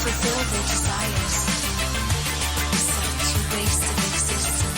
fulfill their desires, such a waste of existence.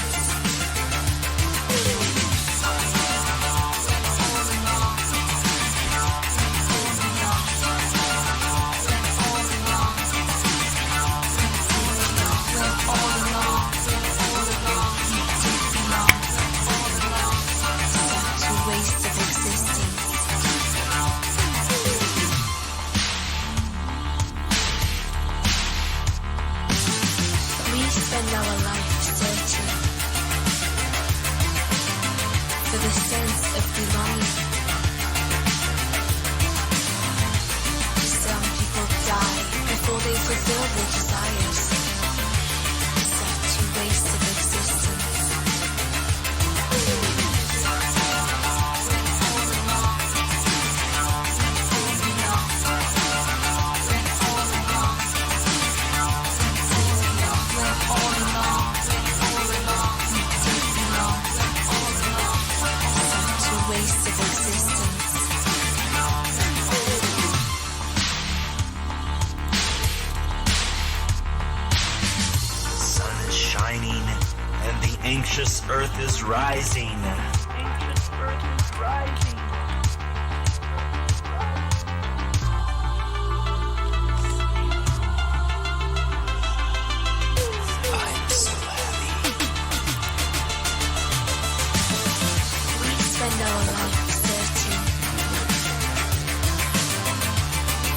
Earth is rising. Anxious Earth is rising. I'm so happy. We spend our life searching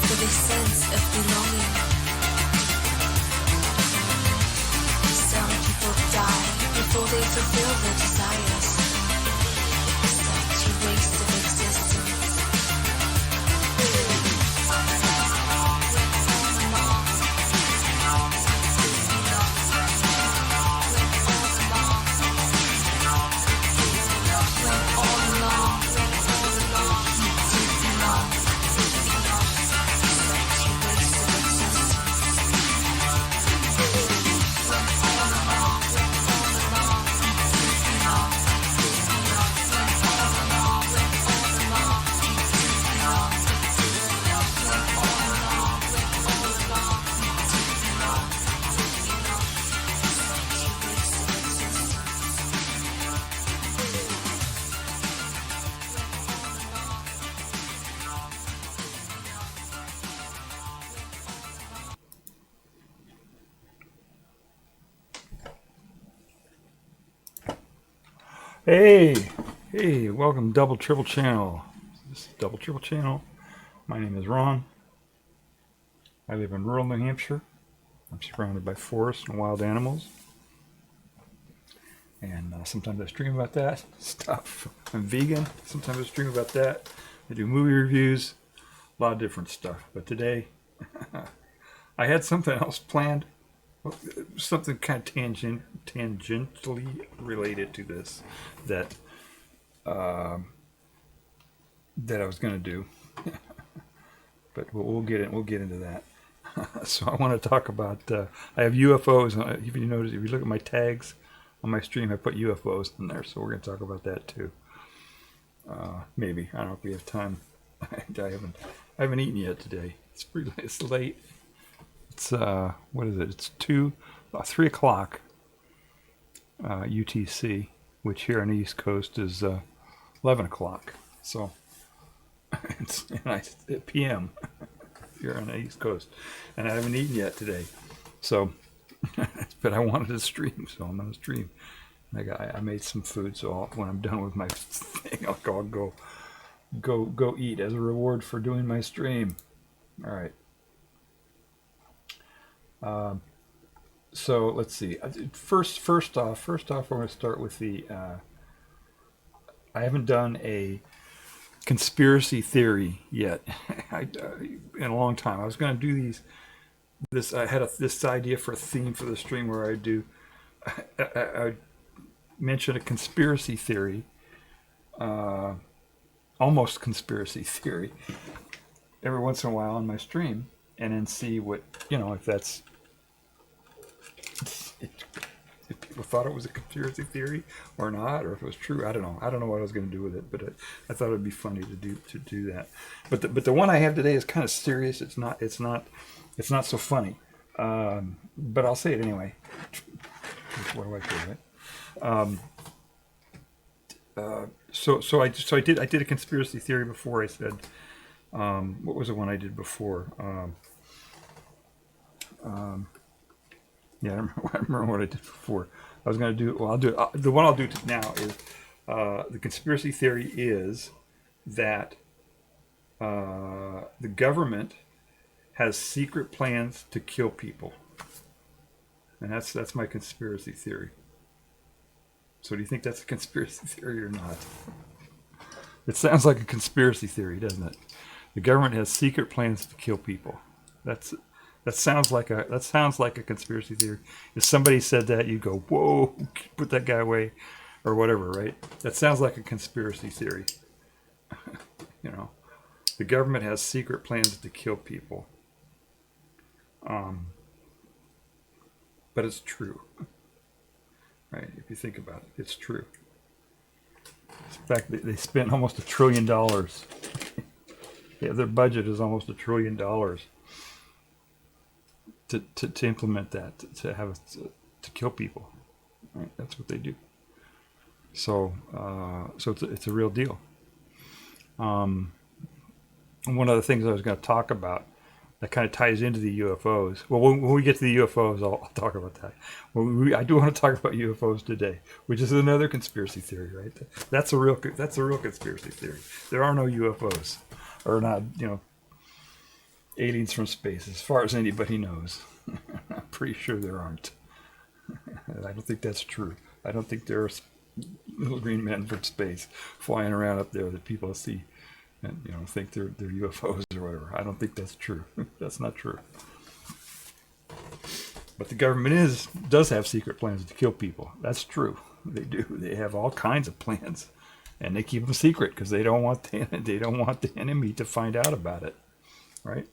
for this sense of belonging. Some people die before they fulfill their desires. Such a waste of existence. Hey, welcome Double Triple Channel. This is Double Triple Channel. My name is Ron. I live in rural New Hampshire. I'm surrounded by forests and wild animals. And sometimes I stream about that stuff. I'm vegan. Sometimes I stream about that. I do movie reviews. A lot of different stuff. But today, I had something else planned. Something kind of tangentially related to this that I was going to do, but we'll get into that. So I want to talk about. I have UFOs. If you notice, if you look at my tags on my stream, I put UFOs in there. So we're going to talk about that too. Maybe, I don't know if we have time. I haven't eaten yet today. It's late. It's what is it? It's 3 o'clock UTC, which here on the East Coast is 11 o'clock. So it's PM here on the East Coast, and I haven't eaten yet today. So, but I wanted to stream, so I'm going to stream. I made some food, so when I'm done with my thing, I'll go eat as a reward for doing my stream. All right. So let's see. First off, we're going to start with the. I haven't done a conspiracy theory yet in a long time. I was going to do these. I had this idea for a theme for the stream where I mention a conspiracy theory, almost conspiracy theory, every once in a while on my stream, and then see what if that's. if people thought it was a conspiracy theory or not, or if it was true. I don't know. I don't know what I was going to do with it, but I thought it'd be funny to do that. But the one I have today is kind of serious. It's not so funny. But I'll say it anyway. What do I do, right? So I did a conspiracy theory before. I said, what was the one I did before? Yeah, I remember what I did before. I was going to do. Well, I'll do it. The one I'll do now is the conspiracy theory is that the government has secret plans to kill people, and that's my conspiracy theory. So, do you think that's a conspiracy theory or not? It sounds like a conspiracy theory, doesn't it? The government has secret plans to kill people. That sounds like a conspiracy theory. If somebody said that, you go, "Whoa, put that guy away," or whatever, right? That sounds like a conspiracy theory. You know, the government has secret plans to kill people. But it's true, right? If you think about it, it's true. In fact, they spent almost $1 trillion. Yeah, their budget is almost $1 trillion to implement that, to kill people. Right? That's what they do. So it's a real deal. And one of the things I was going to talk about that kind of ties into the UFOs. Well, when we get to the UFOs, I'll talk about that. Well, I do want to talk about UFOs today, which is another conspiracy theory, right? That's a real conspiracy theory. There are no UFOs, or not, aliens from space, as far as anybody knows. I'm pretty sure there aren't. I don't think that's true. I don't think there are little green men from space flying around up there that people see and think they're UFOs or whatever. I don't think that's true. That's not true. But the government does have secret plans to kill people. That's true. They do. They have all kinds of plans, and they keep them secret because they don't want the enemy to find out about it, right?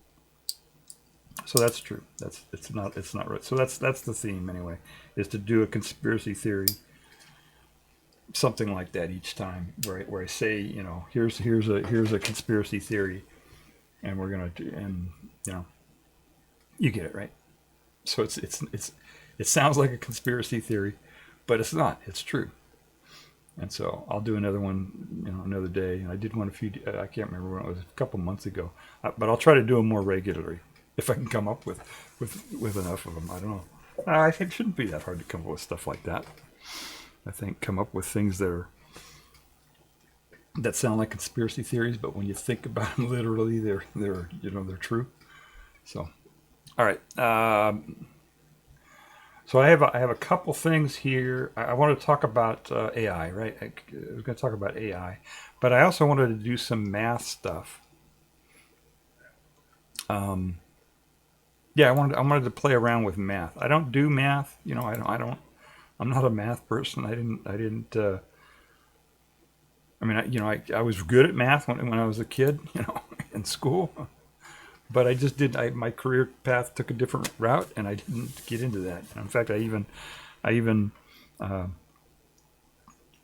So that's true. It's not right. So that's the theme anyway, is to do a conspiracy theory, something like that each time, where I say, here's a conspiracy theory, and we're gonna do, and you get it, right? So it sounds like a conspiracy theory, but it's not. It's true. And so I'll do another one, another day. And I did one I can't remember when it was, a couple months ago, but I'll try to do them more regularly if I can come up with enough of them. I don't know. I think it shouldn't be that hard to come up with stuff like that. I think come up with things that sound like conspiracy theories, but when you think about them literally, they're true. So, all right. So I have a couple things here. I want to talk about AI, right? I was going to talk about AI, but I also wanted to do some math stuff. Yeah, I wanted to play around with math. I don't do math, I'm not a math person. I was good at math when I was a kid, in school, but I just my career path took a different route, and I didn't get into that. In fact, I even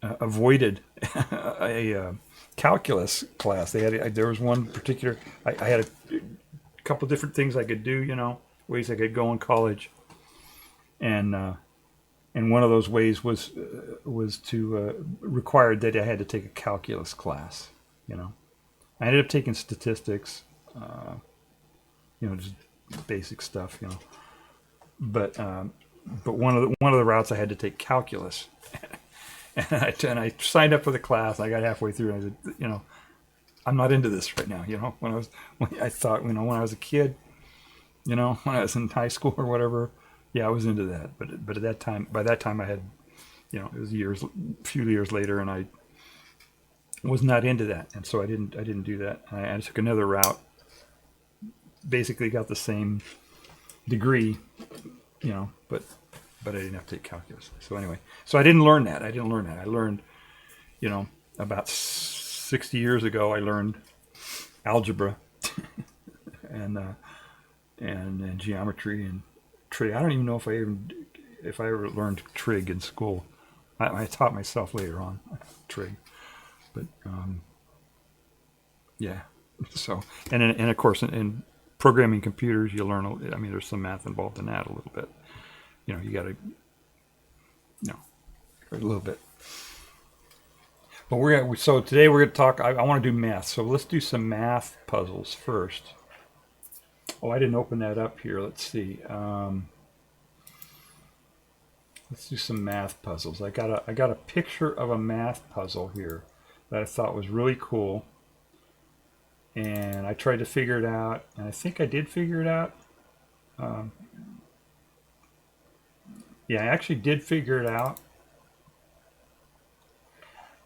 avoided a calculus class. There was one particular, I had a couple different things I could do, ways I could go in college, and one of those ways was to required that I had to take a calculus class. I ended up taking statistics, just basic stuff, But one of the routes I had to take calculus, and I signed up for the class. I got halfway through, and I said, I'm not into this right now. When I thought, when I was a kid, when I was in high school or whatever. Yeah, I was into that, but at that time, by that time I had, it was a few years later, and I was not into that, and so I didn't do that. I took another route. Basically, got the same degree, but I didn't have to take calculus. So anyway, I didn't learn that. I learned, about 60 years ago, I learned algebra and geometry and I don't even know if I even if I ever learned trig in school. I taught myself later on trig, but yeah. So and of course in programming computers, you learn. I mean, there's some math involved in that a little bit. You know, you got to, a little bit. But so today we're going to talk. I want to do math. So let's do some math puzzles first. Oh, I didn't open that up here. Let's see. Let's do some math puzzles. I got a picture of a math puzzle here that I thought was really cool, and I tried to figure it out, and I think I did figure it out. Yeah, I actually did figure it out,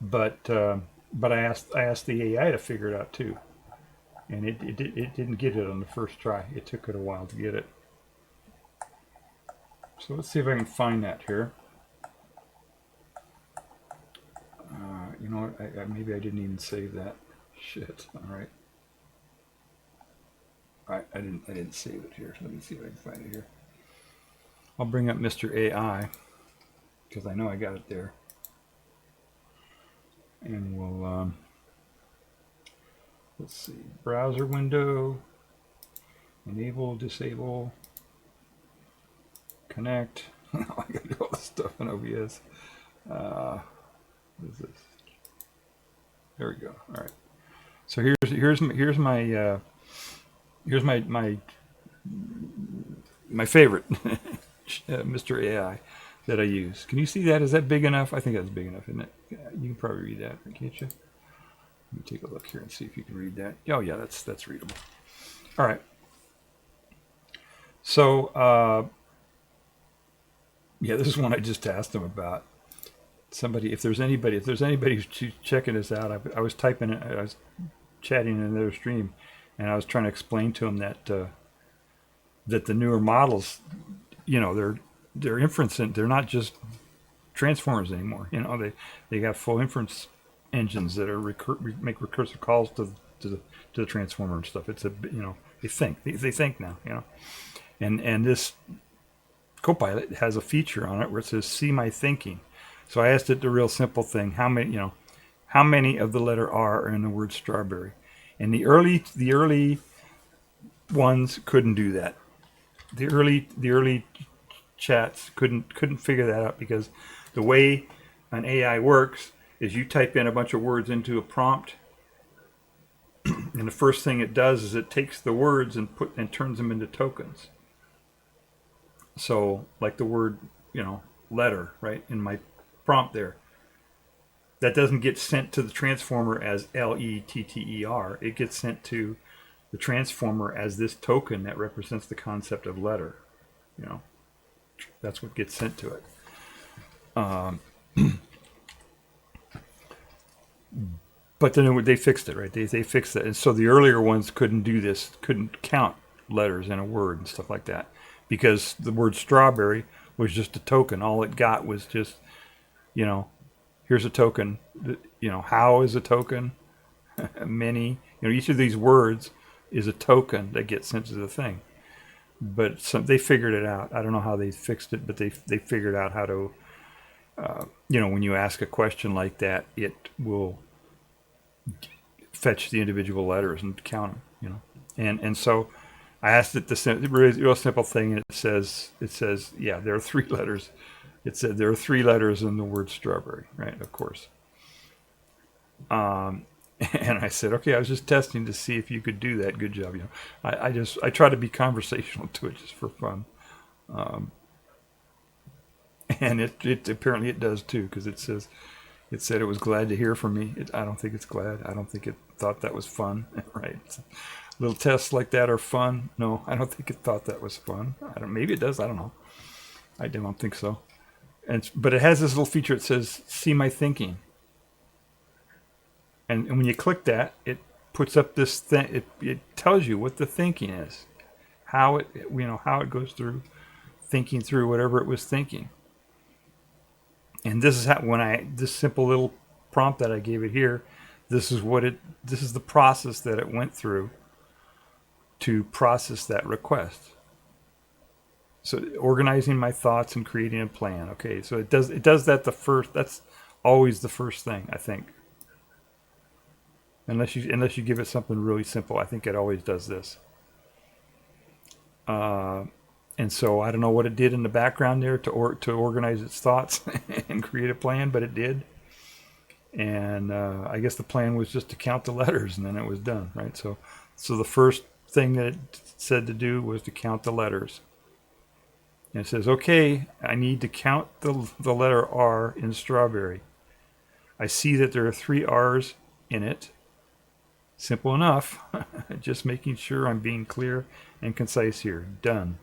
but I asked the AI to figure it out too, and it didn't get it on the first try. It took it a while to get it. So let's see if I can find that here. You know what? Maybe I didn't even save that. Shit. All right. I didn't save it here. Let me see if I can find it here. I'll bring up Mr. AI because I know I got it there, and we'll let's see. Browser window. Enable, disable. Connect. I gotta do all this stuff in OBS. What is this? There we go. All right. So here's my favorite Mr. AI that I use. Can you see that? Is that big enough? I think that's big enough, isn't it? Yeah, you can probably read that, can't you? Let me take a look here and see if you can read that. Oh yeah, that's readable. All right. So yeah, this is one I just asked them about. If there's anybody who's checking this out, I was typing it, I was chatting in their stream, and I was trying to explain to them that the newer models, you know, they're inferencing. They're not just transformers anymore. You know, they got full inference engines that are make recursive calls to the transformer and stuff. It's they think now. You know, and this Copilot has a feature on it where it says "See my thinking." So I asked it the real simple thing: how many of the letter R are in the word strawberry? And the early ones couldn't do that. The early chats couldn't figure that out, because the way an AI works is you type in a bunch of words into a prompt, and the first thing it does is it takes the words and turns them into tokens. So like the word, letter, right, in my prompt there, that doesn't get sent to the transformer as letter. It gets sent to the transformer as this token that represents the concept of letter. That's what gets sent to it. But then they fixed it, right? They fixed it. And so the earlier ones couldn't do this, couldn't count letters in a word and stuff like that, because the word strawberry was just a token. All it got was just, here's a token. How is a token. Many, each of these words is a token that gets sent to the thing. But they figured it out. I don't know how they fixed it, but they figured out how to, when you ask a question like that, it will fetch the individual letters and count them, And so I asked it the real simple thing, and it says, yeah, there are 3 letters. It said there are 3 letters in the word strawberry, right? Of course. And I said, okay, I was just testing to see if you could do that. Good job. I try to be conversational to it just for fun. And it apparently it does too, because it said it was glad to hear from me. I don't think it's glad. I don't think it thought that was fun. Right. Little tests like that are fun. No, I don't think it thought that was fun. Maybe it does. I don't know. I don't think so. But it has this little feature. It says, "See my thinking." And when you click that, it puts up this thing. It tells you what the thinking is, how it goes through thinking through whatever it was thinking. And this is this simple little prompt that I gave it here. This is the process that it went through to process that request. So organizing my thoughts and creating a plan. Okay, so it does that the first. That's always the first thing, I think. Unless you give it something really simple, I think it always does this. And so I don't know what it did in the background there to organize its thoughts and create a plan, but it did. And I guess the plan was just to count the letters, and then it was done, right? So the first thing that it said to do was to count the letters. And it says, okay, I need to count the letter R in strawberry. I see that there are 3 R's in it. Simple enough. Just making sure I'm being clear and concise here. Done.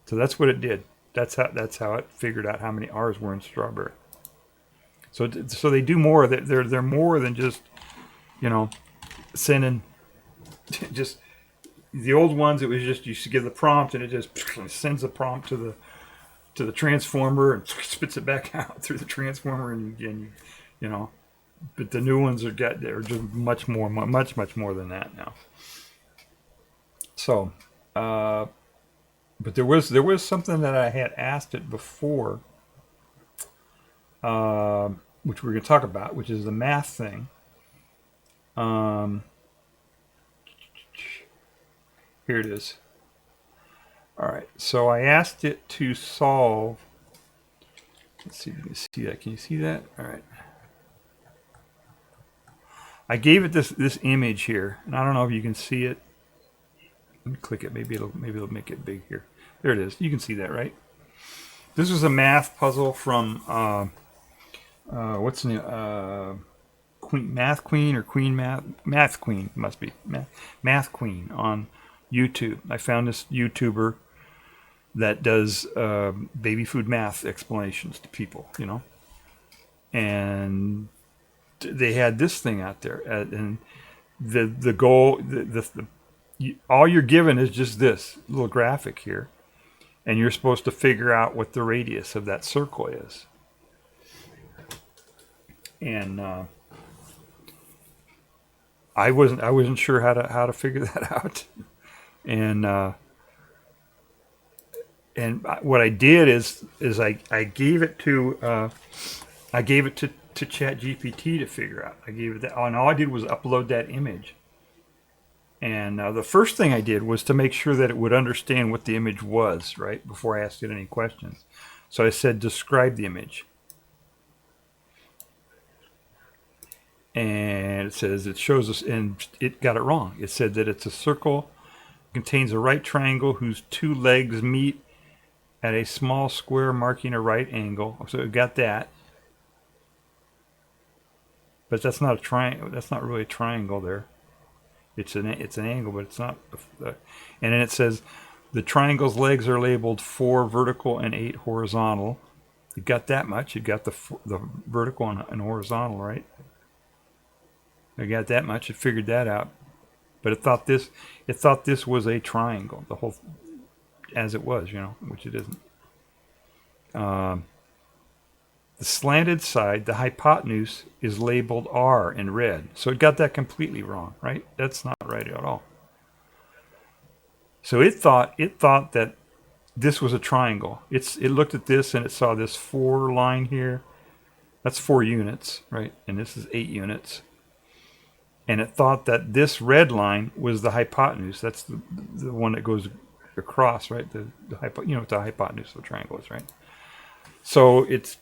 So that's what it did. That's how it figured out how many R's were in strawberry. So they do more. They're more than just, sending just the old ones. It was just you give the prompt and it just sends the prompt to the transformer and spits it back out through the transformer and But the new ones are just much more than that now. So, but there was something that I had asked it before, which we're going to talk about, which is the math thing. Here it is. All right, so I asked it to solve. Let's see if you can see that. Can you see that? All right. I gave it this image here, and I don't know if you can see it. Let me click it. Maybe it'll make it big here. There it is. You can see that, right? This was a math puzzle from what's the name? Math Queen or Queen Math Queen must be Math Queen on YouTube. I found this YouTuber that does baby food math explanations to people, and they had this thing out there, and the goal, all you're given is just this little graphic here, and you're supposed to figure out what the radius of that circle is. And I wasn't sure how to figure that out, and what I did is I gave it to ChatGPT to figure out. I gave it that, and all I did was upload that image. And the first thing I did was to make sure that it would understand what the image was, right, before I asked it any questions. So I said, describe the image. And it says, it shows us, and it got it wrong. It said that it's a circle, contains a right triangle whose 2 legs meet at a small square marking a right angle. So it got that. But that's not a triangle. That's not really a triangle there. It's an angle, but it's not. And then it says the triangle's legs are labeled 4 vertical and 8 horizontal. You got that much. You got the vertical and horizontal, right? I got that much. It figured that out. But it thought this was a triangle. The whole, as it was, which it isn't. The slanted side, the hypotenuse, is labeled R in red. So it got that completely wrong, right? That's not right at all. So it thought that this was a triangle. It looked at this and it saw this 4 line here. That's 4 units, right? And this is 8 units. And it thought that this red line was the hypotenuse. That's the one that goes across, right? The hypotenuse of the triangle is, right? So it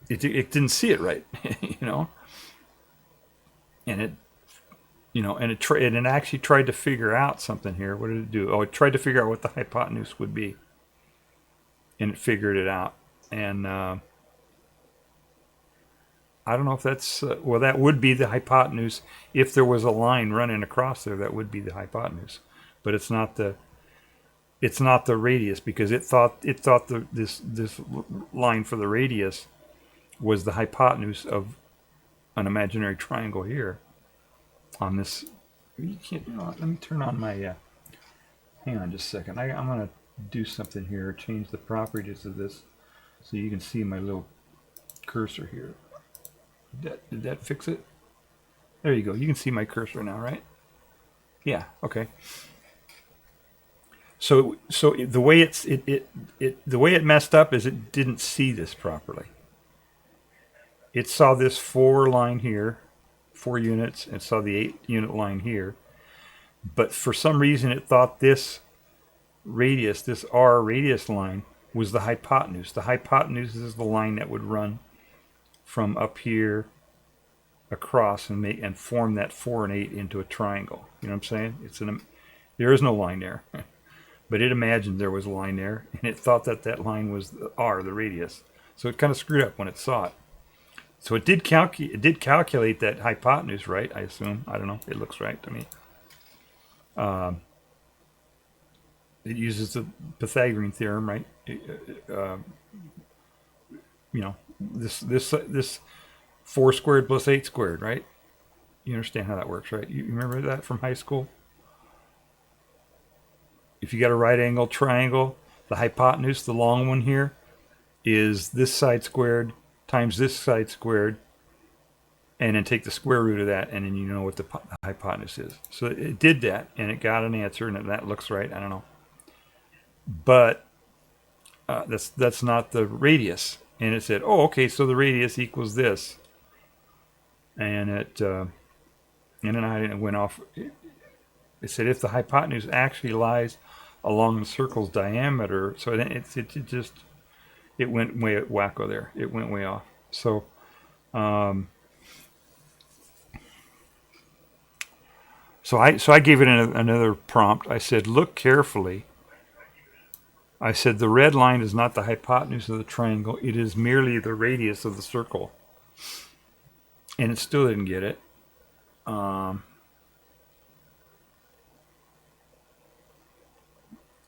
didn't see it right, and it actually tried to figure out something here. What did it do? Oh, it tried to figure out what the hypotenuse would be, and it figured it out. And I don't know if that's that would be the hypotenuse if there was a line running across there. That would be the hypotenuse, but it's not the radius, because it thought this line for the radius was the hypotenuse of an imaginary triangle here on this. You can't, let me turn on my hang on just a second. I'm going to do something here, change the properties of this so you can see my little cursor here. Did that fix it? There you go. You can see my cursor now, right? Yeah, okay. So the way the way it messed up is it didn't see this properly. It saw this 4 line here, 4 units, and saw the 8 unit line here. But for some reason, it thought this radius, this R radius line, was the hypotenuse. The hypotenuse is the line that would run from up here across and form that 4 and 8 into a triangle. You know what I'm saying? There is no line there, but it imagined there was a line there, and it thought that line was the R, the radius. So it kind of screwed up when it saw it. So it did calculate that hypotenuse right, I assume. I don't know. It looks right to me. It uses the Pythagorean theorem, right? This 4 squared plus 8 squared, right? You understand how that works, right? You remember that from high school? If you got a right angle triangle, the hypotenuse, the long one here, is this side squared times this side squared, and then take the square root of that, and then you know what the hypotenuse is. So it did that, and it got an answer, and that looks right. I don't know. But that's not the radius. And it said, oh, okay, so the radius equals this. And then it went off. It said if the hypotenuse actually lies along the circle's diameter, so then it went way wacko there. It went way off. So so I gave it another prompt. I said, look carefully. I said the red line is not the hypotenuse of the triangle. It is merely the radius of the circle. And it still didn't get it.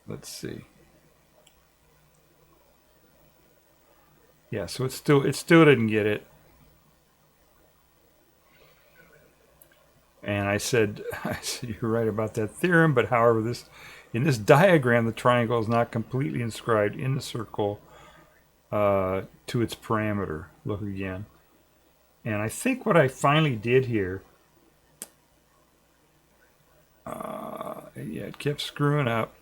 Let's see. Yeah, so it still didn't get it. And I said, you're right about that theorem, but however, in this diagram, the triangle is not completely inscribed in the circle to its parameter. Look again. And I think what I finally did here, it kept screwing up.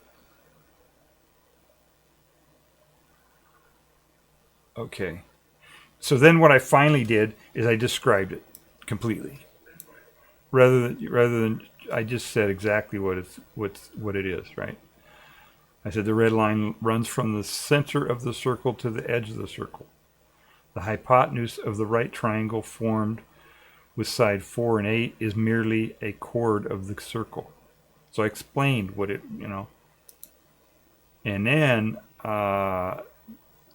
Okay. So then what I finally did is I described it completely. Rather than I just said exactly what it is, right? I said the red line runs from the center of the circle to the edge of the circle. The hypotenuse of the right triangle formed with side 4 and 8 is merely a chord of the circle. So I explained what it, and then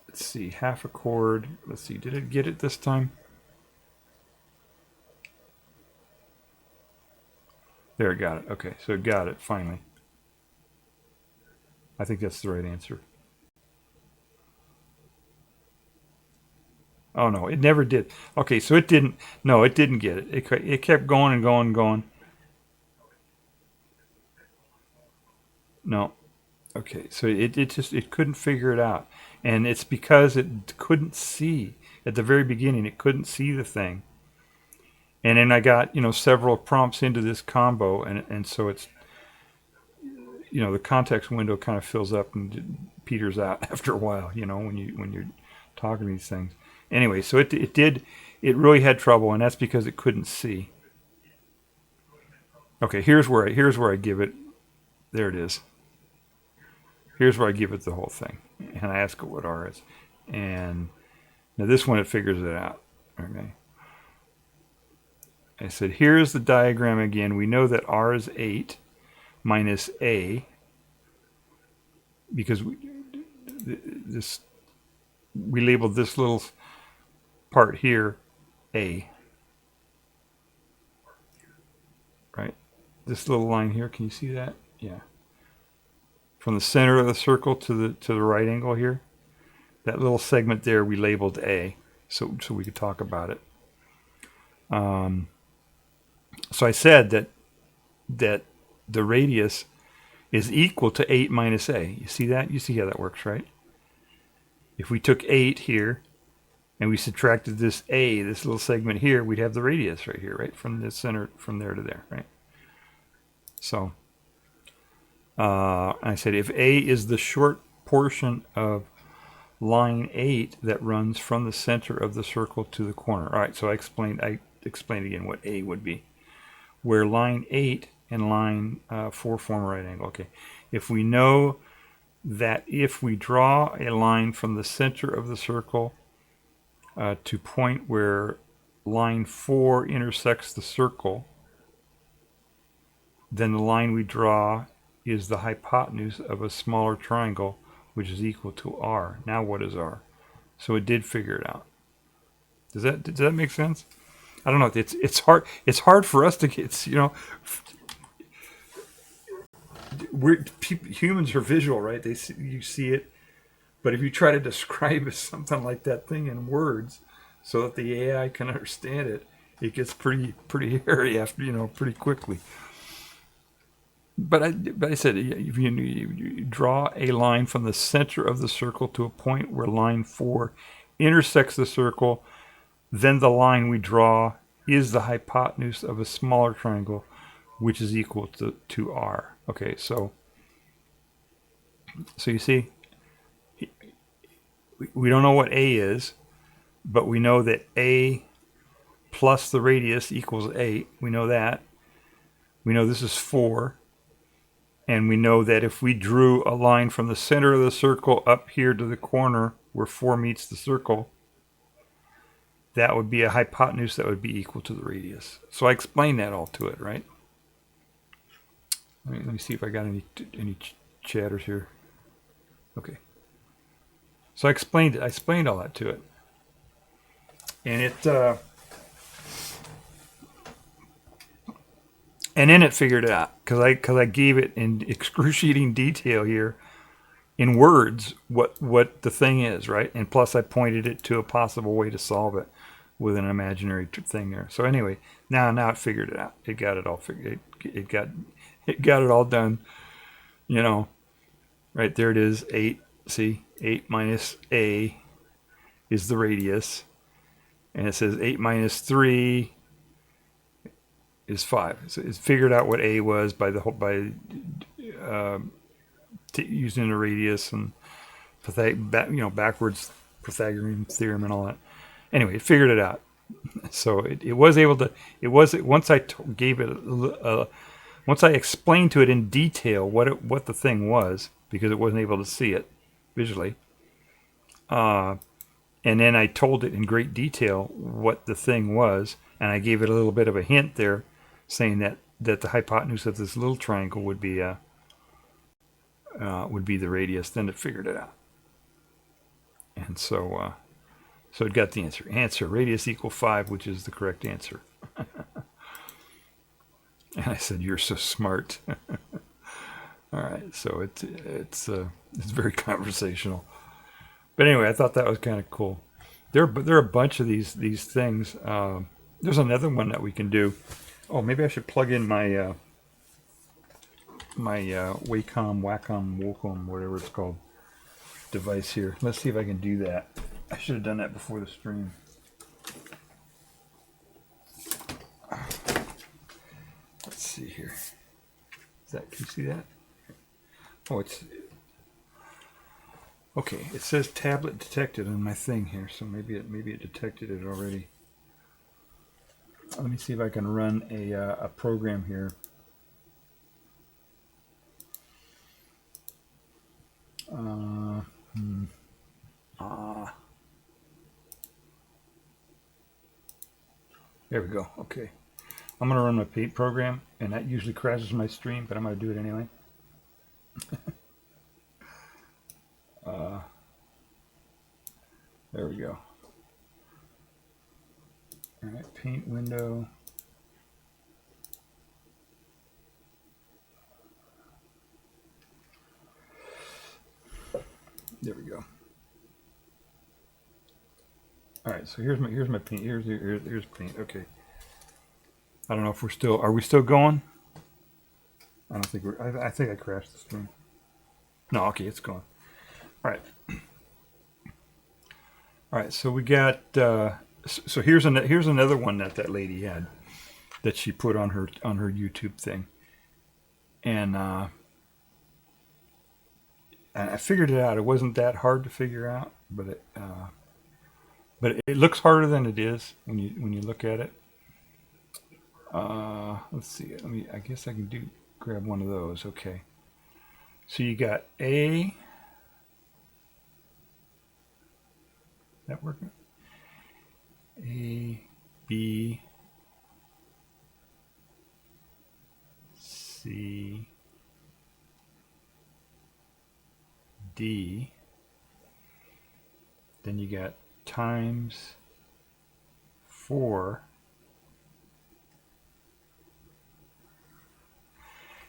let's see, half a chord. Let's see, did it get it this time? There, it got it. Okay, so it got it finally. I think that's the right answer. Oh no, it never did. Okay, so it didn't. No, it didn't get it. It kept going and going and going. No. Okay, so it couldn't figure it out, and it's because it couldn't see at the very beginning. It couldn't see the thing. And then I got, several prompts into this combo, and so it's, the context window kind of fills up and peters out after a while, when you're talking these things. Anyway, so it really had trouble, and that's because it couldn't see. Okay, here's where I give it. There it is. Here's where I give it the whole thing, and I ask it what R is, and now this one it figures it out. Okay. I said, here's the diagram again. We know that R is 8 minus A because we labeled this little part here A. Right? This little line here, can you see that? Yeah. From the center of the circle to the right angle here, that little segment there we labeled A, so we could talk about it. So I said that the radius is equal to 8 minus A. You see that? You see how that works, right? If we took 8 here and we subtracted this A, this little segment here, we'd have the radius right here, right? From the center, from there to there, right? So I said if A is the short portion of line 8 that runs from the center of the circle to the corner. All right, so I explained again what A would be. Where line 8 and line 4 form a right angle. Okay, if we know that if we draw a line from the center of the circle to point where line 4 intersects the circle, then the line we draw is the hypotenuse of a smaller triangle, which is equal to R. Now what is R? So it did figure it out. Does that make sense? I don't know. It's hard for us to get. Humans are visual, right? You see it, but if you try to describe something like that thing in words, so that the AI can understand it, it gets pretty hairy after pretty quickly. But I said if you draw a line from the center of the circle to a point where line 4 intersects the circle, then the line we draw is the hypotenuse of a smaller triangle, which is equal to R. Okay, so you see, we don't know what A is, but we know that A plus the radius equals 8. We know that. We know this is 4. And we know that if we drew a line from the center of the circle up here to the corner where 4 meets the circle, that would be a hypotenuse that would be equal to the radius. So I explained that all to it, right? Let me see if I got any chatters here. Okay. So I explained all that to it. And and then it figured it out because I gave it in excruciating detail here in words what the thing is, right? And plus I pointed it to a possible way to solve it with an imaginary thing there. So anyway, now it figured it out. It got it all figured. It got it all done. Right there it is. 8. See, 8 minus A is the radius, and it says 8 minus 3 is 5. So it's figured out what A was by using the radius and backwards Pythagorean theorem and all that. Anyway, it figured it out. So it was able to. It was once I gave it once I explained to it in detail what the thing was, because it wasn't able to see it visually. And then I told it in great detail what the thing was, and I gave it a little bit of a hint there, saying that the hypotenuse of this little triangle would be the radius. Then it figured it out, and so it got the answer radius equal 5, which is the correct answer. And I said, "You're so smart." All right, so it's very conversational. But anyway, I thought that was kind of cool. There are a bunch of these things. There's another one that we can do. Oh, maybe I should plug in my Wacom, whatever it's called, device here. Let's see if I can do that. I should have done that before the stream. Let's see here. Can you see that? Oh, it's okay. It says tablet detected on my thing here, so maybe it detected it already. Let me see if I can run a program here. There we go. Okay. I'm going to run my paint program, and that usually crashes my stream, but I'm going to do it anyway. There we go. All right, paint window. There we go. All right, so here's my paint. Here's paint. Okay. I don't know if are we still going? I don't think I think I crashed the stream. No, okay, it's going. All right. All right, so we got. So here's another one that lady had, that she put on her YouTube thing, and I figured it out. It wasn't that hard to figure out, but it looks harder than it is when you look at it. Let's see. I guess I can grab one of those. Okay. So you got A. That working? A, B, C, D. Then you got times 4.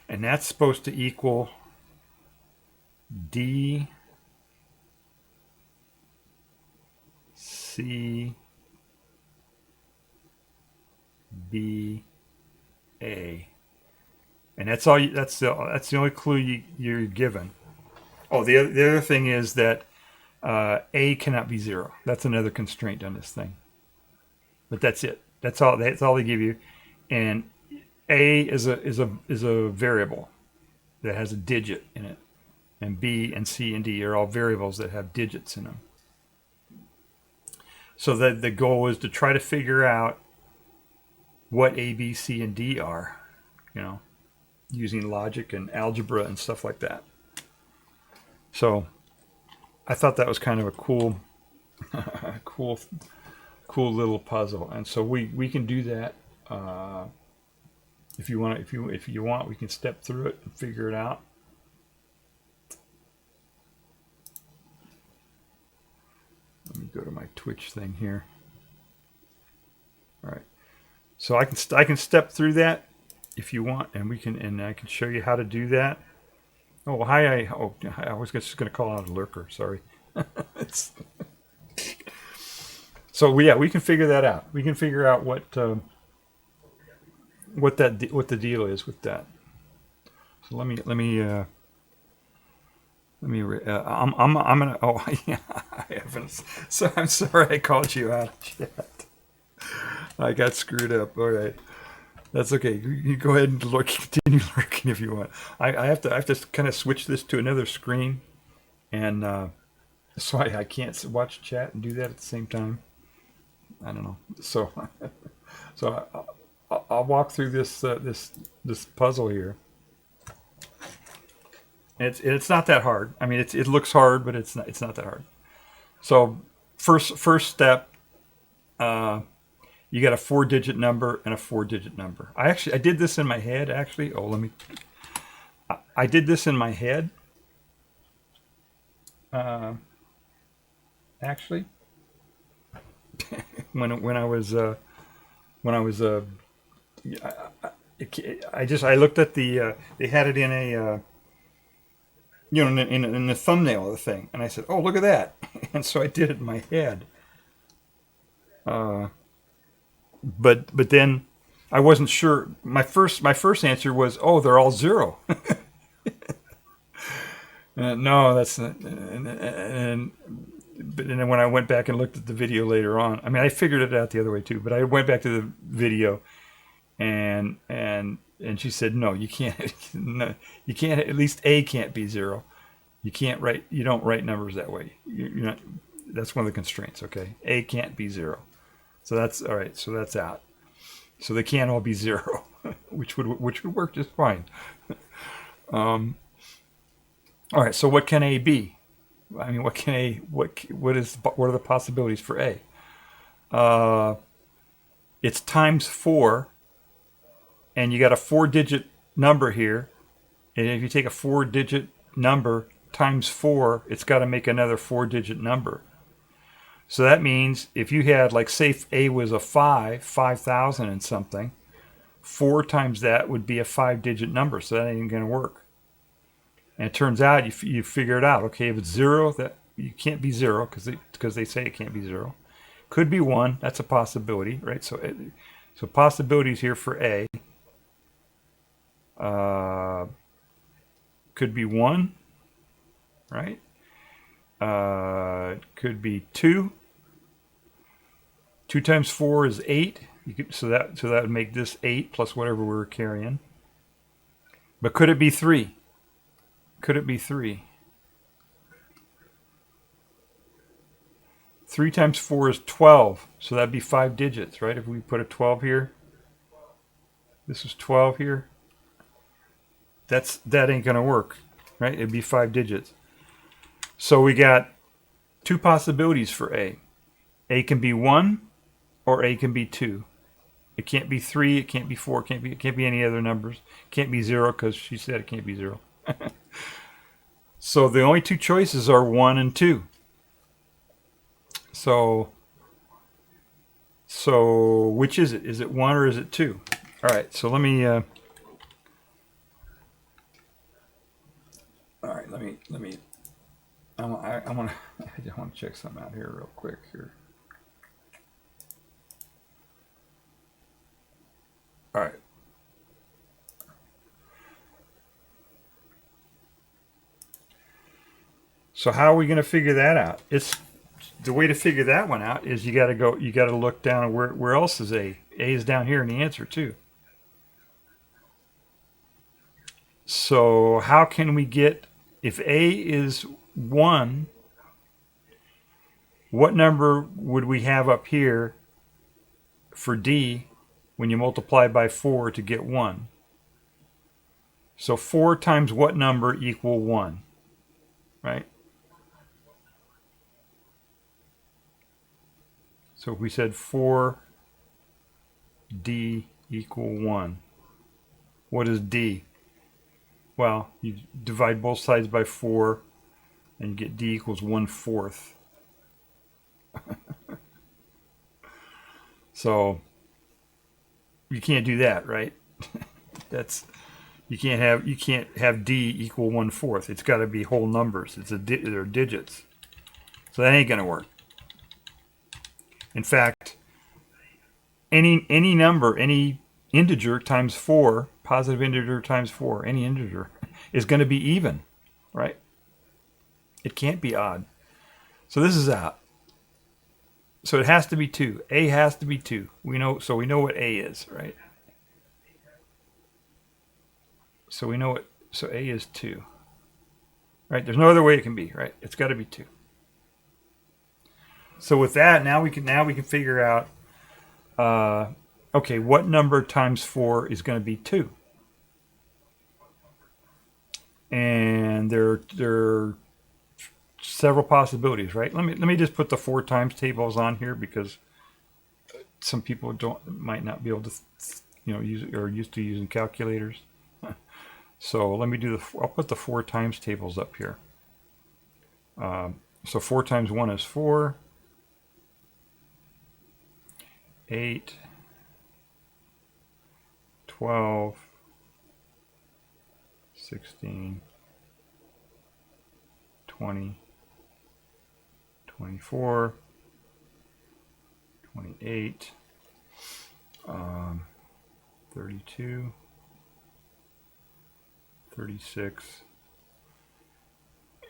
And that's supposed to equal D, C, B, A. And that's all. That's the only clue you're given. Oh, the other thing is that A cannot be 0. That's another constraint on this thing. But that's it. That's all they give you. And A is a variable that has a digit in it. And B and C and D are all variables that have digits in them. So that the goal is to try to figure out what A, B, C, and D are, using logic and algebra and stuff like that. So I thought that was kind of a cool little puzzle. And so we can do that. If you want, we can step through it and figure it out. Let me go to my Twitch thing here. All right. So I can step through that if you want, and I can show you how to do that. Oh, hi! I was just going to call out a lurker. Sorry. So we can figure that out. We can figure out what the deal is with that. So let me. I'm gonna. Oh yeah, I haven't. So I'm sorry I called you out of chat. I got screwed up. All right, that's okay. You go ahead and continue lurking if you want. I have to kind of switch this to another screen, and so I can't watch chat and do that at the same time. I don't know. So I'll walk through this puzzle here. It's not that hard. I mean, it looks hard, but it's not that hard. So first step, you got a 4-digit number and a 4-digit number. I did this in my head. Actually, I did this in my head. Actually, when I was I looked at the they had it in a in the thumbnail of the thing, and I said, "Oh, look at that!" And so I did it in my head. But then I wasn't sure. My first answer was, "Oh, they're all 0." No, that's not. But then when I went back and looked at the video later on, I mean, I figured it out the other way too. But I went back to the video, and she said, "No, you can't. No, you can't. At least A can't be 0. You can't write. You don't write numbers that way. You're not. That's one of the constraints. Okay, A can't be 0. So that's all right. So that's out. So they can't all be 0, which would work just fine. All right. So what can A be? I mean, what are the possibilities for A? It's times 4, and you got a 4-digit number here. And if you take a 4-digit number times 4, it's got to make another 4-digit number. So that means if you had, like, say A was a 5,000 and something, 4 times that would be a 5-digit number. So that ain't going to work. And it turns out you figure it out. Okay, if it's 0, that you can't be 0 because they say it can't be 0. Could be 1. That's a possibility, right? So possibilities here for A. Could be 1, right? Could be 2. 2 times 4 is 8. So that would make this 8 plus whatever we're carrying. But could it be 3? Could it be 3? 3 times 4 is 12. So that'd be 5 digits, right? If we put a 12 here. This is 12 here. That ain't going to work, right? It'd be 5 digits. So we got 2 possibilities for A. A can be 1 or A can be 2. It can't be 3, it can't be 4, it can't be any other numbers. It can't be 0 because she said it can't be 0. So the only 2 choices are 1 and 2. So which is it? Is it 1 or is it 2? All right, so let me all right, let me I just want to check something out here real quick here. All right. So how are we going to figure that out? It's the way to figure that one out is you got to look down where else is A? A is down here in the answer too. So how can we get, if A is 1, what number would we have up here for D when you multiply by 4 to get 1? So 4 times what number equal 1, right? So if we said 4D equal 1, what is D? Well, you divide both sides by 4 and you get D equals 1/4. So you can't do that, right? You can't have D equal 1/4. It's got to be whole numbers. They're digits. So that ain't gonna work. In fact, any number, any integer times 4, positive integer times 4, any integer is going to be even, right? It can't be odd. So this is out. So it has to be 2. A has to be 2. We know what A is, right? So A is 2. Right? There's no other way it can be, right? It's got to be 2. So with that, now we can figure out okay, what number times 4 is going to be 2? And there are several possibilities, right? Let me just put the 4 times tables on here because some people might not be able to use or are used to using calculators. So let me I'll put the 4 times tables up here. So 4 times 1 is 4. 8, 12, 16, 20, 24, 28, 32, 36,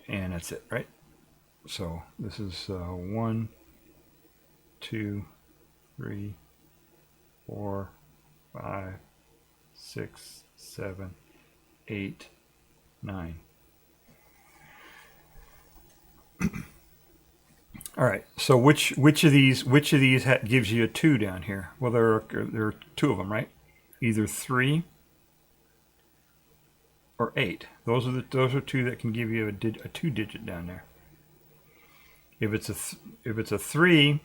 and that's it, right? So this is 1, 2, 3, 4, 5, 6, 7, 8, 9. All right. So which of these gives you a 2 down here? Well, there are 2 of them, right? Either 3 or 8. Those are 2 that can give you a 2-digit down there. If it's a 3.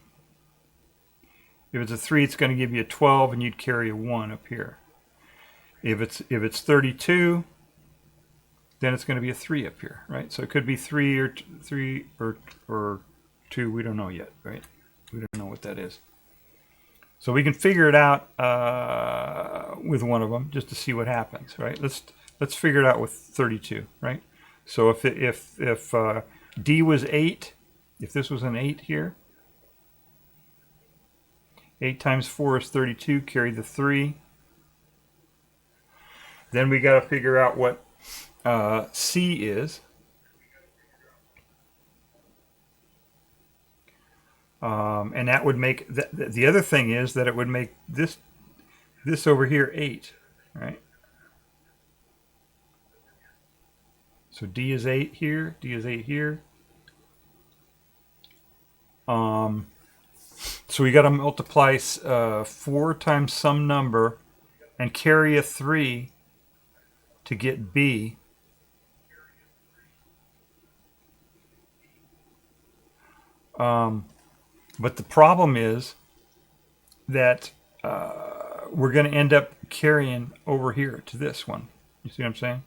If it's a 3, it's going to give you a 12, and you'd carry a 1 up here. If it's 32, then it's going to be a 3 up here, right? So it could be 3 or 2. We don't know yet, right? We don't know what that is. So we can figure it out with one of them just to see what happens, right? Let's figure it out with 32, right? So if D was 8, if this was an 8 here. 8 times 4 is 32, carry the 3. Then we got to figure out what C is. And that would make, the other thing is that it would make this over here 8, right? So D is 8 here, D is 8 here. So we got to multiply 4 times some number and carry a 3 to get B. But the problem is that we're going to end up carrying over here to this one. You see what I'm saying?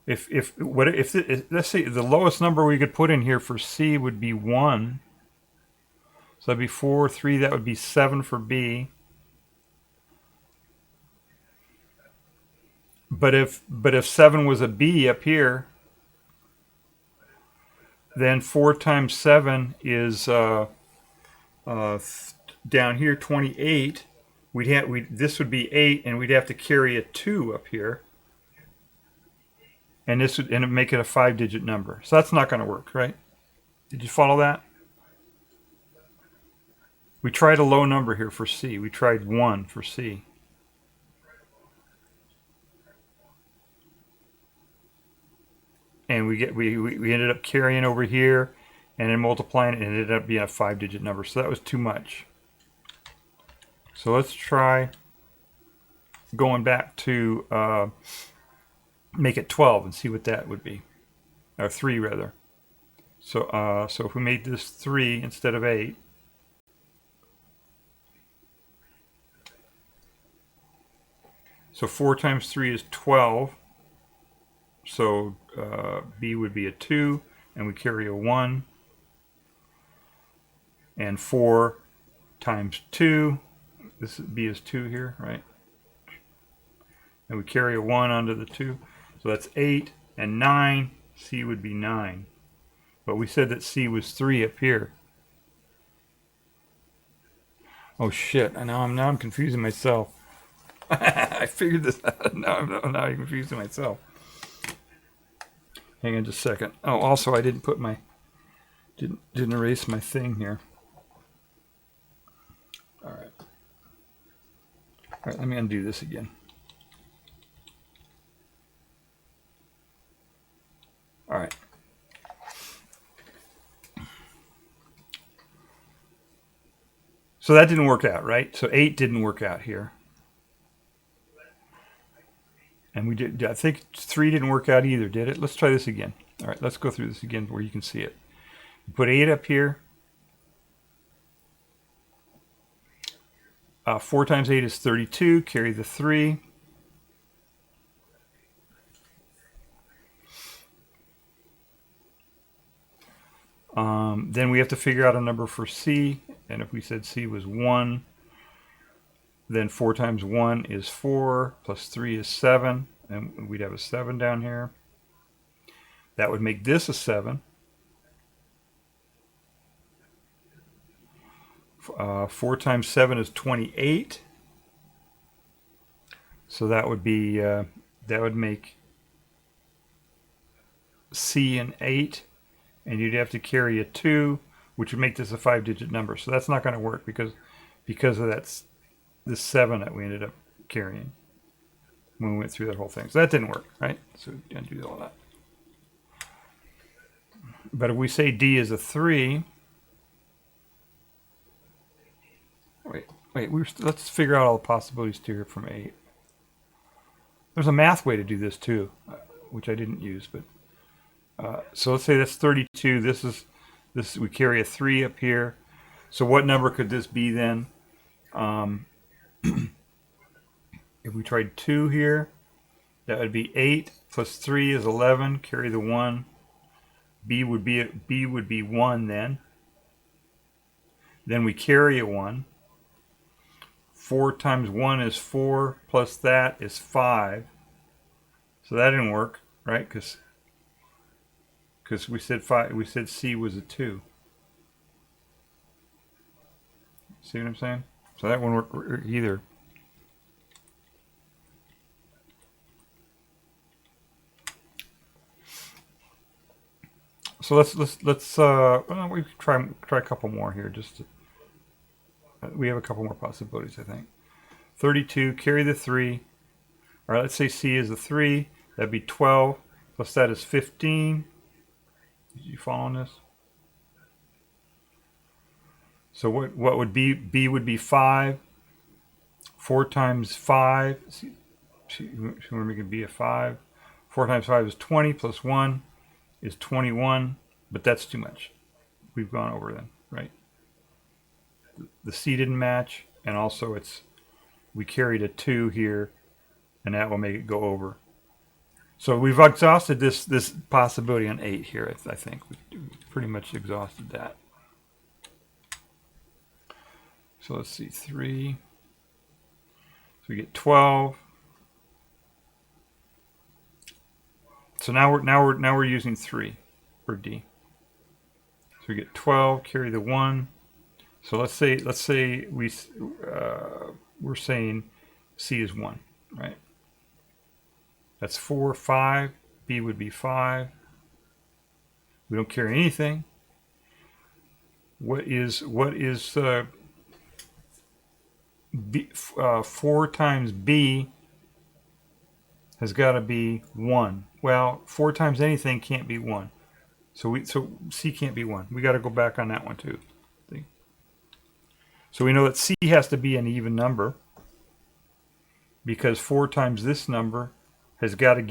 Let's say the lowest number we could put in here for C would be 1. So that'd be 4, 3, that would be 7 for B. But if 7 was a B up here, then 4 times 7 is down here 28. This would be 8, and we'd have to carry a 2 up here, and this would make it a 5-digit number. So that's not going to work, right? Did you follow that? We tried a low number here for C. We tried 1 for C. And we ended up carrying over here and then multiplying it, and it ended up being a 5-digit number. So that was too much. So let's try going back to make it 12 and see what that would be. Or 3 rather. So if we made this 3 instead of 8, so 4 times 3 is 12. So B would be a 2, and we carry a 1. And 4 times 2, this B is 2 here, right? And we carry a 1 onto the 2. So that's 8 and 9. C would be 9. But we said that C was 3 up here. Oh shit, now I'm confusing myself. I figured this out. Now I'm confusing myself. Hang on just a second. Oh, also I didn't put didn't erase my thing here. All right, let me undo this again. All right. So that didn't work out, right? So 8 didn't work out here. And we did, I think 3 didn't work out either, did it? Let's try this again. All right, let's go through this again where you can see it. Put 8 up here. 4 times 8 is 32. Carry the 3. Then we have to figure out a number for C. And if we said C was 1, then 4 times 1 is 4, plus 3 is 7, and we'd have a 7 down here. That would make this a 7. 4 times 7 is 28. So that would be, that would make C an 8, and you'd have to carry a 2, which would make this a 5-digit number. So that's not going to work because of this 7 that we ended up carrying when we went through that whole thing. So that didn't work, right? So we didn't do all that. But if we say D is a 3, let's figure out all the possibilities here from 8. There's a math way to do this too, which I didn't use, but so let's say that's 32. This we carry a 3 up here. So what number could this be then? If we tried 2 here, that would be 8 plus 3 is 11. Carry the 1. B would be 1 then. Then we carry a 1. 4 times 1 is 4, plus that is 5. So that didn't work, right? Because we said 5. We said C was a 2. See what I'm saying? So that won't work either. So let's well, we try a couple more here. We have a couple more possibilities, I think. 32, carry the 3. All right, let's say C is a 3. That'd be 12. Plus that is 15. You following this? So what would be, B would be 5. 4 times 5, see, we're making B a 5. 4 times 5 is 20, plus 1 is 21, but that's too much. We've gone over then, right? The C didn't match, and also we carried a 2 here, and that will make it go over. So we've exhausted this possibility on 8 here. I think we pretty much exhausted that. So let's see, 3. So we get 12. So now we're using 3 for D. So we get 12, carry the 1. So let's say we're saying C is 1, right? That's 4, 5. B would be 5. We don't carry anything. What is B? 4 times B has got to be 1. Well, 4 times anything can't be 1. So C can't be 1. We got to go back on that one too. See? So we know that C has to be an even number because 4 times this number has got to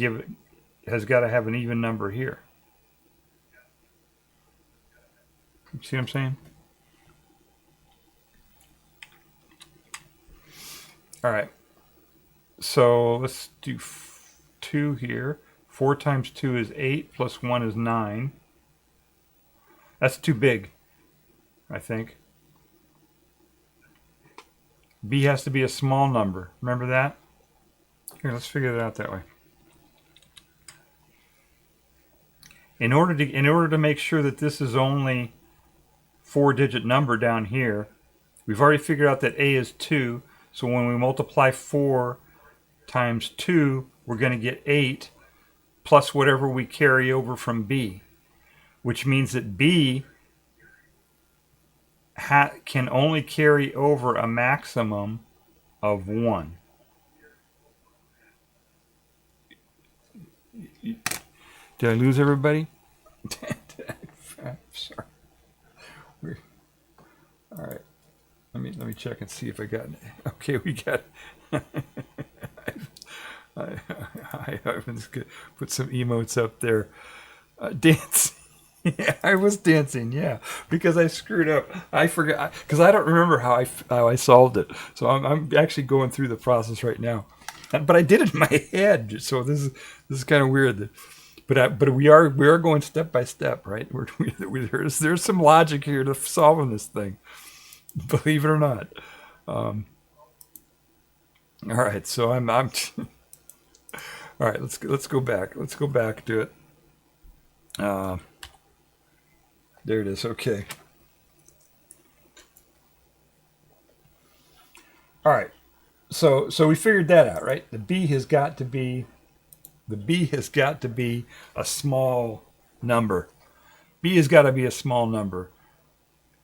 have an even number here. See what I'm saying? All right. So let's do 2 here. 4 times 2 is 8, plus 1 is 9. That's too big, I think. B has to be a small number. Remember that? Here, let's figure it out that way. In order to make sure that this is only 4-digit number down here, we've already figured out that A is 2. So when we multiply 4 times 2, we're going to get 8 plus whatever we carry over from B, which means that B can only carry over a maximum of 1. Did I lose everybody? Sorry. All right. Let me check and see if I got it. Okay, we got it. I was gonna put some emotes up there. Dancing. Yeah, I was dancing. Yeah, because I screwed up. I forgot because I don't remember how I solved it. So I'm actually going through the process right now. But I did it in my head. So this is kind of weird. But we are going step by step, right? There's some logic here to solving this thing. Believe it or not. All right, so I'm all right, let's go back. Let's go back to it. There it is. Okay. All right. So we figured that out, right? The B has got to be a small number. B has got to be a small number.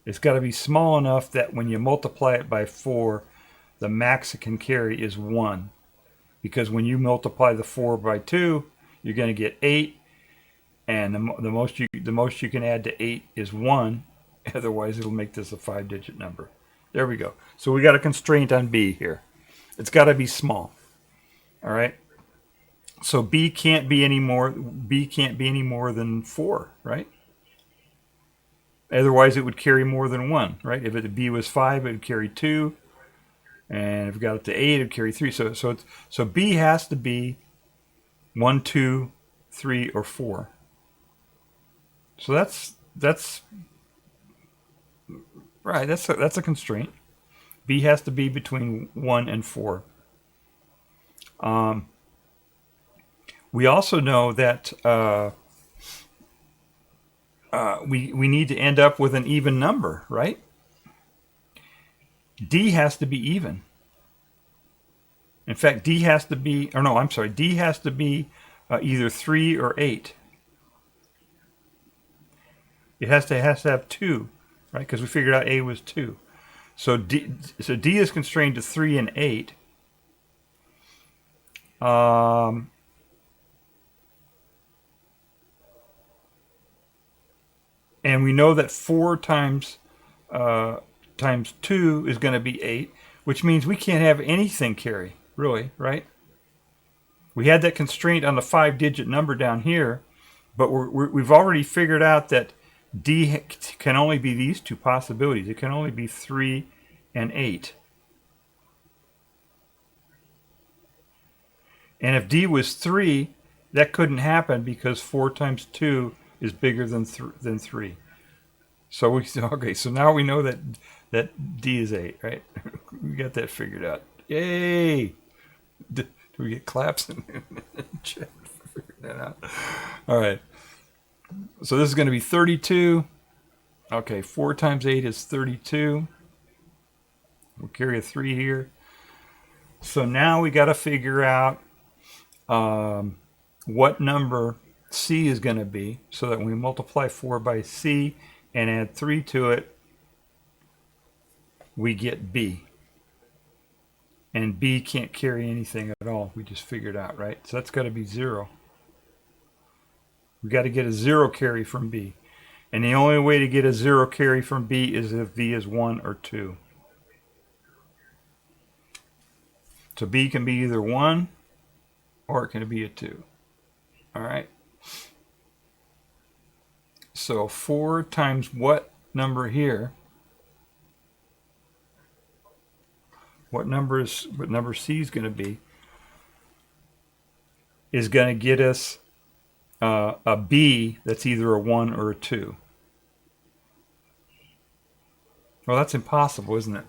It's got to be small enough that when you multiply it by 4, the max it can carry is 1. Because when you multiply the 4 by 2, you're going to get 8, and the most you can add to 8 is 1. Otherwise, it'll make this a 5-digit number. There we go. So we got a constraint on B here. It's got to be small. All right. So B can't be any more than 4, right? Otherwise, it would carry more than 1, right? If B was 5, it would carry 2. And if it got up to 8, it would carry 3. So B has to be 1, 2, 3, or 4. So that's right. That's a constraint. B has to be between 1 and 4. We also know that we need to end up with an even number, right? D has to be even. In fact, D has to be either 3 or 8. It has to have 2, right? Because we figured out A was 2. So D is constrained to 3 and 8. And we know that 4 times times 2 is going to be 8, which means we can't have anything carry, really, right? We had that constraint on the 5-digit number down here, but we've already figured out that D can only be these two possibilities. It can only be 3 and 8. And if D was 3, that couldn't happen because 4 times 2 is bigger than 3. So so now we know that D is 8, right? We got that figured out. Yay! Do we get claps in the chat for figuring that out? All right. So this is going to be 32. Okay, 4 times 8 is 32. We'll carry a 3 here. So now we got to figure out what number C is going to be, so that when we multiply 4 by C and add 3 to it, we get B. And B can't carry anything at all. We just figured out, right? So that's got to be 0. We got to get a 0 carry from B. And the only way to get a 0 carry from B is if B is 1 or 2. So B can be either 1 or it can be a 2. All right. So 4 times what number here? What number C is going to be? Is going to get us a B that's either a 1 or a 2. Well, that's impossible, isn't it?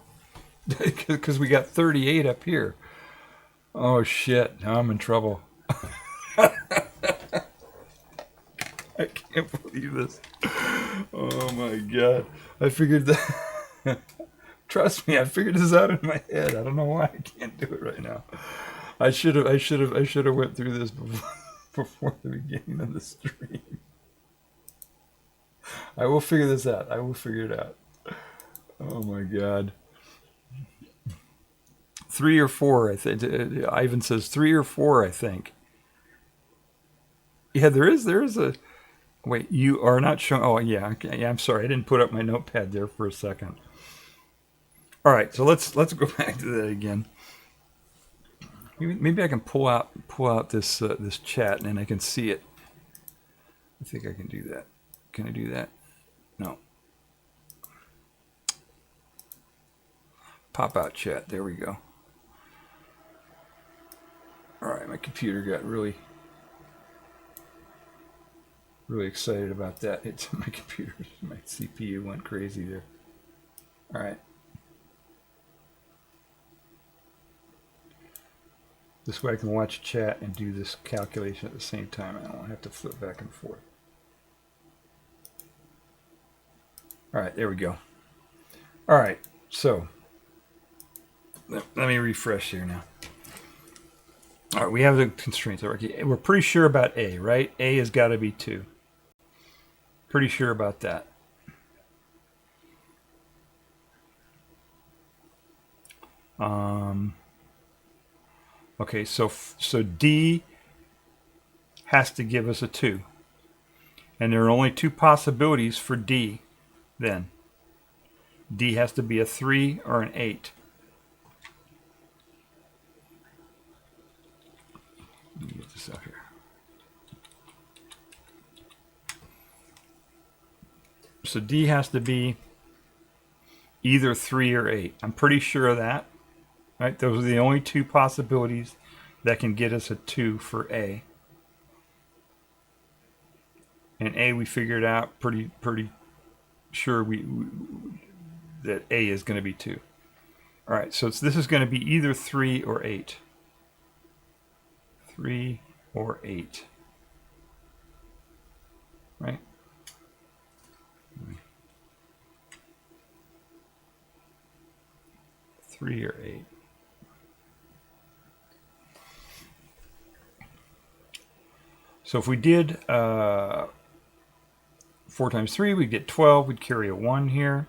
Because we got 38 up here. Oh, shit. Now I'm in trouble. I can't believe this. Oh, my God. I figured that. Trust me, I figured this out in my head. I don't know why I can't do it right now. I should have went through this before the beginning of the stream. I will figure this out. I will figure it out. Oh my God. 3 or 4, I think. Ivan says 3 or 4, I think. Yeah, there is a. Wait, you are not showing. Oh yeah, okay. Yeah, I'm sorry. I didn't put up my notepad there for a second. All right, so let's go back to that again. Maybe I can pull out this this chat and then I can see it. I think I can do that. Can I do that? No. Pop out chat. There we go. All right, my computer got really excited about that. It's my computer. My CPU went crazy there. All right. This way I can watch chat and do this calculation at the same time. I don't have to flip back and forth. All right, there we go. All right, so let me refresh here now. All right, we have the constraints. We're pretty sure about A, right? A has got to be 2. Pretty sure about that. Okay, so D has to give us a 2. And there are only 2 possibilities for D then. D has to be a 3 or an 8. Let me get this out here. So D has to be either 3 or 8. I'm pretty sure of that. Right? Those are the only 2 possibilities that can get us a 2 for A. And A we figured out pretty sure that A is going to be 2. All right, so this is going to be either 3 or 8. 3 or 8. Right? 3 or 8. So if we did 4 times 3, we'd get 12. We'd carry a 1 here.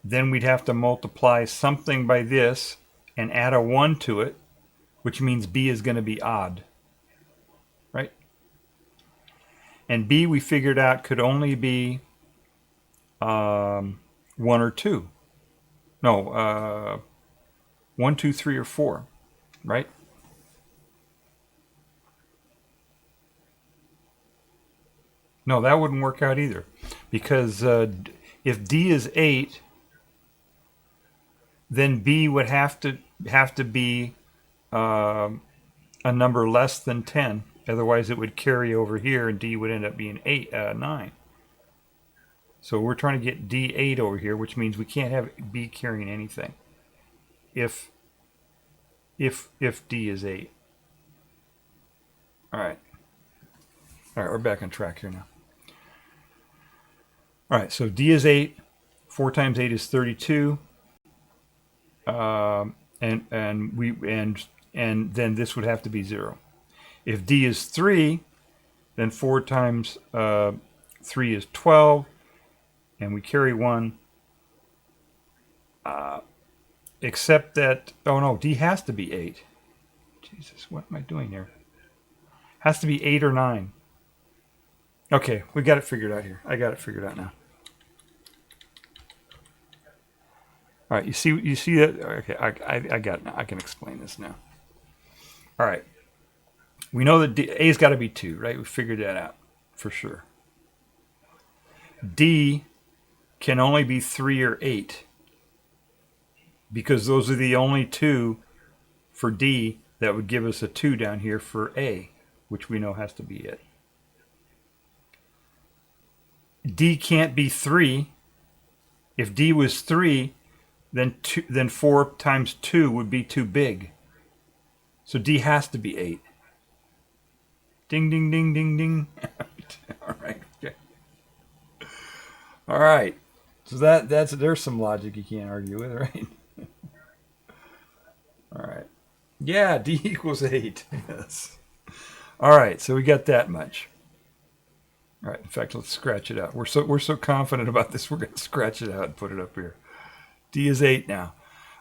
Then we'd have to multiply something by this and add a 1 to it, which means B is going to be odd. Right? And B we figured out could only be 1 or 2. No, 1, 2, 3, or 4, right? No, that wouldn't work out either, because if D is 8, then B would have to be a number less than 10. Otherwise, it would carry over here, and D would end up being 9. So we're trying to get D8 over here, which means we can't have B carrying anything if D is 8. All right, we're back on track here now. All right, so D is 8. 4 times 8 is 32. And then this would have to be 0. If D is 3, then 4 times 3 is 12, and we carry 1. Except that, oh no, D has to be 8. Jesus, what am I doing here? Has to be 8 or 9. Okay, we got it figured out here. I got it figured out now. All right, you see that? Okay, I got it now. I can explain this now. All right, we know that A's got to be 2, right? We figured that out for sure. D can only be 3 or 8 because those are the only 2 for D that would give us a 2 down here for A, which we know has to be it. D can't be 3. If D was 3, then 4 times 2 would be too big. So D has to be 8. Ding, ding, ding, ding, ding. All right. Okay. All right. So there's some logic you can't argue with, right? All right. Yeah, D equals 8. Yes. All right. So we got that much. All right. In fact, let's scratch it out. We're so confident about this. We're going to scratch it out and put it up here. D is 8 now.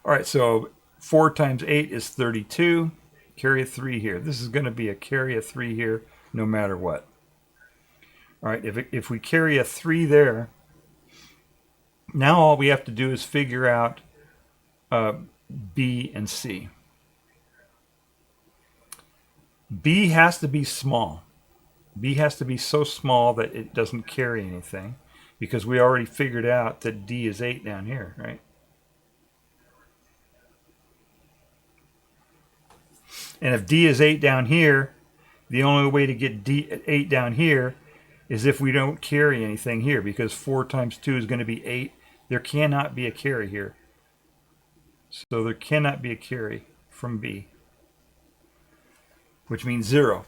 All right. So 4 times 8 is 32. Carry a 3 here. This is going to be a carry a 3 here, no matter what. All right. If we carry a 3 there, now all we have to do is figure out B and C. B has to be small. B has to be so small that it doesn't carry anything, because we already figured out that D is 8 down here, right? And if D is 8 down here, the only way to get D 8 down here is if we don't carry anything here, because 4 times 2 is going to be 8. There cannot be a carry here. So there cannot be a carry from B, which means 0.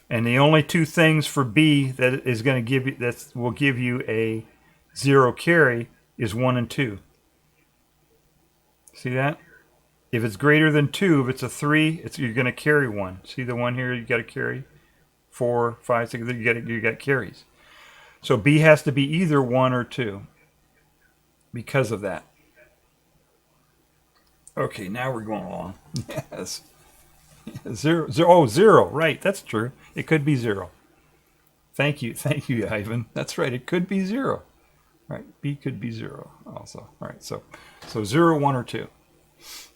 And the only 2 things for B that is going to give you, that will give you a 0 carry, is 1 and 2. See that? If it's greater than 2, if it's a 3, you're going to carry 1. See the 1 here? You got to carry 4, 5, 6. You got carries. So B has to be either 1 or 2 because of that. Okay, now we're going along. Yes. 0. Oh, 0. Right, that's true. It could be 0. Thank you, Ivan. That's right. It could be 0. Right, B could be 0 also. All right, so 0, 1, or 2.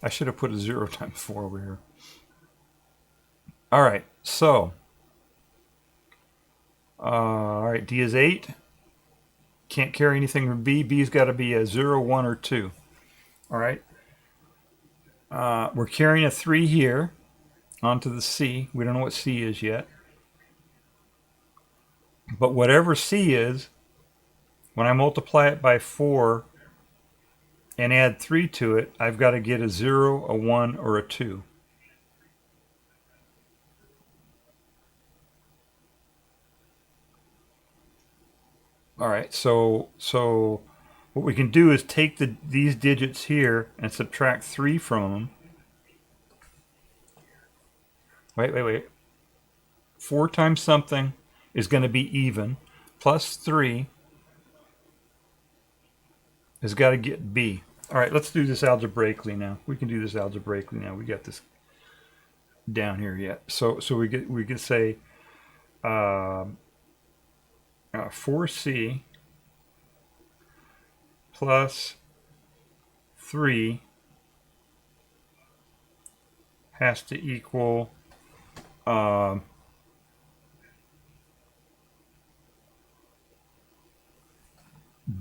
I should have put a 0 times 4 over here. All right, so all right, D is 8. Can't carry anything from B. B's got to be a 0, 1, or 2. All right. We're carrying a 3 here onto the C. We don't know what C is yet. But whatever C is, when I multiply it by 4 and add 3 to it, I've got to get a 0, a 1, or a 2. All right, so what we can do is take these digits here and subtract 3 from them. Wait. 4 times something is going to be even, plus 3 has got to get B. All right, let's do this algebraically now. We can do this algebraically now. We got this down here yet. So we could say 4C plus 3 has to equal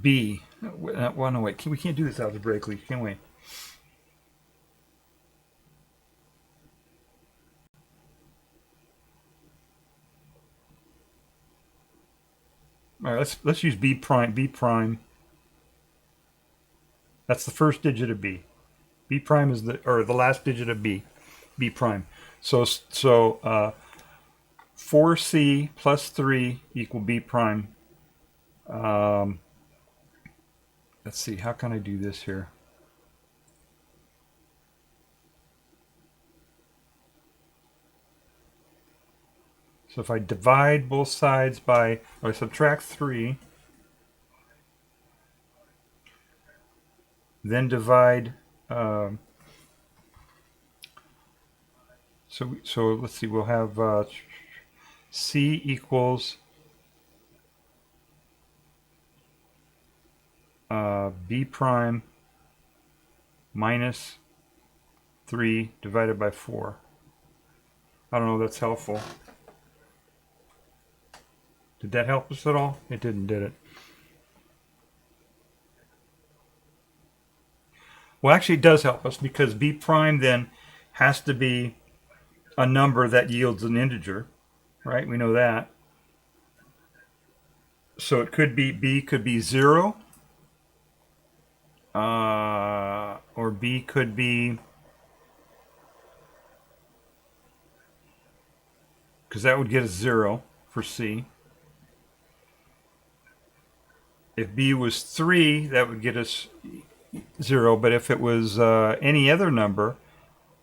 B. Well, no, wait. We can't do this algebraically, can we? All right, let's use B prime. B prime. That's the first digit of B. B prime is the last digit of B. B prime. So 4C plus 3 equal B prime. Let's see. How can I do this here? So if I divide both sides by, or I subtract 3, then divide, so let's see, we'll have C equals B prime minus 3 divided by 4. I don't know if that's helpful. Did that help us at all? It didn't, did it? Well, actually it does help us, because B prime then has to be a number that yields an integer, right? We know that. So it could be, B could be 0, or B could be, because that would get us 0 for C. If B was 3, that would get us 0, but if it was any other number,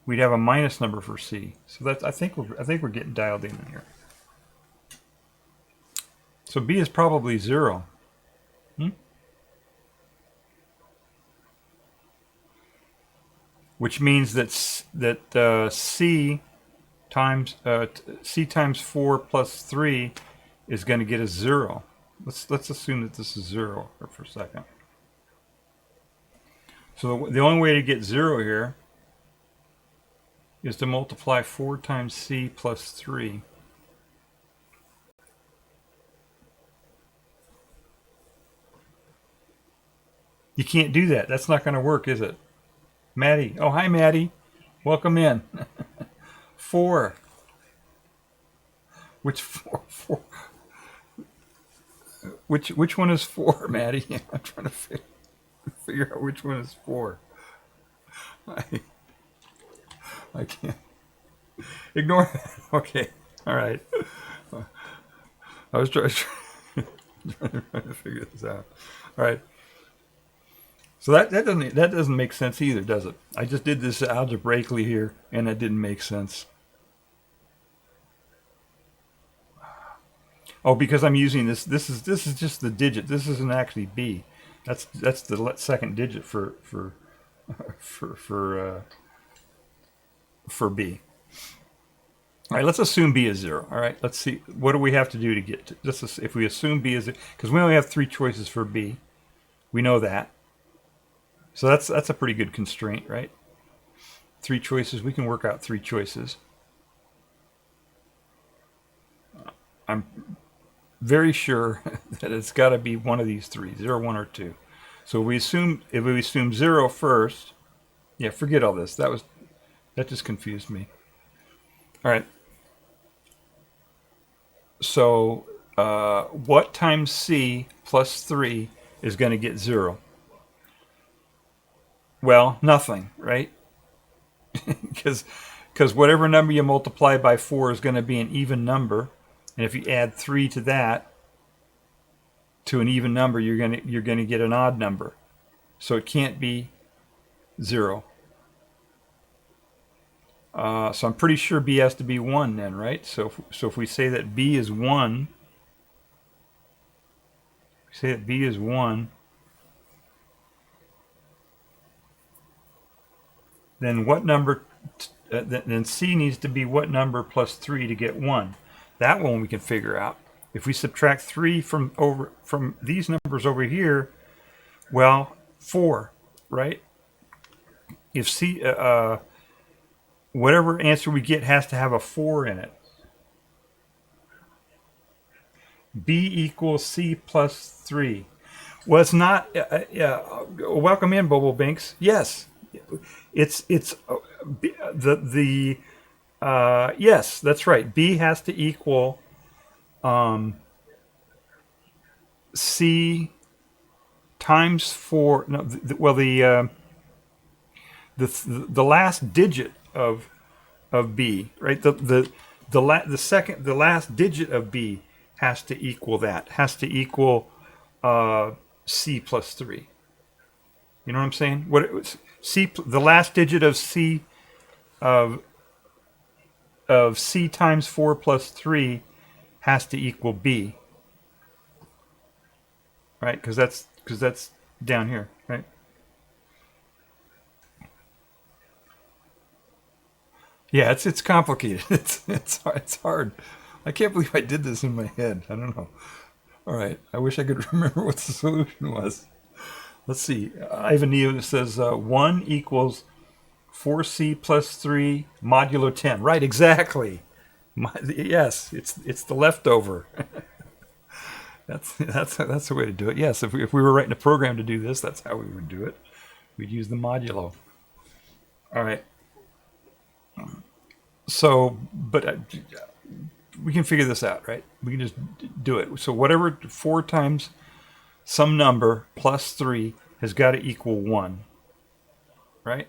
we'd have a minus number for C. So that's, I think we're getting dialed in here. So B is probably 0. Which means that C times 4 plus 3 is going to get us 0. Let's assume that this is 0 for a second. So the only way to get 0 here is to multiply 4 times C plus 3. You can't do that. That's not going to work, is it? Maddie. Oh, hi, Maddie. Welcome in. 4. Which 4? Which one is 4, Maddie? I'm trying to figure out which one is 4. I can't. Ignore that. Okay. All right. I was trying to figure this out. All right. So that doesn't make sense either, does it? I just did this algebraically here, and that didn't make sense. Oh, because I'm using this. This is just the digit. This isn't actually B. That's the second digit for B. All right, let's assume B is 0. All right, let's see. What do we have to do to get to this? If we assume B is, because we only have 3 choices for B, we know that. So that's a pretty good constraint, right? 3 choices. We can work out 3 choices. I'm very sure that it's got to be one of these 3, 0, 1, or 2. So if we assume 0 first, yeah, forget all this. That just confused me. All right. So what times C plus 3 is going to get 0? Well, nothing, right? Because whatever number you multiply by 4 is going to be an even number. And if you add 3 to that, to an even number, you're gonna get an odd number. So it can't be 0. So I'm pretty sure B has to be 1 then, right? So if we say that B is 1, then what number? Then C needs to be what number plus 3 to get 1? That one we can figure out. If we subtract 3 from these numbers over here, well, 4, right? If C, whatever answer we get has to have a 4 in it. B equals C plus 3. Well, it's not. Welcome in, Bobo Binks. Yes, it's the yes, that's right. B has to equal C times 4. No, the last digit of B, right? The last digit of B has to equal that. Has to equal C plus 3. You know what I'm saying? What it was, C, the last digit of of C times 4 plus 3 has to equal B, right? Because that's down here, right? Yeah, it's complicated. It's hard. I can't believe I did this in my head. I don't know. All right, I wish I could remember what the solution was. Let's see. Ivan Neo says 1 equals 4C plus 3 modulo 10. Right, exactly. Yes, it's the leftover. that's the way to do it. Yes, if we were writing a program to do this, that's how we would do it. We'd use the modulo. All right. So, but we can figure this out, right? We can just do it. So whatever 4 times some number plus 3 has got to equal 1, right?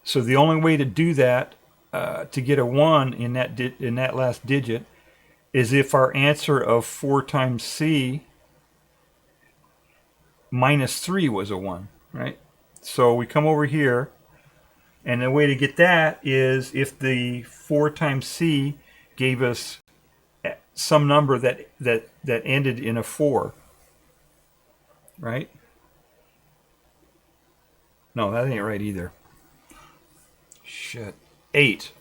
So the only way to do that, to get a 1 in that last digit, is if our answer of 4 times C minus 3 was a 1, right? So we come over here, and the way to get that is if the 4 times C gave us some number that ended in a 4, right? No, that ain't right either. Shit. 8,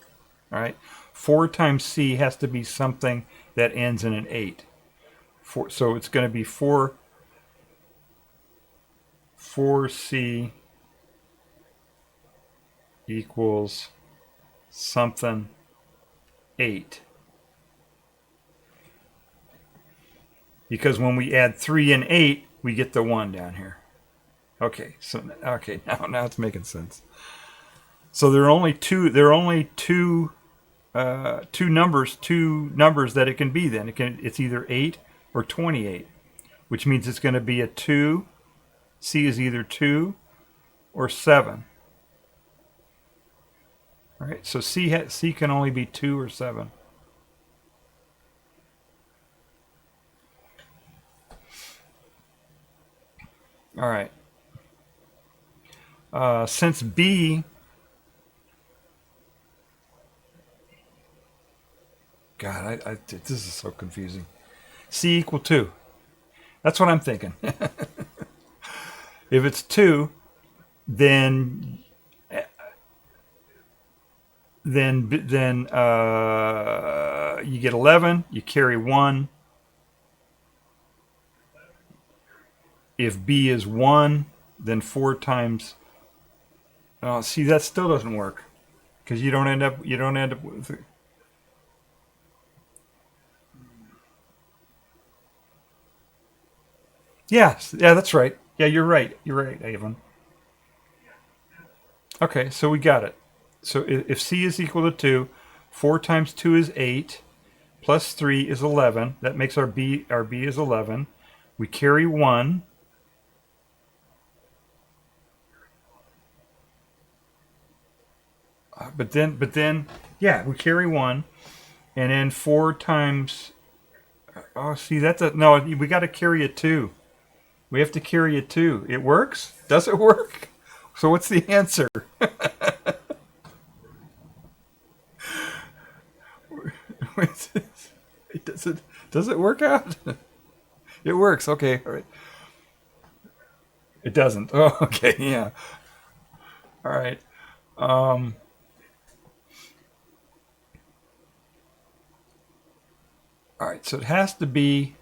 all right? 4 times C has to be something that ends in an 8. So it's going to be 4C equals something 8. Because when we add 3 and 8, we get the 1 down here. Okay, now it's making sense. So there are only two numbers that it can be then. It's either 8 or 28, which means it's going to be a 2. C is either 2 or 7. All right, so C can only be 2 or 7. All right. Since B, God, this is so confusing. C equal 2. That's what I'm thinking. If it's 2, then you get 11. You carry 1. If B is 1, then 4 times. Oh, see, that still doesn't work because you don't end up with. Yes, yeah, that's right. Yeah, you're right. You're right, Avon. Okay, so we got it. So if C is equal to 2, 4 times 2 is 8, plus 3 is 11. That makes our B is 11. We carry 1. But then, yeah, we carry 1, and then 4 times. Oh, see, no. We got to carry a 2. We have to carry a 2. It works? Does it work? So what's the answer? Does it work out? It works. Okay, all right. It doesn't. Oh, okay, yeah. All right. All right, so it has to be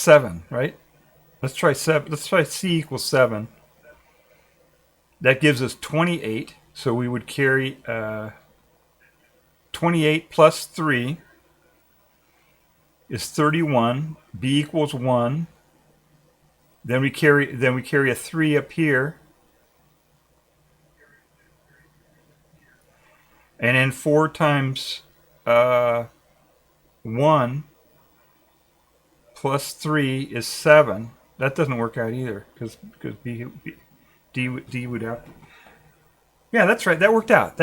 7, right? Let's try 7. Let's try C equals 7. That gives us 28. So we would carry 28 plus 3 is 31. B equals 1. Then we carry a 3 up here. And then 4 times 1 plus 3 is 7. That doesn't work out either because D would have. Yeah, that's right. That worked out.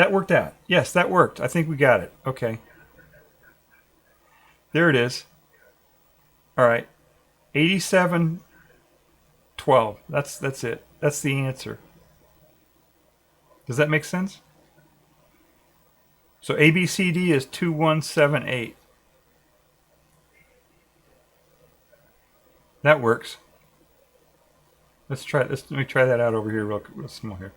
Yes, that worked. I think we got it. Okay. There it is. All right. 8712. That's it. That's the answer. Does that make sense? So ABCD is 2178. That works. Let's try this. Let me try that out over here real small here.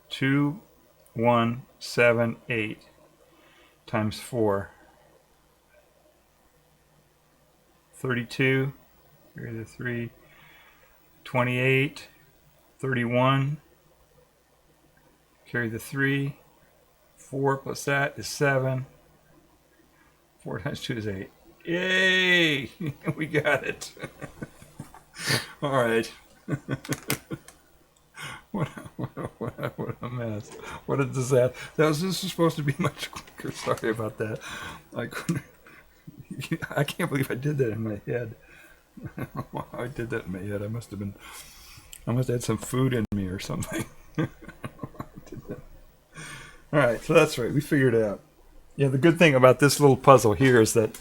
2178 times 4. 32. Carry the 3. 28. 31. Carry the 3. 4 plus that is 7. 4 times 2 is 8. Yay! We got it. All right. What a mess. What a disaster. This was supposed to be much quicker. Sorry about that. I can't believe I did that in my head. I did that in my head. I must have had some food in me or something. All right, so that's right. We figured it out. Yeah, the good thing about this little puzzle here is that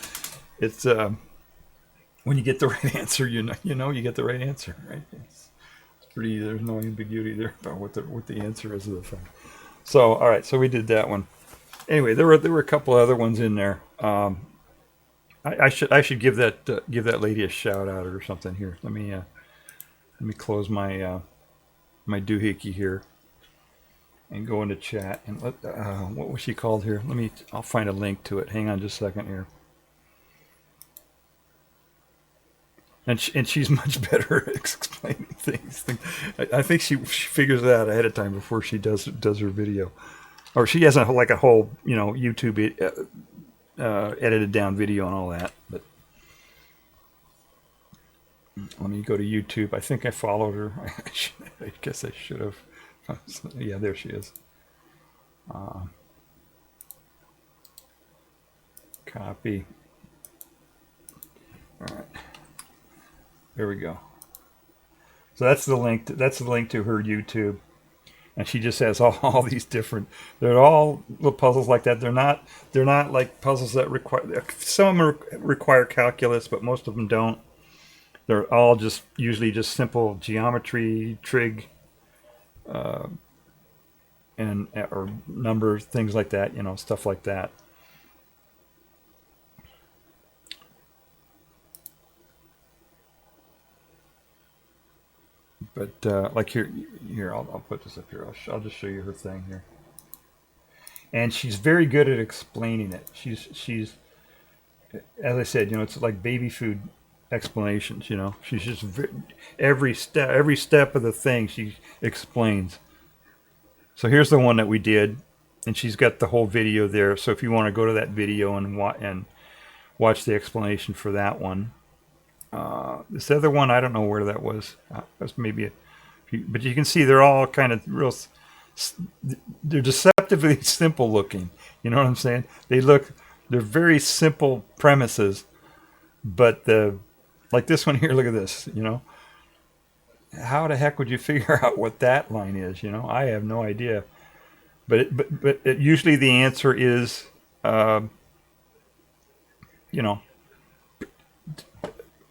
it's when you get the right answer, you know you get the right answer, right? It's pretty. There's no ambiguity there about what the answer is of the thing. So, all right, so we did that one. Anyway, there were a couple other ones in there. I should give that lady a shout out or something here. Let me close my my doohickey here and go into chat and what was she called here? I'll find a link to it. Hang on just a second here. And she's much better at explaining things. I think she figures that out ahead of time before she does her video, or she has a whole YouTube edited down video and all that. But let me go to YouTube. I think I followed her. I guess I should have. Yeah, there she is. Copy. All right. There we go. So that's the link. That's the link to her YouTube, and she just has all these different. They're all little puzzles like that. They're not like puzzles that require. Some of them require calculus, but most of them don't. They're all usually just simple geometry, trig, and or numbers, things like that. Stuff like that. But like here, I'll put this up here. I'll just show you her thing here. And she's very good at explaining it. She's as I said, it's like baby food explanations. She's just every step of the thing she explains. So here's the one that we did, and she's got the whole video there. So if you want to go to that video and watch the explanation for that one. This other one, I don't know where that was. That's maybe but you can see they're all kind of they're deceptively simple looking. You know what I'm saying? They're very simple premises, but like this one here, look at this, how the heck would you figure out what that line is? I have no idea, but usually the answer is,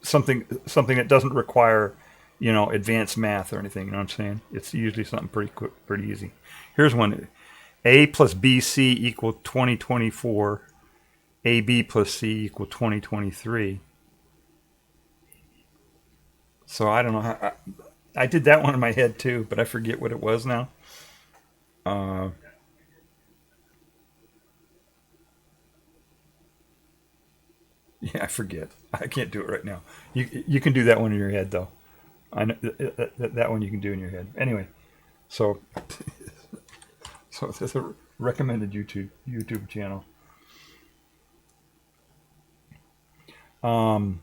something that doesn't require, advanced math or anything. You know what I'm saying? It's usually something pretty quick, pretty easy. Here's one: A plus BC equal 2024. AB plus C equal 2023. So I don't know how. I did that one in my head too, but I forget what it was now. Yeah, I forget. I can't do it right now. You can do that one in your head though. I know that one you can do in your head. Anyway, so it's a recommended YouTube channel. All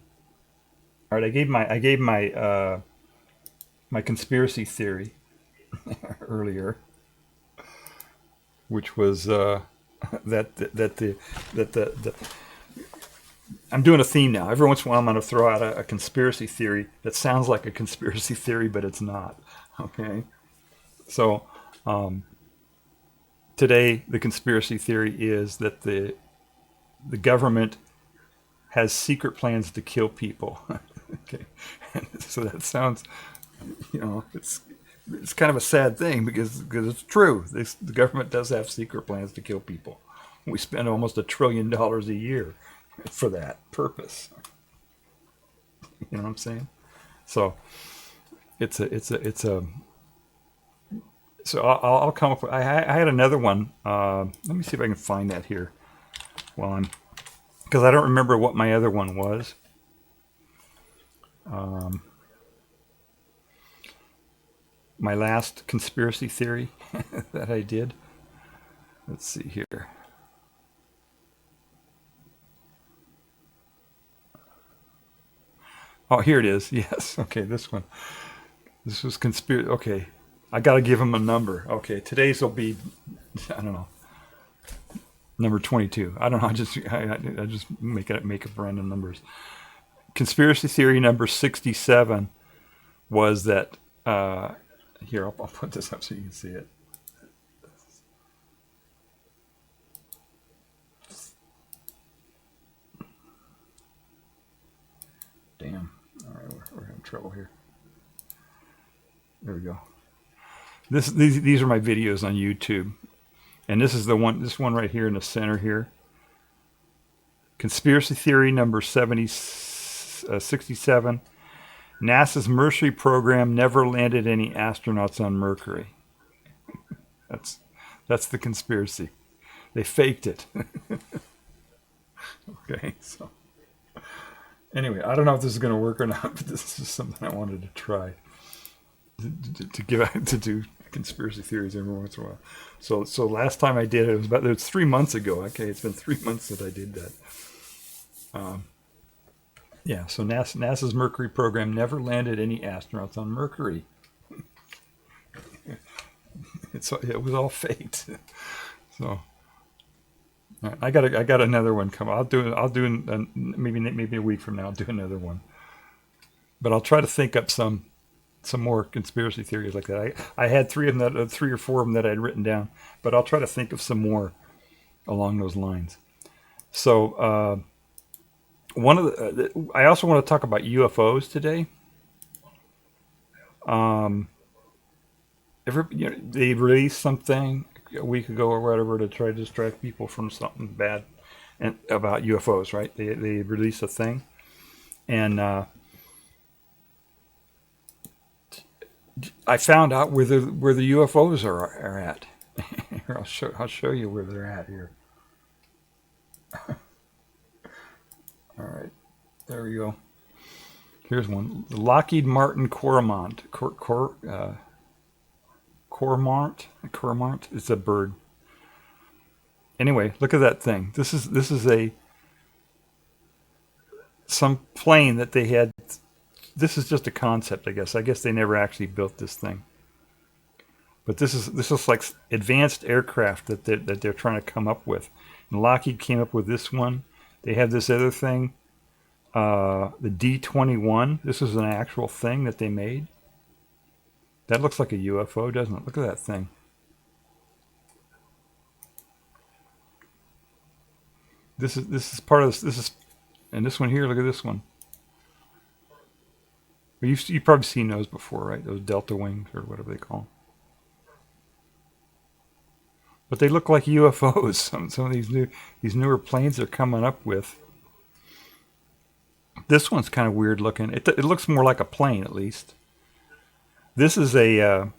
right, I gave my my conspiracy theory earlier, which was that the I'm doing a theme now. Every once in a while, I'm going to throw out a conspiracy theory that sounds like a conspiracy theory, but it's not. Okay, so today the conspiracy theory is that the government has secret plans to kill people. Okay, so that sounds, it's kind of a sad thing because it's true. The government does have secret plans to kill people. We spend almost $1 trillion a year for that purpose. You know what I'm saying? So it's a. So I'll come up with. I had another one. Let me see if I can find that here. Because I don't remember what my other one was. My last conspiracy theory that I did. Let's see here. Oh, here it is. Yes. Okay, this one. This was conspiracy. Okay, I got to give him a number. Okay, today's will be, I don't know, number 22. I don't know. I just make up random numbers. Conspiracy theory number 67 was that. Here, I'll put this up so you can see it. Damn. All right, we're having trouble here. There we go. These are my videos on YouTube, and this is the one. This one right here in the center here. Conspiracy theory number 67. NASA's Mercury program never landed any astronauts on Mercury. That's the conspiracy. They faked it. Okay, so anyway, I don't know if this is going to work or not, but this is something I wanted to try to do conspiracy theories every once in a while. So last time I did it was 3 months ago. Okay, it's been 3 months that I did that. Yeah, so NASA's Mercury program never landed any astronauts on Mercury. It was all faked. So I got another one coming. I'll do maybe a week from now. I'll do another one. But I'll try to think up some more conspiracy theories like that. I had 3 or 4 of them that I'd written down, but I'll try to think of some more along those lines. So. One of I also want to talk about UFOs today. They released something a week ago or whatever to try to distract people from something bad and about UFOs, right? They released a thing, and I found out where the UFOs are at. Here, I'll show you where they're at here. All right, there we go. Here's one. The Lockheed Martin Cormorant. Cormorant. It's a bird. Anyway, look at that thing. This is some plane that they had. This is just a concept, I guess. I guess they never actually built this thing. But this is like advanced aircraft that they're trying to come up with. And Lockheed came up with this one. They have this other thing, the D-21. This is an actual thing that they made. That looks like a UFO, doesn't it? Look at that thing. This is part of this. This is, and this one here. Look at this one. You've probably seen those before, right? Those Delta wings or whatever they call them. But they look like UFOs. Some of these newer planes they're coming up with. This one's kind of weird looking. It looks more like a plane, at least. This is a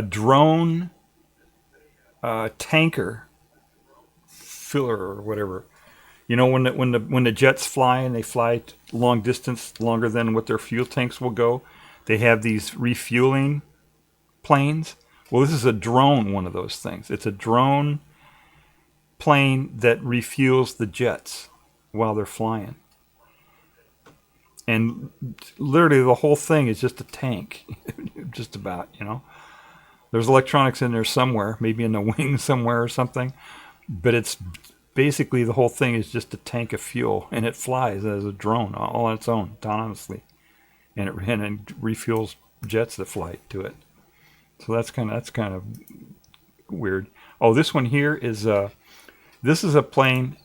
drone tanker filler or whatever. You know, when the jets fly and they fly long distance, longer than what their fuel tanks will go, they have these refueling planes. Well, this is a drone, one of those things. It's a drone plane that refuels the jets while they're flying. And literally the whole thing is just a tank, just about, you know. There's electronics in there somewhere, maybe in the wing somewhere or something, but it's basically the whole thing is just a tank of fuel, and it flies as a drone all on its own, autonomously, and it refuels jets that fly to it. So that's kind of weird. Oh, this one here is this is a plane.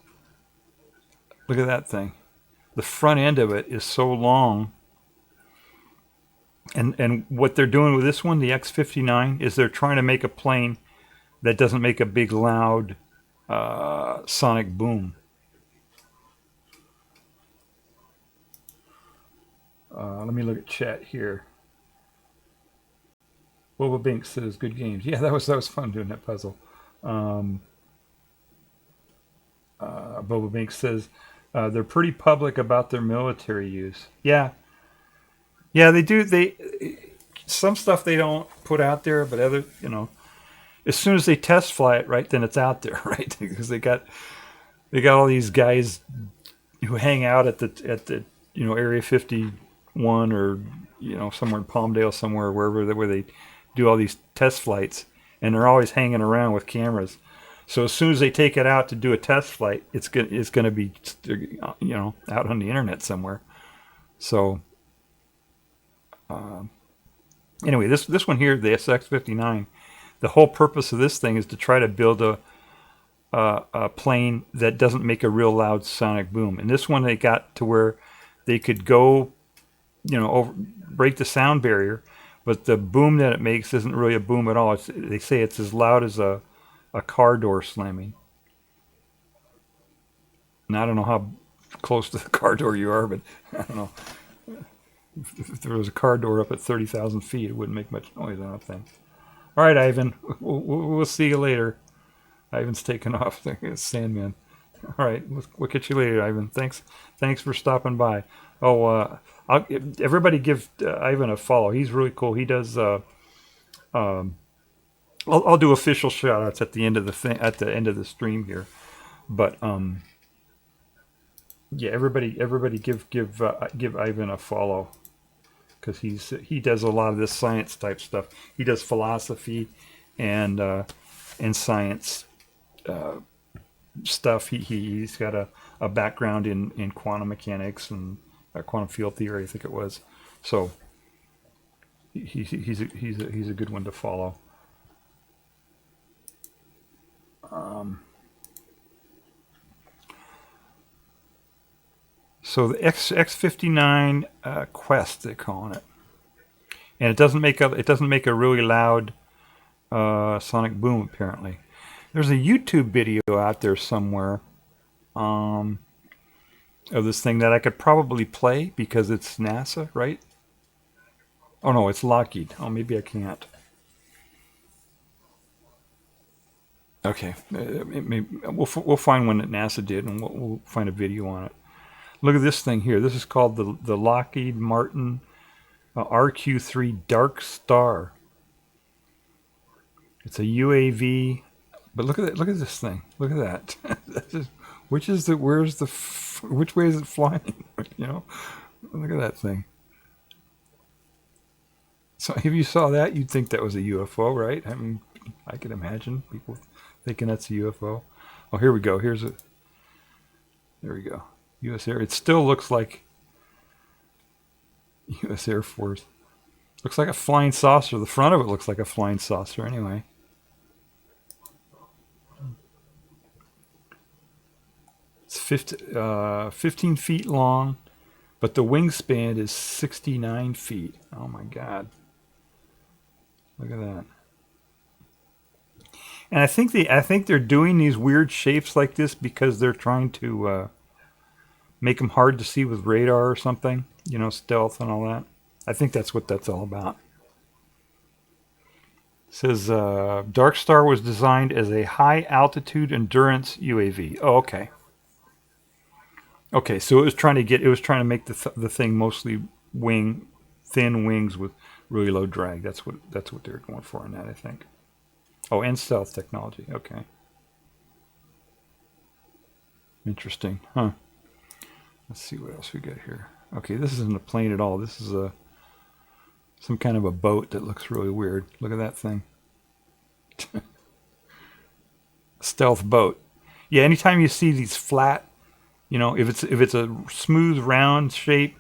Look at that thing. The front end of it is so long. And what they're doing with this one, the X-59, is they're trying to make a plane that doesn't make a big loud sonic boom. Let me look at chat here. Boba Bink says good games. Yeah, that was fun doing that puzzle. Boba Bink says they're pretty public about their military use. Yeah, they do. Some stuff they don't put out there, but other, you know, as soon as they test fly it, right, then it's out there, right? Because they got all these guys who hang out at the you know, Area 51 or, you know, somewhere in Palmdale somewhere, where they do all these test flights, and they're always hanging around with cameras. So as soon as they take it out to do a test flight, it's gonna be, you know, out on the internet somewhere. So anyway, this one here, the SX-59, the whole purpose of this thing is to try to build a plane that doesn't make a real loud sonic boom. And this one, they got to where they could go, you know, break the sound barrier, but the boom that it makes isn't really a boom at all. They say it's as loud as a car door slamming. Now, I don't know how close to the car door you are, but I don't know. If there was a car door up at 30,000 feet, it wouldn't make much noise, I don't think. All right, Ivan. We'll see you later. Ivan's taken off. Sandman. All right, we'll catch you later, Ivan. Thanks for stopping by. Oh, everybody give Ivan a follow. He's really cool. He does. I'll do official shout outs at the end of the stream here, but yeah, everybody give Ivan a follow, because he does a lot of this science type stuff. He does philosophy and science stuff. He's got a background in quantum mechanics and quantum field theory, I think it was. So he's a good one to follow. So the X-59 Quest, they're calling it, and it doesn't make a really loud sonic boom. Apparently, there's a YouTube video out there somewhere of this thing that I could probably play because it's NASA, right? Oh no, it's Lockheed. Oh, maybe I can't. Okay, we'll find one that NASA did, and we'll find a video on it. Look at this thing here. This is called the Lockheed Martin RQ-3 Dark Star. It's a UAV, but look at that. Look at this thing. Look at that. Which way is it flying? You know, look at that thing. So if you saw that, you'd think that was a UFO, right? I mean, I could imagine people thinking that's a UFO. Oh, here we go. There we go. U.S. Air. It still looks like U.S. Air Force. Looks like a flying saucer. The front of it looks like a flying saucer anyway. It's 15 feet long, but the wingspan is 69 feet. Oh my God. Look at that. And I think they're doing these weird shapes like this because they're trying to make them hard to see with radar or something, you know, stealth and all that. I think that's what that's all about. It says Dark Star was designed as a high altitude endurance UAV. Oh, okay. Okay, so it was trying to make the thing mostly thin wings with really low drag. That's what they were going for on that, I think. Oh, and stealth technology. Okay. Interesting, huh? Let's see what else we got here. Okay, this isn't a plane at all. This is some kind of a boat that looks really weird. Look at that thing. Stealth boat. Yeah, anytime you see these flat, if it's a smooth round shape,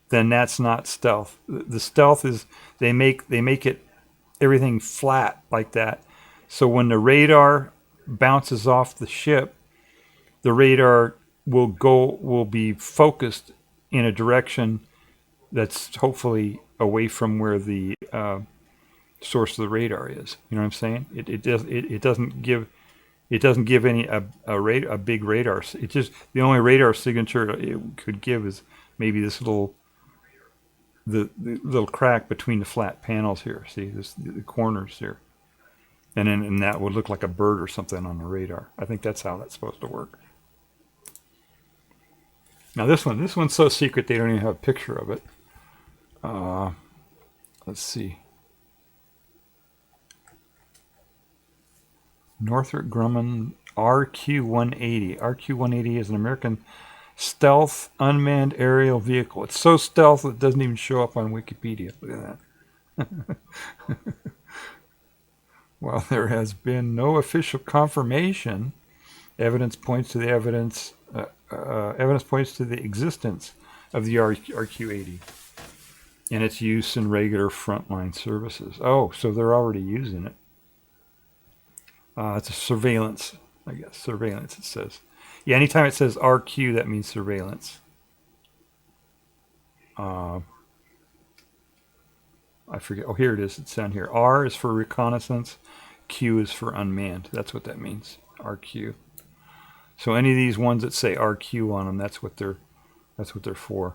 then that's not stealth. The stealth is they make it everything flat like that. So when the radar bounces off the ship, the radar will be focused in a direction that's hopefully away from where the source of the radar is. You know what I'm saying? It doesn't give any a big radar. It just the only radar signature it could give is maybe this little crack between the flat panels here. See the corners here, and that would look like a bird or something on the radar. I think that's how that's supposed to work. Now this one's so secret they don't even have a picture of it. Let's see. Northrop Grumman RQ-180. RQ-180 is an American stealth unmanned aerial vehicle. It's so stealth it doesn't even show up on Wikipedia. Look at that. While there has been no official confirmation, evidence points to the existence of the RQ-80 and its use in regular frontline services. Oh, so they're already using it. It's a surveillance, I guess. Surveillance, it says. Yeah, anytime it says RQ, that means surveillance. I forget. Oh, here it is. It's down here. R is for reconnaissance. Q is for unmanned. That's what that means. RQ. So any of these ones that say RQ on them, that's what they're for.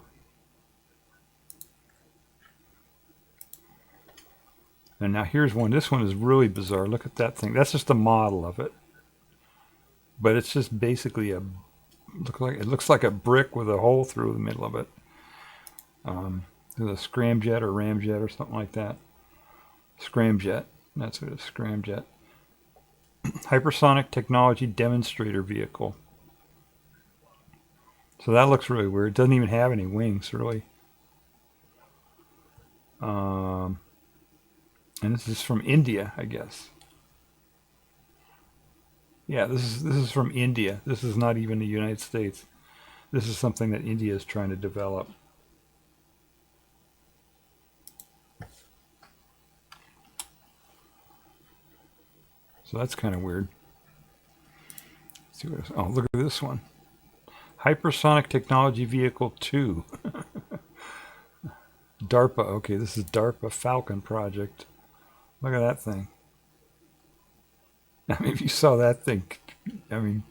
And now here's one. This one is really bizarre. Look at that thing. That's just a model of it. But it's just basically it looks like a brick with a hole through the middle of it. There's a scramjet or ramjet or something like that. Scramjet. That's what it is. Scramjet. Hypersonic technology demonstrator vehicle. So that looks really weird. It doesn't even have any wings, really. And this is from India, I guess. Yeah, this is from India. This is not even the United States. This is something that India is trying to develop. So that's kind of weird. Let's see what else. Oh, look at this one. Hypersonic Technology Vehicle 2. DARPA. Okay, this is DARPA Falcon project. Look at that thing. I mean, if you saw that thing, I mean,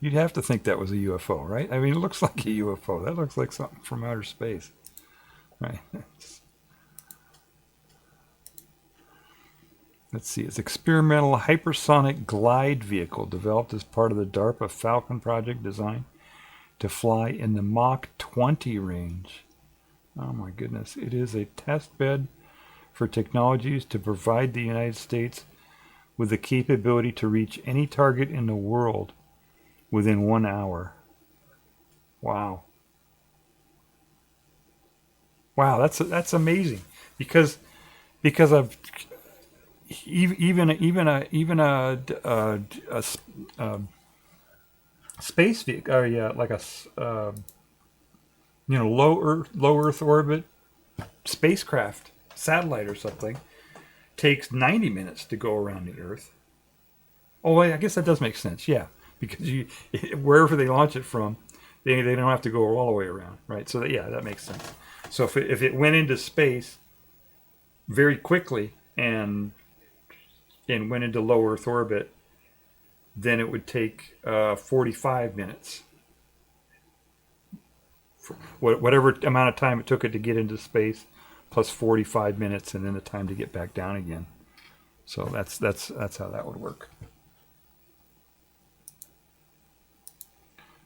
you'd have to think that was a UFO, right? I mean, it looks like a UFO. That looks like something from outer space. Right. Let's see. It's experimental hypersonic glide vehicle developed as part of the DARPA Falcon project designed to fly in the Mach 20 range. Oh my goodness. It is a test bed for technologies to provide the United States with the capability to reach any target in the world within 1 hour. Wow. Wow, that's amazing. Because of even a space vehicle, or yeah, like a low Earth orbit spacecraft, satellite or something, takes 90 minutes to go around the Earth. Oh, I guess that does make sense. Yeah, because wherever they launch it from, they don't have to go all the way around, right? So that makes sense. So if it went into space very quickly and went into low Earth orbit, then it would take 45 minutes. Whatever amount of time it took it to get into space, plus 45 minutes, and then the time to get back down again. So that's how that would work.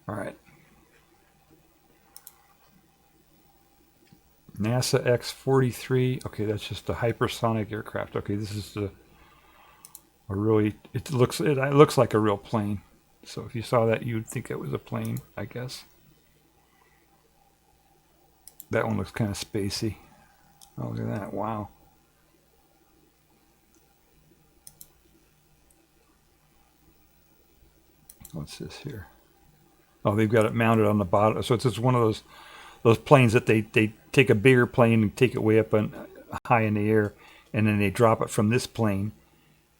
All right. NASA X-43. Okay, that's just a hypersonic aircraft. Okay, this is a really. It looks like a real plane. So if you saw that, you'd think it was a plane, I guess. That one looks kind of spacey. Oh, look at that! Wow. What's this here? Oh, they've got it mounted on the bottom. So it's just one of those planes that they take a bigger plane and take it way up high in the air, and then they drop it from this plane,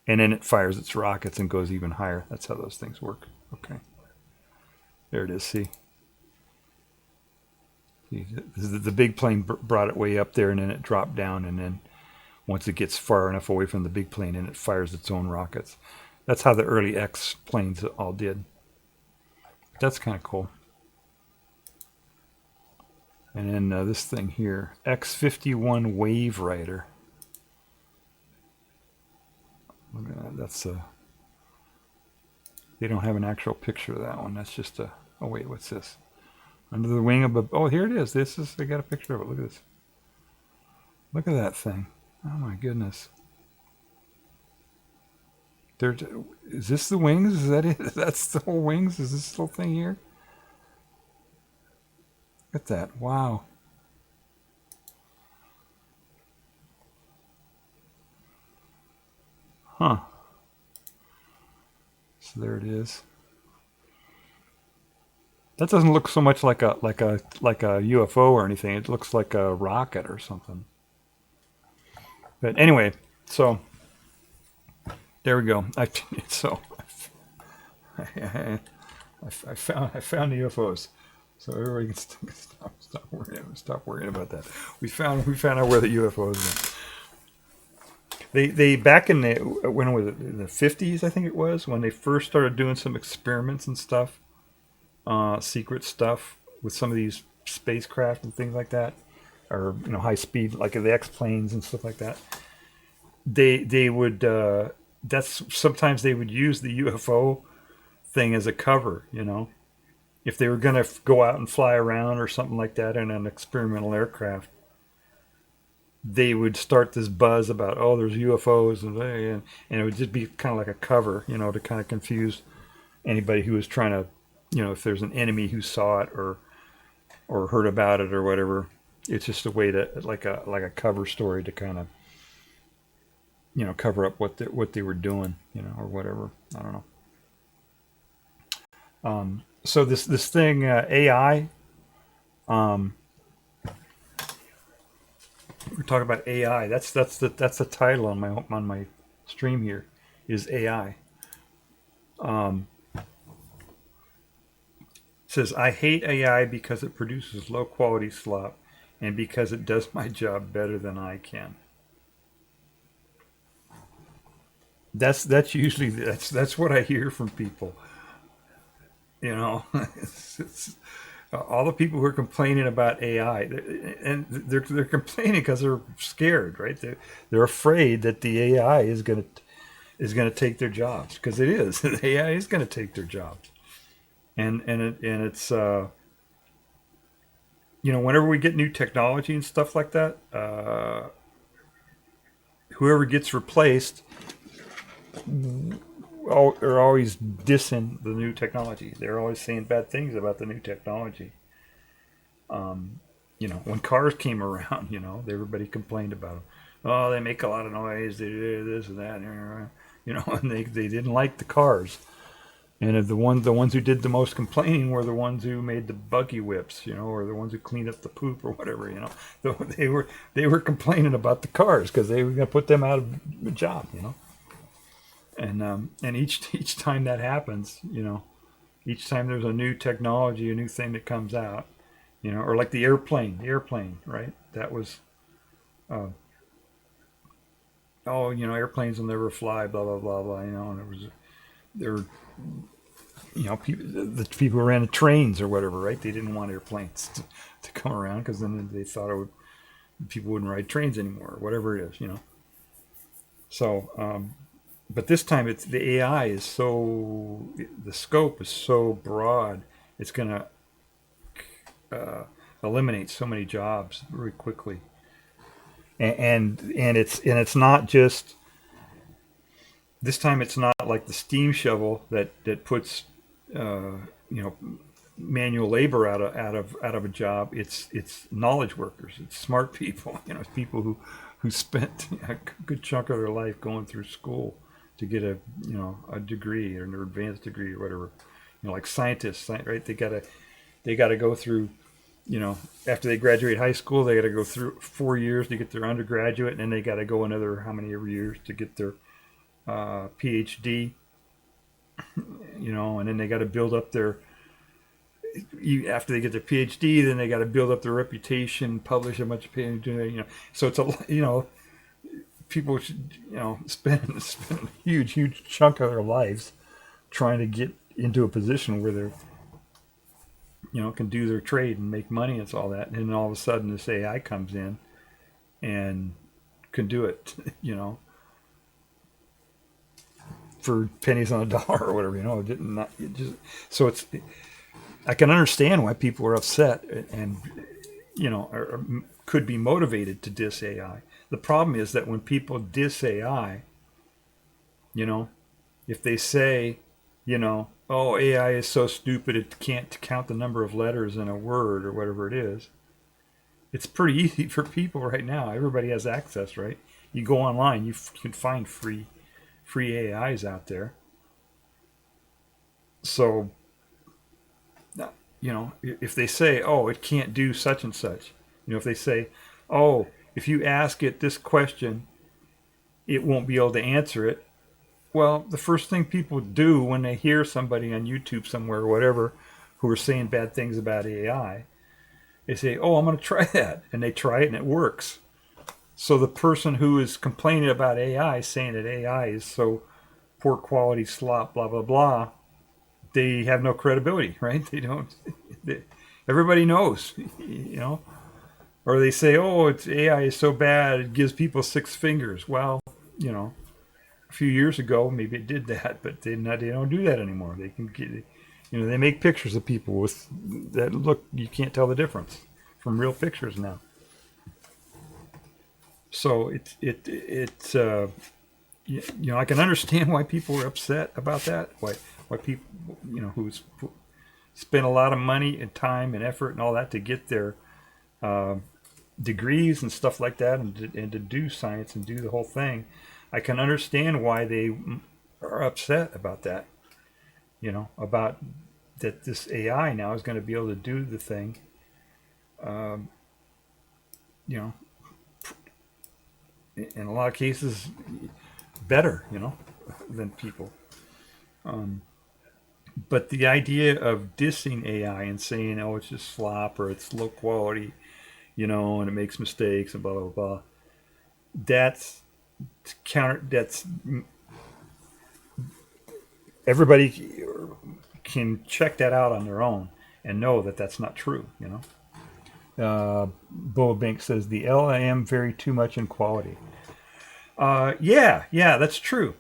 and then it fires its rockets and goes even higher. That's how those things work. Okay. There it is. See? The big plane brought it way up there, and then it dropped down, and then once it gets far enough away from the big plane, and it fires its own rockets. That's how the early X planes all did. That's kind of cool. And then this thing here, X-51 Wave Rider. Look at that. That's a. They don't have an actual picture of that one. That's just a. Oh wait, what's this? Under the wing of a. Oh, here it is. This is. They got a picture of it. Look at this. Look at that thing. Oh my goodness. Is this the wings? Is that it? That's the whole wings? Is this little thing here? Look at that. Wow. Huh. So there it is. That doesn't look so much like a UFO or anything. It looks like a rocket or something. But anyway, so there we go. I found the UFOs. So everybody can stop worrying about that. We found out where the UFOs went. They back in the when was it, in the 50s, I think it was, when they first started doing some experiments and stuff, secret stuff with some of these spacecraft and things like that, or high speed, like the X planes and stuff like that. They would sometimes they would use the UFO thing as a cover, if they were going to go out and fly around or something like that in an experimental aircraft. They would start this buzz about, oh, there's UFOs, and it would just be kind of like a cover, to kind of confuse anybody who was trying to, if there's an enemy who saw it or heard about it or whatever. It's just a way to like a cover story to kind of, cover up what they were doing, or whatever. I don't know. So this thing, AI. We're talking about AI. That's the title on my stream here, is AI. It says, I hate AI because it produces low quality slop and because it does my job better than I can. That's usually that's what I hear from people. It's all the people who are complaining about AI, and they're complaining because they're scared, right? They're afraid that the AI is going to take their jobs, because it is. The AI is going to take their jobs, and it's whenever we get new technology and stuff like that, whoever gets replaced are always dissing the new technology. They're always saying bad things about the new technology. When cars came around, everybody complained about them. Oh, they make a lot of noise. They do this and that, and they didn't like the cars. And the ones who did the most complaining were the ones who made the buggy whips, or the ones who cleaned up the poop or whatever, They were complaining about the cars because they were going to put them out of a job, And each time that happens, each time there's a new technology, a new thing that comes out, or like the airplane, right? That was, airplanes will never fly, blah, blah, blah, blah, and the people who ran the trains or whatever, right? They didn't want airplanes to come around because then they thought people wouldn't ride trains anymore, or whatever it is, So, but this time the AI is the scope is so broad, it's going to eliminate so many jobs very quickly. And it's not just this time. It's not like the steam shovel that puts manual labor out of a job. It's knowledge workers. It's smart people. It's people who spent a good chunk of their life going through school to get a degree or an advanced degree or whatever. Like scientists, right? They gotta go through. After they graduate high school, they got to go through 4 years to get their undergraduate, and then they got to go another how many years to get their PhD. And then they got to build up their. After they get their PhD, then they got to build up their reputation, publish a bunch of PhD. So it's people should spend a huge chunk of their lives trying to get into a position where they're can do their trade and make money and all that. And then all of a sudden this AI comes in and can do it, for pennies on a dollar or whatever, so I can understand why people are upset and, or could be motivated to diss AI. The problem is that when people diss AI, if they say, oh, AI is so stupid it can't count the number of letters in a word or whatever it is. It's pretty easy for people right now. Everybody has access, right? You go online, you can find free AIs out there. So, if they say, oh, it can't do such and such, if they say, oh, if you ask it this question, it won't be able to answer it. Well, the first thing people do when they hear somebody on YouTube somewhere or whatever who are saying bad things about AI, they say, oh, I'm going to try that. And they try it and it works. So the person who is complaining about AI, saying that AI is so poor quality slop, blah, blah, blah, they have no credibility, right? They don't. Everybody knows, Or they say, oh, AI is so bad, it gives people 6 fingers. Well, a few years ago, maybe it did that, but they don't do that anymore. They can get, they make pictures of people with that look. You can't tell the difference from real pictures now. So it's I can understand why people are upset about that. Why people who's spent a lot of money and time and effort and all that to get their degrees and stuff like that, and to do science and do the whole thing. I can understand why they are upset about that, about that this AI now is going to be able to do the thing, in a lot of cases better, than people. But the idea of dissing AI and saying, oh, it's just slop or it's low quality, and it makes mistakes and blah, blah, blah, that's everybody can check that out on their own and know that that's not true. Boa Bank says the LLM vary too much in quality. Yeah, that's true.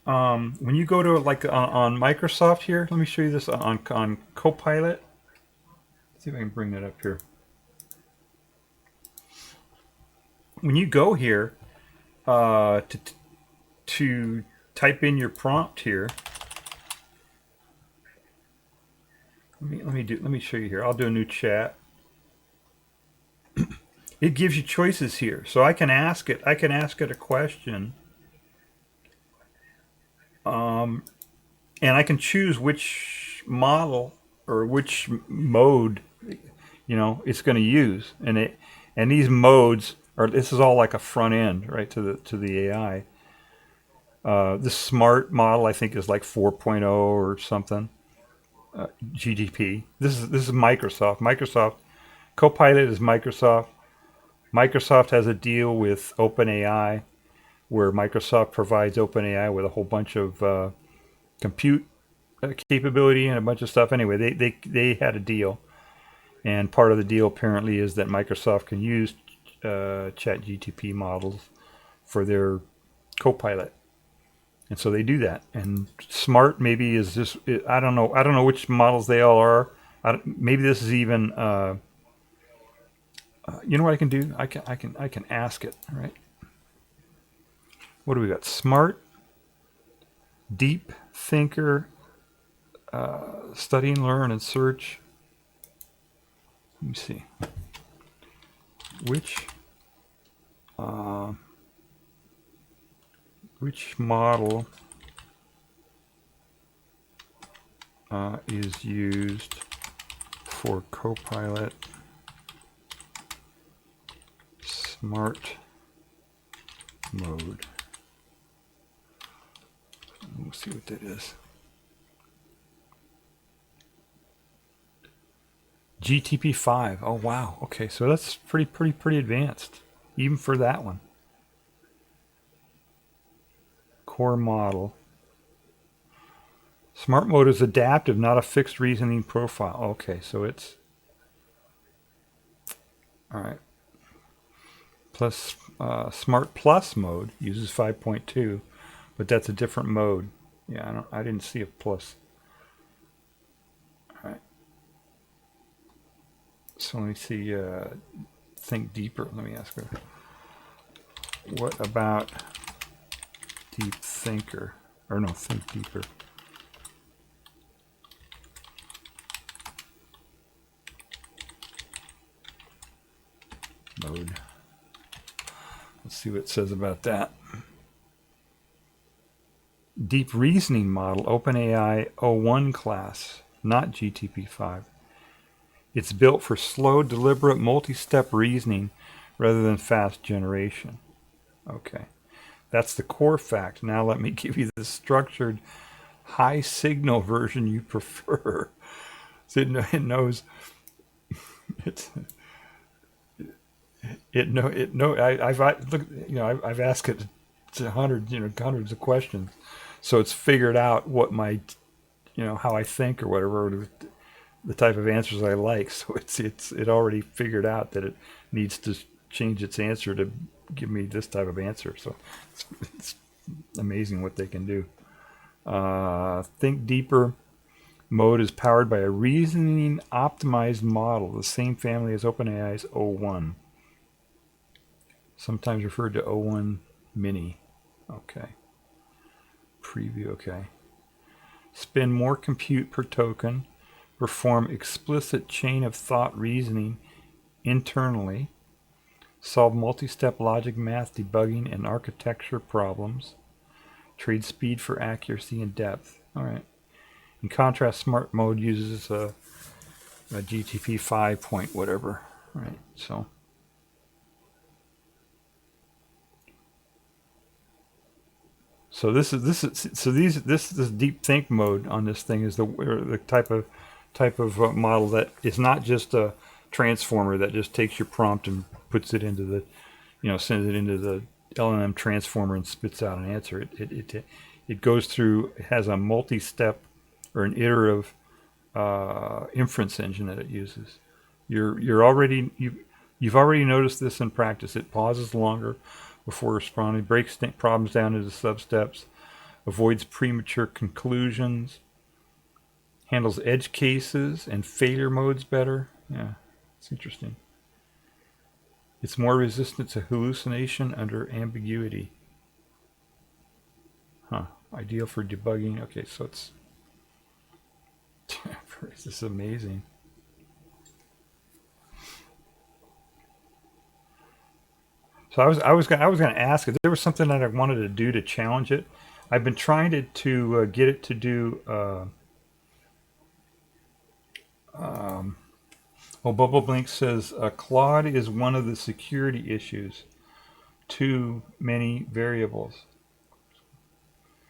When you go to on Microsoft here, let me show you this on Copilot. Let's see if I can bring that up here. When you go here to type in your prompt here, let me show you here. I'll do a new chat. It gives you choices here, so I can ask it a question, and I can choose which model or which mode it's going to use, and these modes. This is all like a front end, right, to the AI. This smart model, I think, is like 4.0 or something. GDP. This is Microsoft. Microsoft Copilot is Microsoft. Microsoft has a deal with OpenAI, where Microsoft provides OpenAI with a whole bunch of compute capability and a bunch of stuff. Anyway, they had a deal, and part of the deal apparently is that Microsoft can use ChatGPT models for their Copilot, and so they do that. And Smart maybe is just, I don't know which models they all are. Maybe this is even You know what I can do? I can ask it. All right. What do we got? Smart, deep thinker, study and learn and search. Let me see. Which model is used for Copilot Smart Mode? We'll see what that is. GTP5. Oh wow. Okay, so that's pretty advanced, even for that one. Core model. Smart mode is adaptive, not a fixed reasoning profile. Okay, so it's all right. Plus, Smart Plus mode uses 5.2, but that's a different mode. Yeah, I didn't see a plus. All right. So let me see. Think deeper. Let me ask her. What about deep thinker? Or no, think deeper. Mode. Let's see what it says about that. Deep reasoning model, OpenAI O1 class, not GTP5. It's built for slow, deliberate, multi-step reasoning rather than fast generation. Okay. That's the core fact. Now let me give you the structured high signal version you prefer. So it knows I've asked it hundreds of questions, so it's figured out what my how I think or whatever, the type of answers I like. So it already figured out that it needs to change its answer to give me this type of answer. So it's amazing what they can do. Think deeper mode is powered by a reasoning optimized model, the same family as OpenAI's O1. Sometimes referred to O1 Mini. Okay. Preview, okay. Spend more compute per token. Perform explicit chain of thought reasoning internally. Solve multi-step logic, math, debugging, and architecture problems. Trade speed for accuracy and depth. All right. In contrast, smart mode uses a GTP 5 point whatever. All right. So this deep think mode on this thing is the type of model that is not just a transformer that just takes your prompt and puts it into the, sends it into the LLM transformer and spits out an answer. It goes through. It has a multi-step or an iterative inference engine that it uses. You've already noticed this in practice. It pauses longer before responding, breaks problems down into sub-steps, avoids premature conclusions, handles edge cases and failure modes better. Yeah, it's interesting. It's more resistant to hallucination under ambiguity. Ideal for debugging. Okay, so it's this is amazing. So I was going to ask if there was something that I wanted to do to challenge it. I've been trying to get it to do. Bubble Blink says Claude is one of the security issues. Too many variables.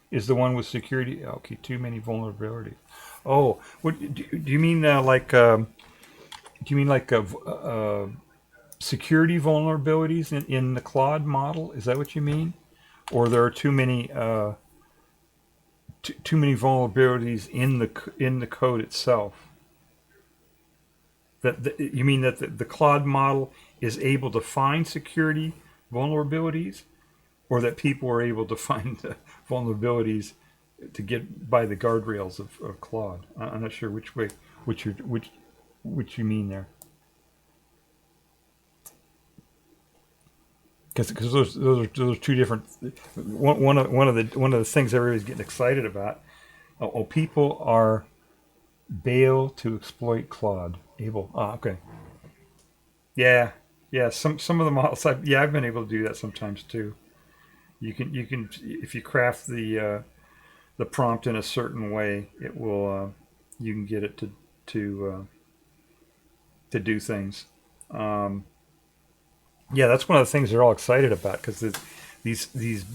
Is the one with security? Okay, too many vulnerabilities. Oh, what do you mean? Do you mean like security vulnerabilities in the Claude model? Is that what you mean? Or there are too many vulnerabilities in the code itself? You mean that the Claude model is able to find security vulnerabilities, or that people are able to find vulnerabilities to get by the guardrails of Claude? I'm not sure which you mean there. because those are two different. One of the things everybody's getting excited about. People are bail to exploit Claude. Able. Okay. Yeah. Yeah. Some of the models. I've been able to do that sometimes too. You can if you craft the prompt in a certain way, it will you can get it to do things. Yeah, that's one of the things they're all excited about because these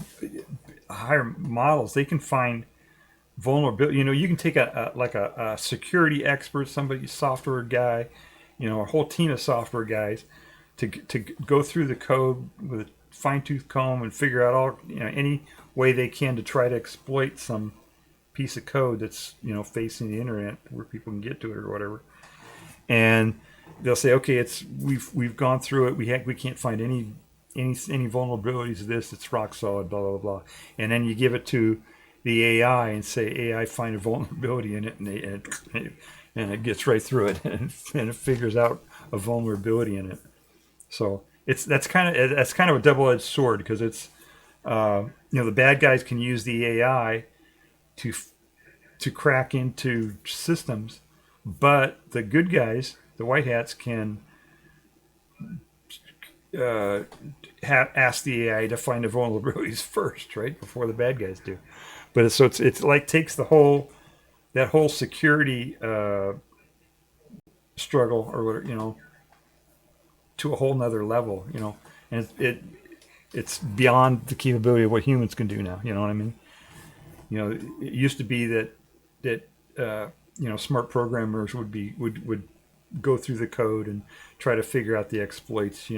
higher models, they can find vulnerability. You can take a security expert, somebody, software guy, a whole team of software guys to go through the code with a fine-tooth comb and figure out all any way they can to try to exploit some piece of code that's facing the internet where people can get to it or whatever. And they'll say, okay, we've gone through it. We can't find any vulnerabilities of this. It's rock solid. Blah blah blah. And then you give it to the AI and say, AI, find a vulnerability in it, and it gets right through it and it figures out a vulnerability in it. So that's kind of a double-edged sword because it's the bad guys can use the AI to crack into systems, but the good guys, the white hats, can ask the AI to find the vulnerabilities first, right, before the bad guys do. But it's like takes that whole security struggle or whatever, to a whole nother level, and it's beyond the capability of what humans can do now. You know what I mean? It used to be that smart programmers would go through the code and try to figure out the exploits,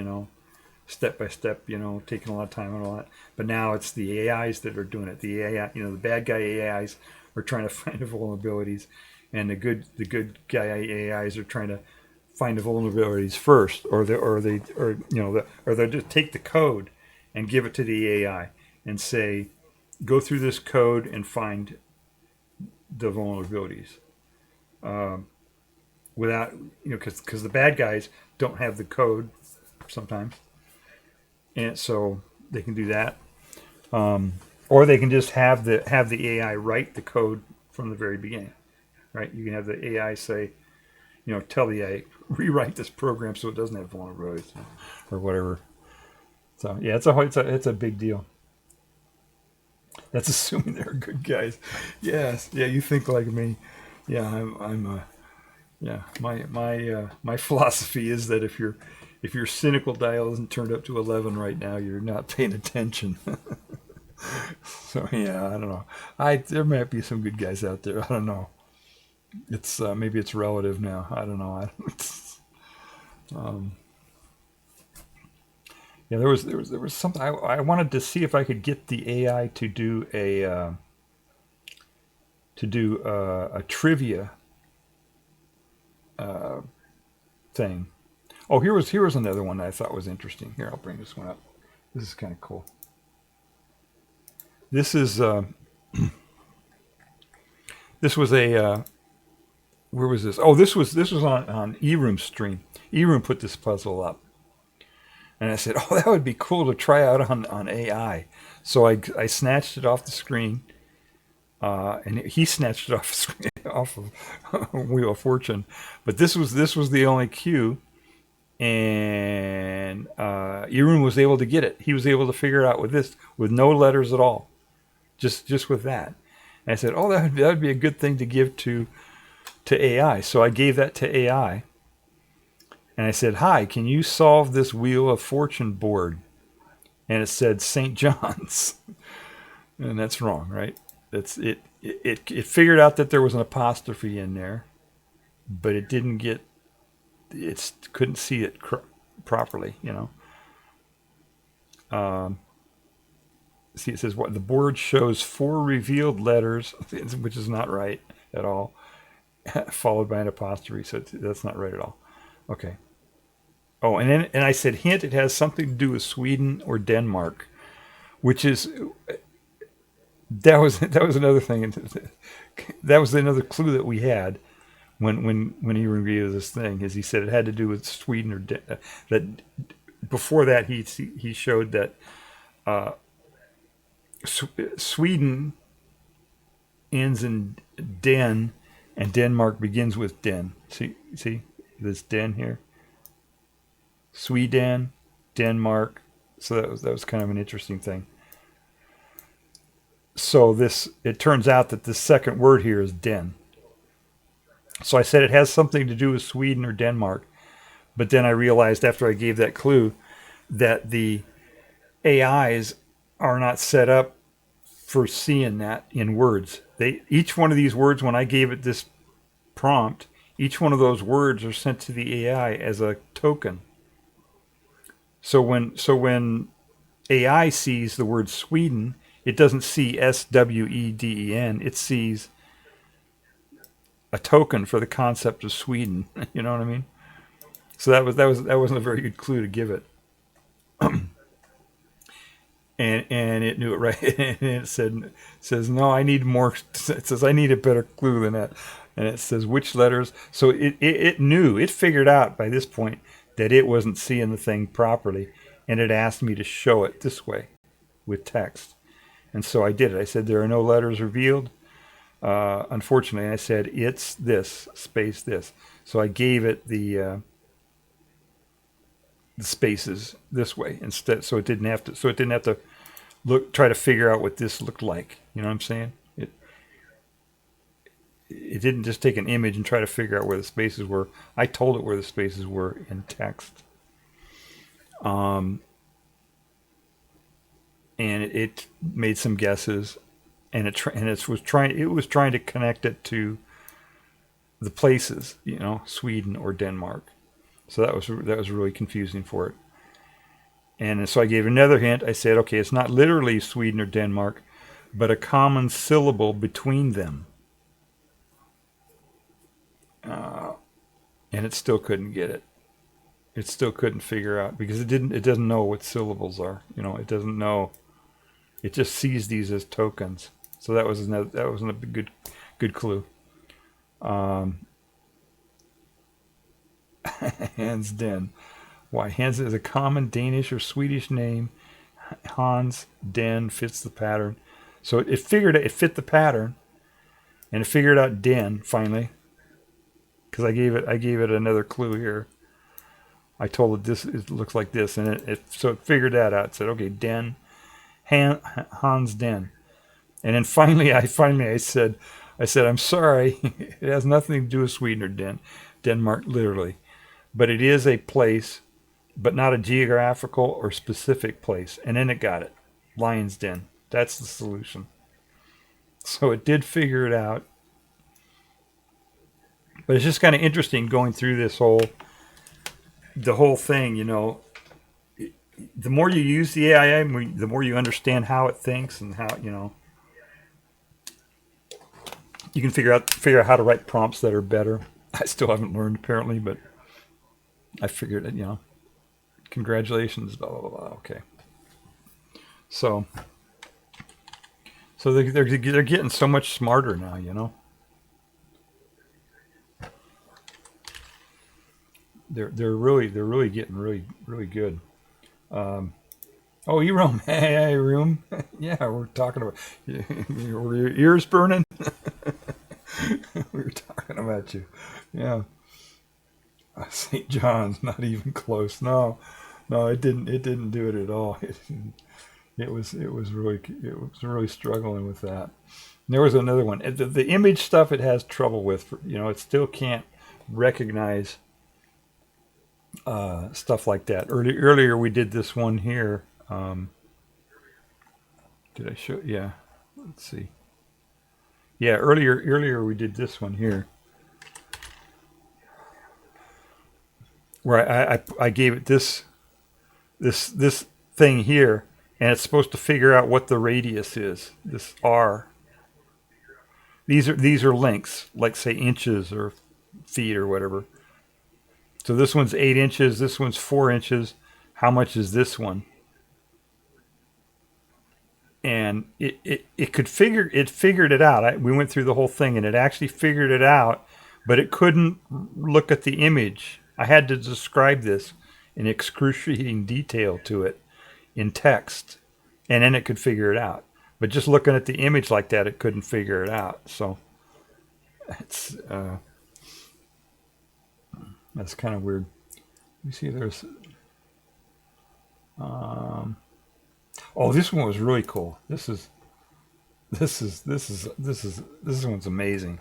step by step, taking a lot of time and all that. But now it's the AIs that are doing it. The AI, the bad guy AIs are trying to find the vulnerabilities, and the good guy AIs are trying to find the vulnerabilities first, or they just take the code and give it to the AI and say, go through this code and find the vulnerabilities. Without, because the bad guys don't have the code sometimes, and so they can do that, or they can just have the AI write the code from the very beginning, right? You can have the AI say, tell the AI, rewrite this program so it doesn't have vulnerabilities or whatever. So yeah, it's a big deal. That's assuming they're good guys. Yes, yeah, you think like me. Yeah, I'm yeah. My philosophy is that if your cynical dial isn't turned up to 11 right now, you're not paying attention. So yeah, I don't know. There might be some good guys out there. I don't know. It's maybe it's relative now. I don't know. Yeah, there was something I wanted to see if I could get the AI to do a trivia thing. Oh, here was another one that I thought was interesting. Here, I'll bring this one up. This is kind of cool. This is this was a where was this? Oh, this was on eRoom's stream. eRoom put this puzzle up. And I said, oh, that would be cool to try out on AI. So I snatched it off the screen, and he snatched it off the screen, off of Wheel of Fortune. But this was the only cue, and Irun was able to get it. He was able to figure it out with no letters at all, just with that. And I said, oh, that would be a good thing to give to AI. So I gave that to AI. And I said, hi, can you solve this Wheel of Fortune board? And it said St. John's. And that's wrong, right? It figured out that there was an apostrophe in there, but it didn't get, it couldn't see it properly, See, it says, what the board shows 4 revealed letters, which is not right at all, followed by an apostrophe. So that's not right at all. Okay. Oh, and I said, hint, it has something to do with Sweden or Denmark, which is, that was another thing. That was another clue that we had when he reviewed this thing, is he said it had to do with Sweden or that before that, he showed that Sweden ends in den, and Denmark begins with den. See this den here. Sweden, Denmark. So that was kind of an interesting thing. So it turns out that the second word here is den. So I said it has something to do with Sweden or Denmark, but then I realized after I gave that clue that the AIs are not set up for seeing that in words. Each one of these words, when I gave it this prompt, each one of those words are sent to the AI as a token. So when AI sees the word Sweden, it doesn't see SWEDEN. It sees a token for the concept of Sweden. You know what I mean? So that wasn't a very good clue to give it. And it knew it right. And it says no, I need more. It says I need a better clue than that. And it says which letters. So it knew, it figured out by this point that it wasn't seeing the thing properly, and it asked me to show it this way with text. And so I did it. I said there are no letters revealed. Unfortunately, I said it's this space this. So I gave it the spaces this way instead, so it didn't have to try to figure out what this looked like. You know what I'm saying? It didn't just take an image and try to figure out where the spaces were. I told it where the spaces were in text. And it made some guesses, and it was trying to connect it to the places, Sweden or Denmark. So that was really confusing for it. And so I gave another hint. I said, okay, it's not literally Sweden or Denmark, but a common syllable between them. And it still couldn't get it. It still couldn't figure out, because it doesn't know what syllables are. It doesn't know. It just sees these as tokens. So that wasn't a good clue. Hans Den. Why? Hans is a common Danish or Swedish name. Hans Den fits the pattern. So it fit the pattern, and it figured out den finally. Because I gave it another clue here. I told it it looks like this, and it figured that out. It said, okay, den, Hans Den. And then finally I said, I'm sorry, it has nothing to do with Sweden or Denmark, literally. But it is a place, but not a geographical or specific place. And then it got it. Lion's Den. That's the solution. So it did figure it out. But it's just kind of interesting going through the whole thing, The more you use the AI, the more you understand how it thinks and how, you can figure out how to write prompts that are better. I still haven't learned, apparently, but I figured it, congratulations, blah, blah, blah. Okay. So they're getting so much smarter now, They're really getting really good. Erom, hey, Room. Yeah, we're talking about were your ears burning? We were talking about you. Yeah. St. John's, not even close. No, it didn't do it at all. It was really struggling with that. And there was another one. The image stuff it has trouble with. It still can't recognize stuff like that. Earlier we did this one here. Did I show? Yeah. Let's see. Yeah, earlier we did this one here, where I gave it this thing here, and it's supposed to figure out what the radius is. This R. These are lengths, like say inches or feet or whatever. So this one's 8 inches. This one's 4 inches. How much is this one? And it figured it out. We went through the whole thing, and it actually figured it out, but it couldn't look at the image. I had to describe this, in excruciating detail to it in text, and then it could figure it out. But just looking at the image like that, it couldn't figure it out. So it's that's kind of weird. You see, there's oh, this one was really cool. This one's amazing.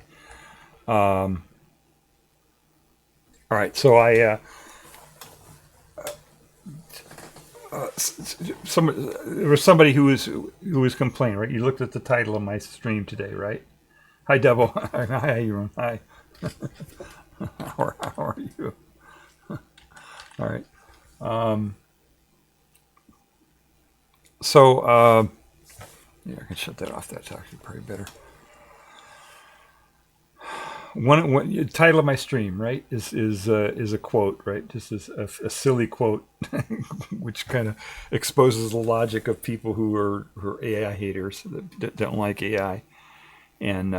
All right, so there was somebody who was complaining, right? You looked at the title of my stream today, right? Hi, Devil. Hi, Aaron. Hi. How are you? All right. Yeah, I can shut that off. That's actually probably better. One title of my stream, right, is a quote, right? Just a silly quote, which kind of exposes the logic of people who are AI haters that don't like AI, and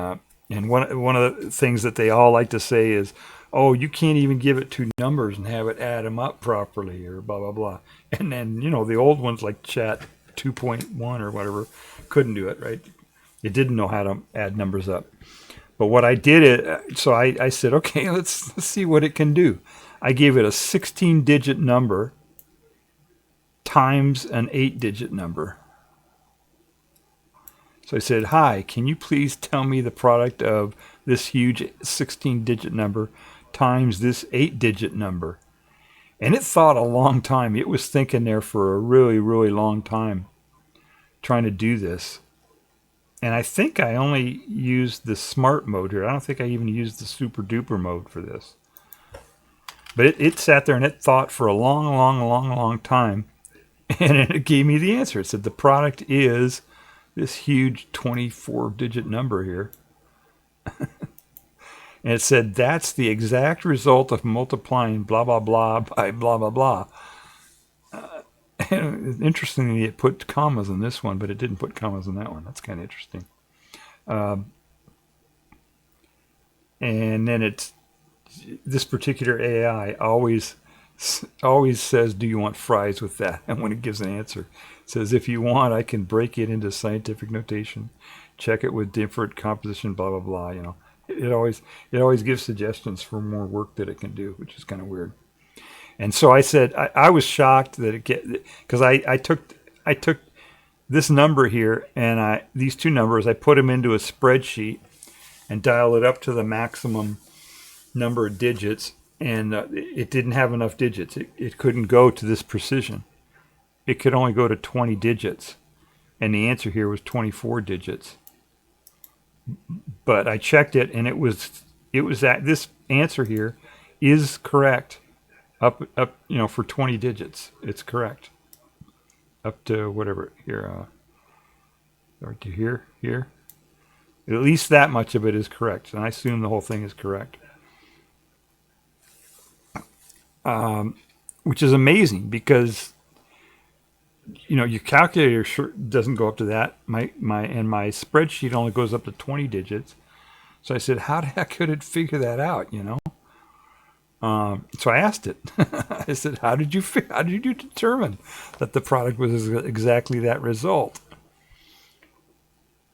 one of the things that they all like to say is, "Oh, you can't even give it two numbers and have it add them up properly," or blah blah blah. And then the old ones like Chat 2.1 or whatever couldn't do it, right? It didn't know how to add numbers up. But what I did, so I said, okay, let's see what it can do. I gave it a 16-digit number times an 8-digit number. So I said, hi, can you please tell me the product of this huge 16-digit number times this 8-digit number? And it thought a long time. It was thinking there for a really, really long time trying to do this. And I think I only used the smart mode here. I don't think I even used the super duper mode for this. But it sat there and it thought for a long time. And it gave me the answer. It said the product is this huge 24-digit number here. And it said that's the exact result of multiplying blah, blah, blah by blah, blah, blah. And interestingly, it put commas in this one, but it didn't put commas in that one. That's kind of interesting. And then this particular AI always says, do you want fries with that? And when it gives an answer, it says, if you want, I can break it into scientific notation, check it with different composition, blah, blah, blah. It always gives suggestions for more work that it can do, which is kind of weird. And so I said, I was shocked that because I took this number here and these two numbers, I put them into a spreadsheet and dialed it up to the maximum number of digits, and it didn't have enough digits. It couldn't go to this precision. It could only go to 20 digits, and the answer here was 24 digits. But I checked it, and it was that this answer here is correct. Up, for 20 digits, it's correct. Up to whatever here, or to here. At least that much of it is correct, and I assume the whole thing is correct. Which is amazing because your calculator sure doesn't go up to that. My spreadsheet only goes up to 20 digits. So I said, how the heck could it figure that out? So I asked it. I said, how did you determine that the product was exactly that result?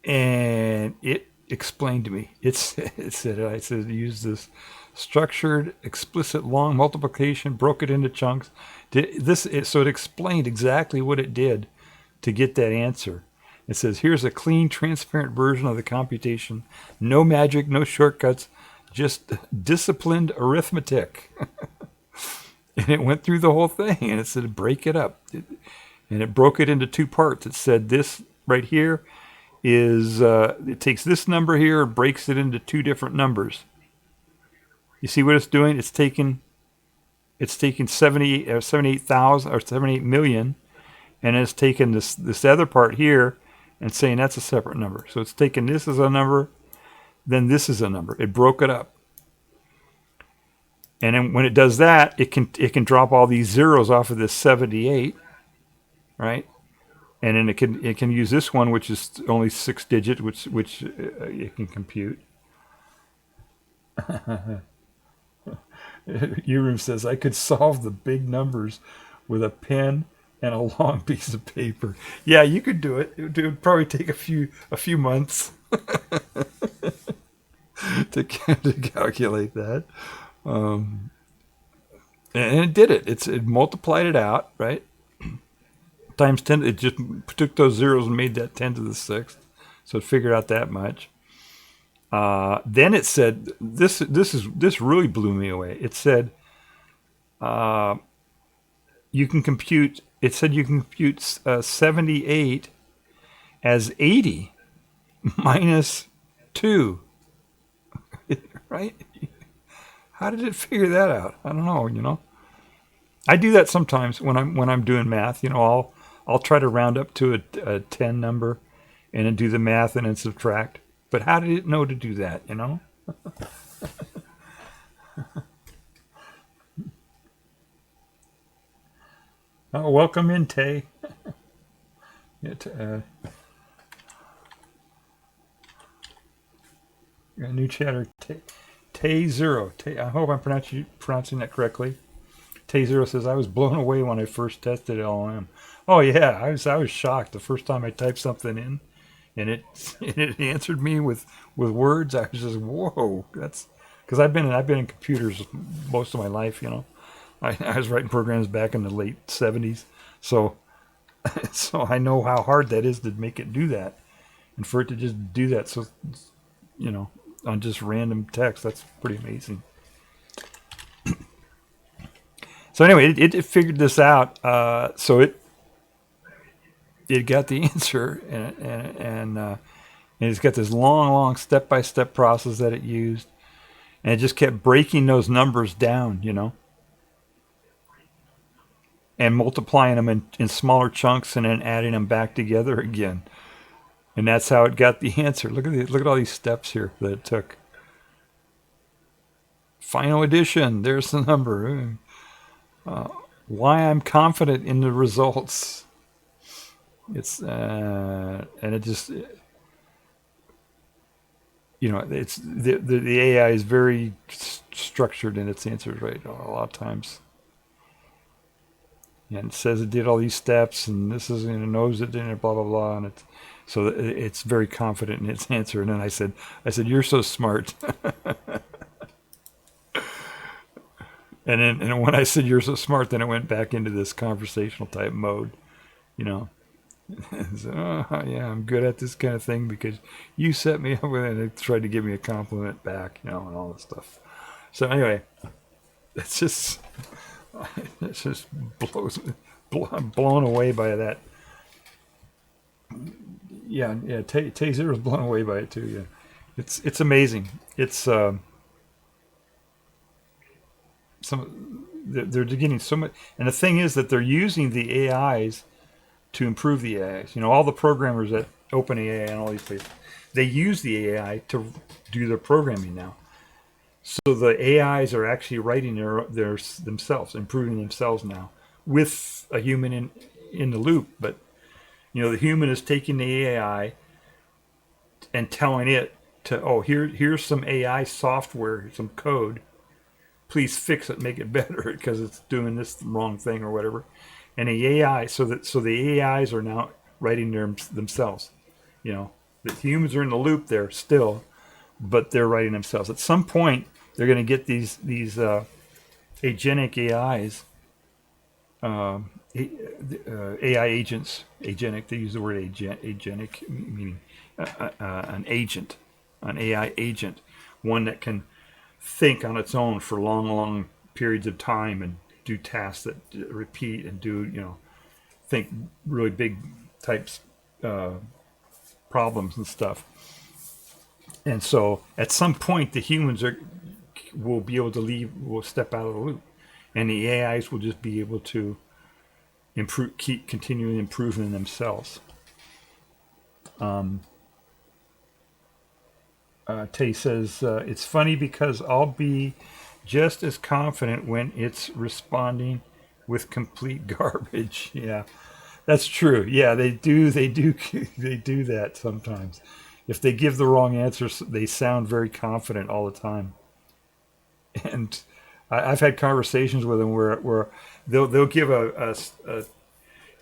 And it explained to me. I said use this structured, explicit long multiplication, broke it into chunks. So it explained exactly what it did to get that answer. It says, here's a clean, transparent version of the computation. No magic, no shortcuts. Just disciplined arithmetic. And it went through the whole thing, and it said, break it up. And it broke it into two parts. It said this right here is, it takes this number here and breaks it into two different numbers. You see what it's doing? It's taking 78,000 or 78 million, and it's taking this other part here and saying that's a separate number. So it's taking this as a number, then this is a number. It broke it up. And then when it does that, it can drop all these zeros off of this 78, right? And then it can use this one, which is only 6 digits, which it can compute. Urim says, I could solve the big numbers with a pen and a long piece of paper. Yeah, you could do it. It would probably take a few months to calculate that. And it did it. It multiplied it out, right? Times 10. It just took those zeros and made that 10 to the 6th. So it figured out that much. Then it said, this really blew me away. It said, you can compute 78 as 80 minus 2. Right? How did it figure that out? I don't know, I do that sometimes when I'm doing math, I'll try to round up to a 10 number and then do the math and then subtract. But how did it know to do that, Oh, welcome in, Tay. A new chatter, Tay Zero. I hope I'm pronouncing that correctly. Tay Zero says, I was blown away when I first tested LLM. Oh yeah, I was shocked the first time I typed something in, and it answered me with words. I was just, whoa, that's because I've been in computers most of my life. I was writing programs back in the late 70s, so I know how hard that is to make it do that, and for it to just do that, so on just random text, that's pretty amazing. So anyway, it figured this out. So it got the answer, and it's got this long step-by-step process that it used, and it just kept breaking those numbers down, and multiplying them in smaller chunks, and then adding them back together again, and that's how it got the answer. Look at all these steps here that it took. Final addition. There's the number. Why I'm confident in the results. It's and it just it's the AI is very structured in its answers, right? A lot of times, and it says it did all these steps, and this is it knows it did it, blah blah blah, and it's very confident in its answer. And then I said you're so smart. And then when I said you're so smart, then it went back into this conversational type mode, So, yeah, I'm good at this kind of thing because you set me up with it, and it tried to give me a compliment back, and all this stuff. So anyway, it's just I'm blown away by that. Yeah, Taser was blown away by it too. Yeah, it's amazing. It's they're getting so much, and the thing is that they're using the AIs to improve the AIs. All the programmers at OpenAI and all these places, they use the AI to do their programming now. So the AIs are actually writing their themselves, improving themselves now with a human in the loop. But the human is taking the AI and telling it to, here's some AI software, some code. Please fix it, make it better because it's doing this wrong thing or whatever. And the AI, so the AIs are now writing themselves. The humans are in the loop there still, but they're writing themselves. At some point, they're going to get these agenic AIs, AI agents. Agenic, they use the word agenic, meaning an agent, an AI agent, one that can think on its own for long periods of time and do tasks that repeat and do, think really big types problems and stuff. And so at some point the humans will be able to will step out of the loop, and the AIs will just be able to keep continuing improving themselves. Tay says, it's funny because I'll be just as confident when it's responding with complete garbage. Yeah, that's true. Yeah, they do that sometimes. If they give the wrong answers, they sound very confident all the time. And I've had conversations with them where they'll give a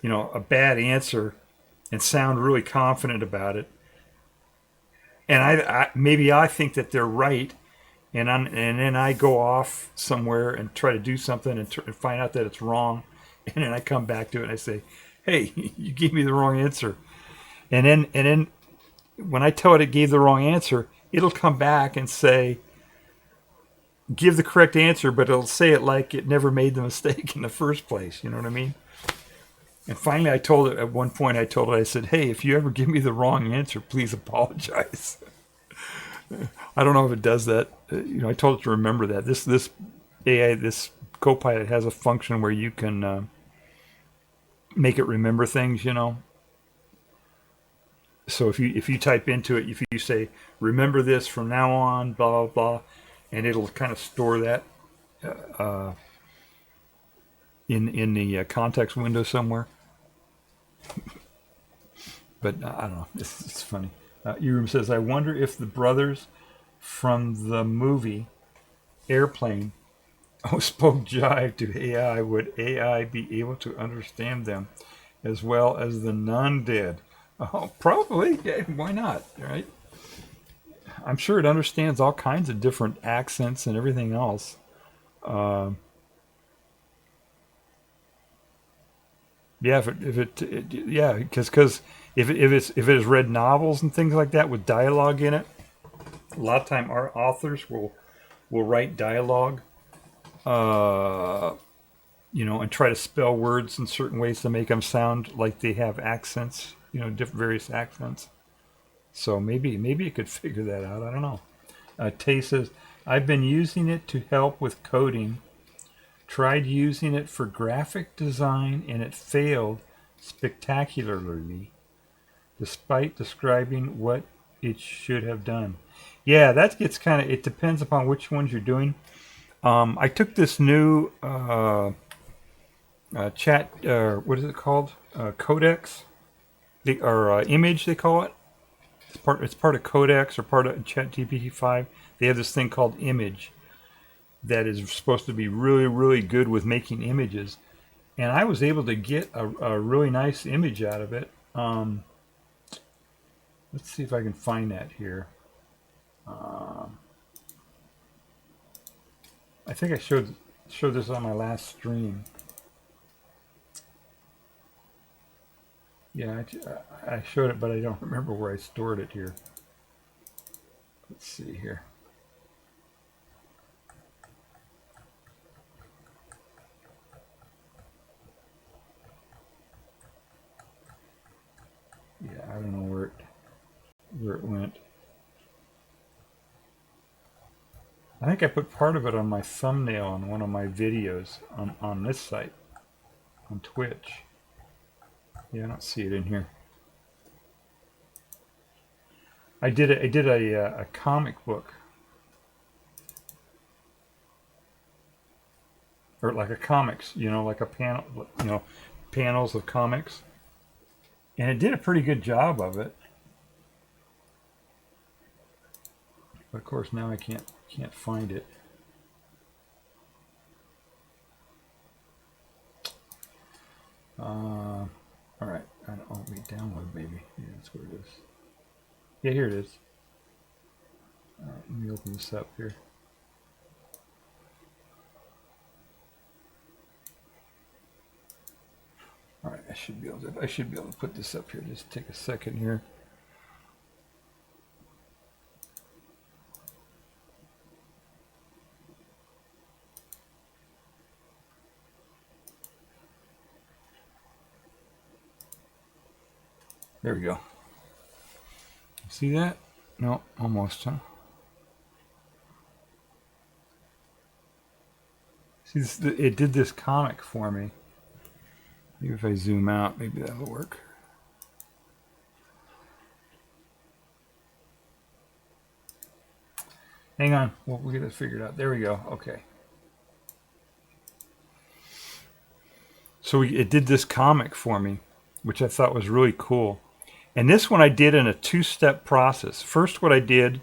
a bad answer and sound really confident about it, and I maybe I think that they're right, and then I go off somewhere and try to do something and find out that it's wrong, and then I come back to it and I say, "Hey, you gave me the wrong answer," and then when I tell it gave the wrong answer, it'll come back and say, give the correct answer, but it'll say it like it never made the mistake in the first place. You know what I mean? And finally, I told it at one point. I said, "Hey, if you ever give me the wrong answer, please apologize." I don't know if it does that. I told it to remember that this AI, this Copilot, has a function where you can make it remember things. So if you type into it, if you say, "Remember this from now on," blah blah blah, and it'll kind of store that in the context window somewhere. But I don't know. It's funny. Urim says, "I wonder if the brothers from the movie Airplane spoke jive to AI. Would AI be able to understand them as well as the nun did?" Oh, probably. Yeah, why not? Right? I'm sure it understands all kinds of different accents and everything else. Yeah, because if it has read novels and things like that with dialogue in it, a lot of time our authors will write dialogue, and try to spell words in certain ways to make them sound like they have accents, different various accents. So maybe it could figure that out. I don't know. Tay says, "I've been using it to help with coding. Tried using it for graphic design and it failed spectacularly, despite describing what it should have done." Yeah, that gets it depends upon which ones you're doing. I took this new chat, what is it called? Codex, or image, they call it. It's part of Codex or part of ChatGPT 5. They have this thing called Image that is supposed to be really, really good with making images. And I was able to get a really nice image out of it. Let's see if I can find that here. I think I showed this on my last stream. Yeah, I showed it, but I don't remember where I stored it here. Let's see here. Yeah, I don't know where it went. I think I put part of it on my thumbnail on one of my videos on this site, on Twitch. Yeah, I don't see it in here. I did a comic book, or like a comics, like a panel, panels of comics, and it did a pretty good job of it. But of course now I can't find it. All right, I'll be download maybe. Yeah, that's where it is. Yeah, here it is. All right, let me open this up here. All right, I should be able to put this up here. Just take a second here. There we go. See that? No, almost, huh? See, it did this comic for me. Maybe if I zoom out, maybe that'll work. Hang on, we'll get it figured out. There we go. Okay. So it did this comic for me, which I thought was really cool. And this one I did in a two-step process. First, what I did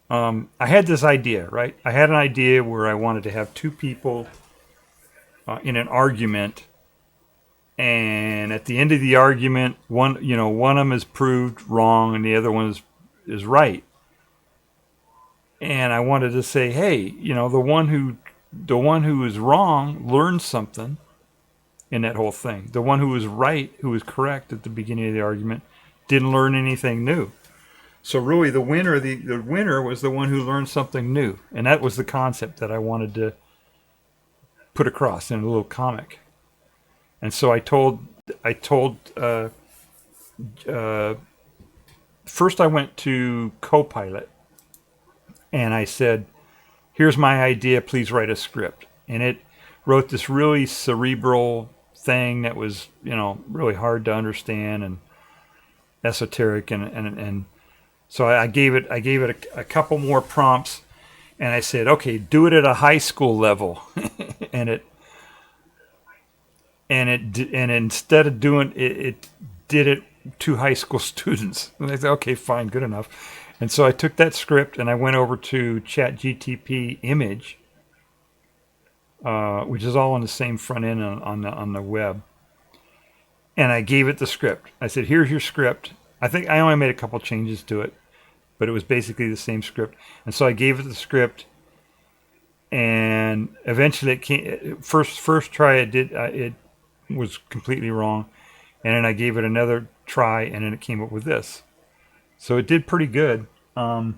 I had this idea, right? I had an idea where I wanted to have two people in an argument, and at the end of the argument, one of them is proved wrong and the other one is right. And I wanted to say, hey, the one who is wrong learned something in that whole thing. The one who was right, who was correct at the beginning of the argument, didn't learn anything new. So really, the winner was the one who learned something new, and that was the concept that I wanted to put across in a little comic. And so I told. First, I went to Copilot, and I said, "Here's my idea. Please write a script." And it wrote this really cerebral thing that was, really hard to understand and esoteric, and so I gave it a couple more prompts, and I said, okay, do it at a high school level, and instead of doing it did it to high school students. And I said, okay, fine, good enough. And so I took that script and I went over to ChatGTP Image, which is all on the same front end on the web, and I gave it the script. I said, here's your script. I think I only made a couple changes to it, but it was basically the same script. And so I gave it the script, and eventually it came. First try it was completely wrong, and then I gave it another try, and then it came up with this. So it did pretty good. Let's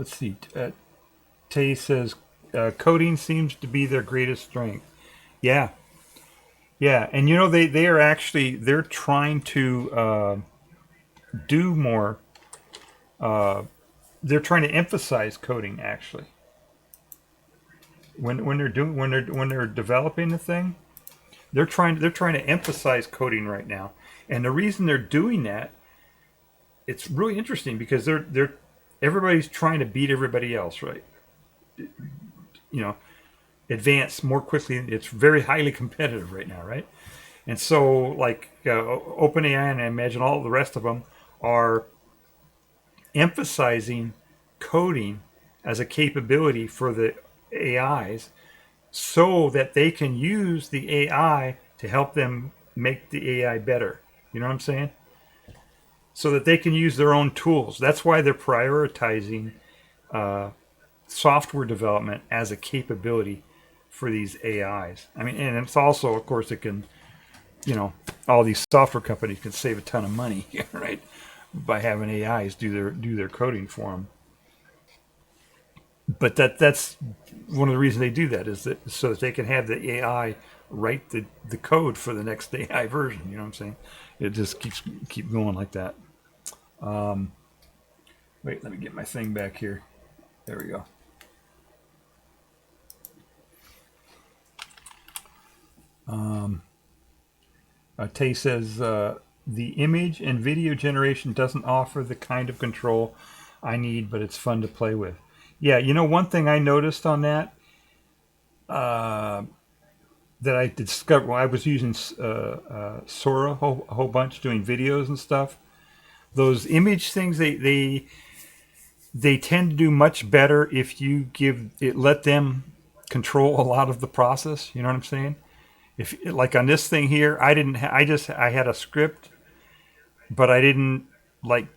see. Tay says coding seems to be their greatest strength. Yeah. And they're trying to do more. They're trying to emphasize coding when they're developing the thing. They're trying to emphasize coding right now, and the reason they're doing that, it's really interesting because everybody's trying to beat everybody else, right? Advance more quickly. It's very highly competitive right now, right? And so, like OpenAI, and I imagine all the rest of them are emphasizing coding as a capability for the AIs, so that they can use the AI to help them make the AI better. You know what I'm saying? So that they can use their own tools. That's why they're prioritizing software development as a capability for these AIs. I mean, and it's also, of course, it can, all these software companies can save a ton of money, right, by having AIs do their coding for them. But that's one of the reasons they do that, is that so that they can have the AI write the code for the next AI version. You know what I'm saying? It just keep going like that. Wait, let me get my thing back here. There we go. Tay says the image and video generation doesn't offer the kind of control I need, but it's fun to play with. Yeah, one thing I noticed on that that I discovered when I was using Sora a whole bunch, doing videos and stuff. Those image things, they tend to do much better if you let them control a lot of the process. You know what I'm saying? If, like on this thing here, I had a script, but I didn't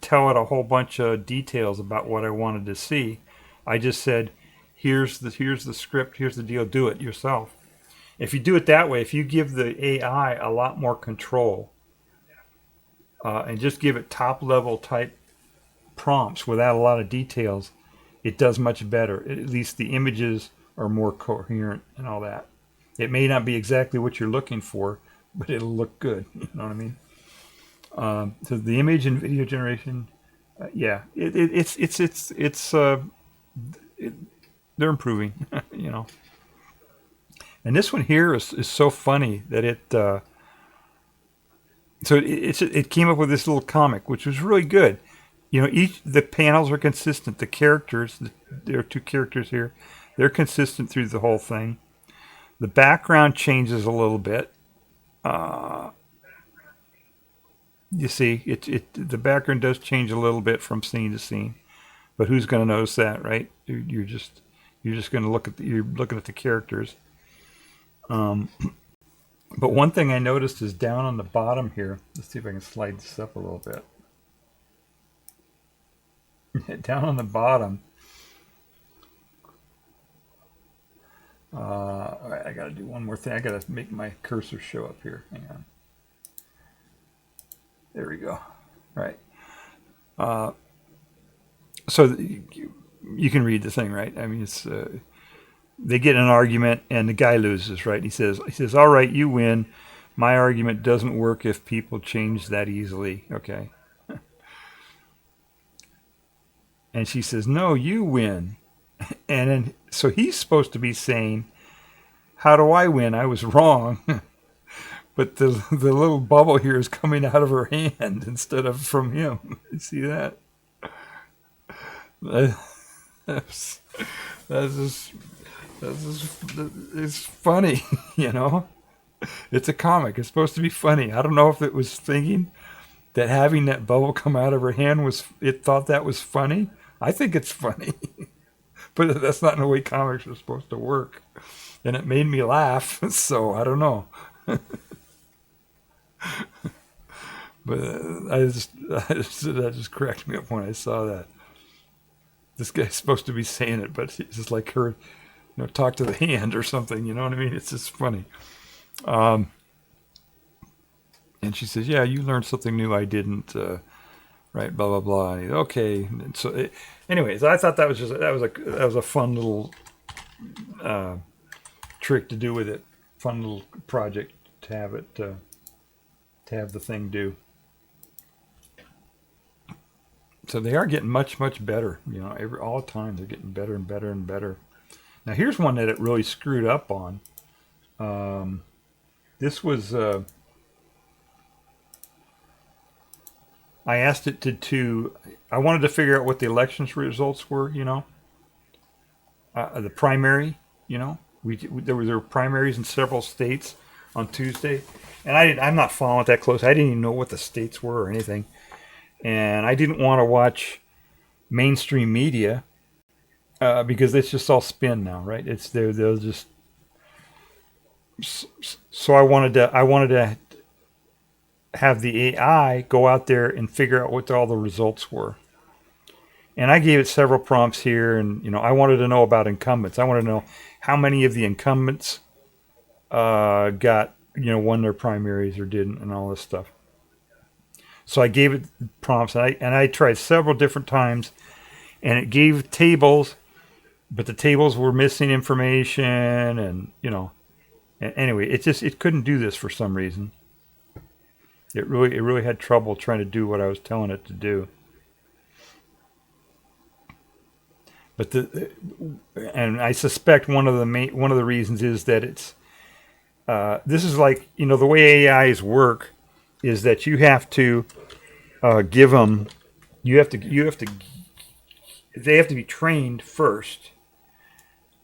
tell it a whole bunch of details about what I wanted to see. I just said, here's the script, here's the deal, do it yourself. If you do it that way, if you give the AI a lot more control, and just give it top level type prompts without a lot of details, it does much better. At least the images are more coherent and all that. It may not be exactly what you're looking for, but it'll look good. You know what I mean? So the image and video generation, they're improving. And this one here is so funny that it came up with this little comic, which was really good. The panels are consistent. The characters, there are two characters here, they're consistent through the whole thing. The background changes a little bit. you see, the background does change a little bit from scene to scene, but who's going to notice that, right? You're just going to look at you're looking at the characters. But one thing I noticed is down on the bottom here. Let's see if I can slide this up a little bit. Down on the bottom. All right, I got to do one more thing. I got to make my cursor show up here. Hang on. There we go. Right. So you can read the thing, right? I mean, it's they get in an argument and the guy loses, right? He says, "All right, you win. My argument doesn't work if people change that easily." Okay. And she says, "No, you win." And then so he's supposed to be saying, "How do I win? I was wrong." But the little bubble here is coming out of her hand instead of from him. You see that? That's just it's funny, you know. It's a comic. It's supposed to be funny. I don't know if it was thinking that having that bubble come out of her hand it thought that was funny. I think it's funny, but that's not the way comics are supposed to work. And it made me laugh, so I don't know. But that just cracked me up when I saw that. This guy's supposed to be saying it, but it's just like her, talk to the hand or something. You know what I mean? It's just funny. And she says, "Yeah, you learned something new I didn't." Right? Blah blah blah. And okay. And so, anyways, I thought that was a fun little trick to do with it. Fun little project to have it to have the thing do. So they are getting much better. All the time they're getting better and better and better. Now here's one that it really screwed up on. This was I asked it to I wanted to figure out what the elections results were. The primary. There were primaries in several states on Tuesday, and I'm not following it that close. I didn't even know what the states were or anything. And I didn't want to watch mainstream media because it's just all spin now, right? They'll just. So I wanted to have the AI go out there and figure out what all the results were. And I gave it several prompts here, and I wanted to know about incumbents. I wanted to know how many of the incumbents got won their primaries or didn't, and all this stuff. So I gave it prompts, and I tried several different times, and it gave tables, but the tables were missing information, and and anyway, it couldn't do this for some reason. It really had trouble trying to do what I was telling it to do. But and I suspect one of the reasons is that it's this is like the way AIs work. Is that you have to give them, they have to be trained first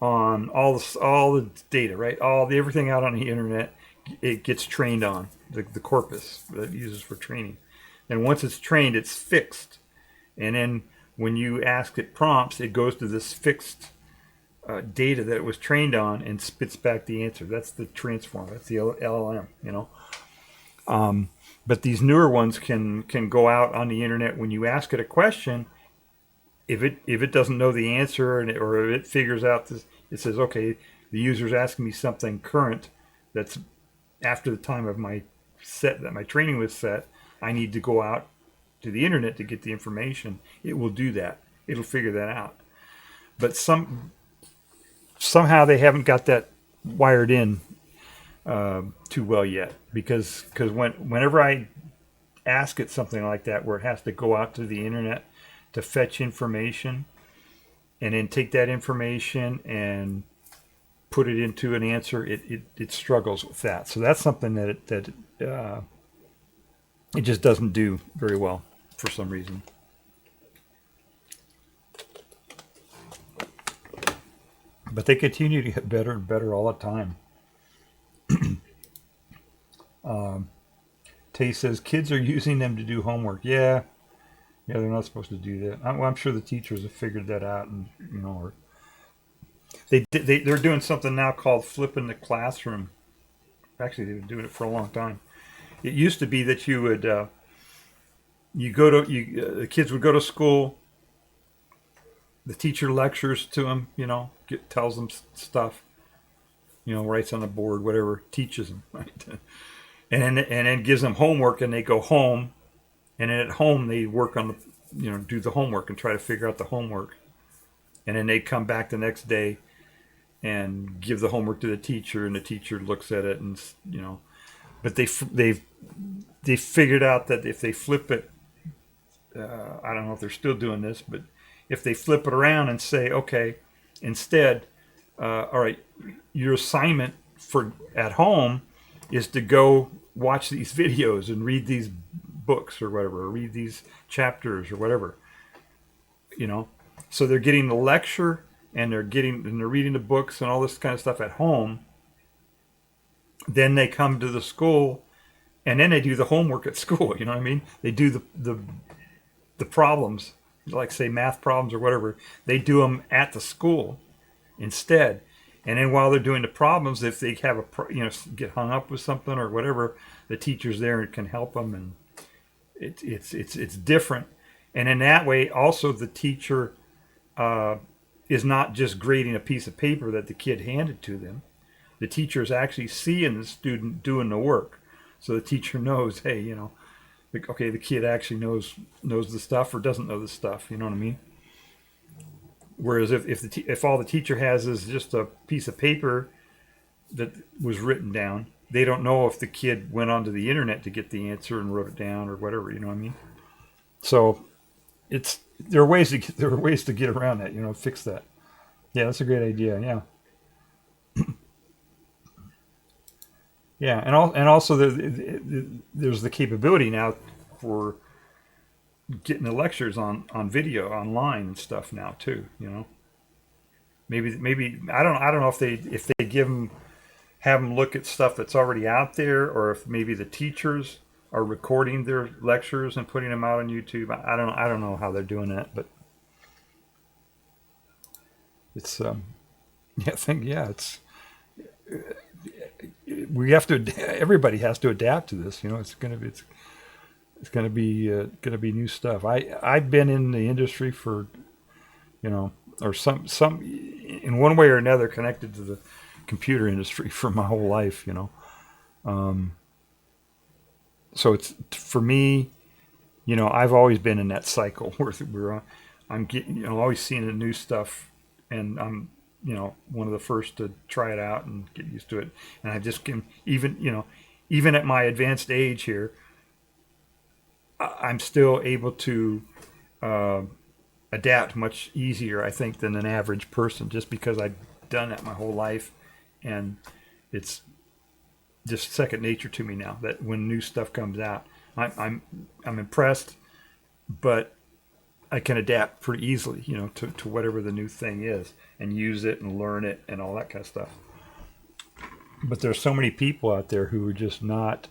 on all the data, right? Everything out on the internet, it gets trained on the corpus that it uses for training. And once it's trained, it's fixed. And then when you ask it prompts, it goes to this fixed data that it was trained on and spits back the answer. That's the transform. That's the LLM. But these newer ones can go out on the internet when you ask it a question. If it doesn't know the answer or if it figures out this, it says, okay, the user's asking me something current that's after the time of my training was set. I need to go out to the internet to get the information. It will do that. It'll figure that out. But somehow they haven't got that wired in too well yet, because whenever I ask it something like that where it has to go out to the internet to fetch information and then take that information and put it into an answer, it struggles with that. So that's something that it just doesn't do very well for some reason. But they continue to get better and better all the time. Tay says kids are using them to do homework. Yeah, they're not supposed to do that. I'm sure the teachers have figured that out, and or they're doing something now called flipping the classroom. Actually, they've been doing it for a long time. It used to be that you would the kids would go to school. The teacher lectures to them, tells them stuff, writes on the board, whatever, teaches them, right? And then gives them homework, and they go home, and then at home they work on do the homework and try to figure out the homework, and then they come back the next day and give the homework to the teacher, and the teacher looks at it, and but they've figured out that if they flip it, I don't know if they're still doing this, but if they flip it around and say, okay, instead, all right, your assignment for at home is to go watch these videos and read these books or whatever, or read these chapters or whatever, So they're getting the lecture and they're reading the books and all this kind of stuff at home. Then they come to the school, and then they do the homework at school. You know what I mean? They do the problems, like say math problems or whatever. They do them at the school instead. And then while they're doing the problems, if they have get hung up with something or whatever, the teacher's there and can help them, and it's different. And in that way, also the teacher is not just grading a piece of paper that the kid handed to them. The teacher is actually seeing the student doing the work, so the teacher knows, hey, okay, the kid actually knows the stuff or doesn't know the stuff. You know what I mean? Whereas if all the teacher has is just a piece of paper that was written down, they don't know if the kid went onto the internet to get the answer and wrote it down or whatever. You know what I mean? So there are ways to get around that. Fix that. Yeah, that's a great idea. Yeah. Yeah, and also there's the capability now for getting the lectures on video online and stuff now too. Maybe I don't know if they have them look at stuff that's already out there, or if maybe the teachers are recording their lectures and putting them out on YouTube. I don't know how they're doing that, but it's it's. Everybody has to adapt to this. It's going to be new stuff. I've been in the industry for, or some in one way or another connected to the computer industry for my whole life. So it's for me, I've always been in that cycle where I'm getting, always seeing the new stuff, and I'm one of the first to try it out and get used to it. And I just can, even at my advanced age here, I'm still able to adapt much easier, I think, than an average person, just because I've done that my whole life. And it's just second nature to me now that when new stuff comes out, I'm impressed, but I can adapt pretty easily, to whatever the new thing is, and use it and learn it and all that kind of stuff. But there's so many people out there who are just not,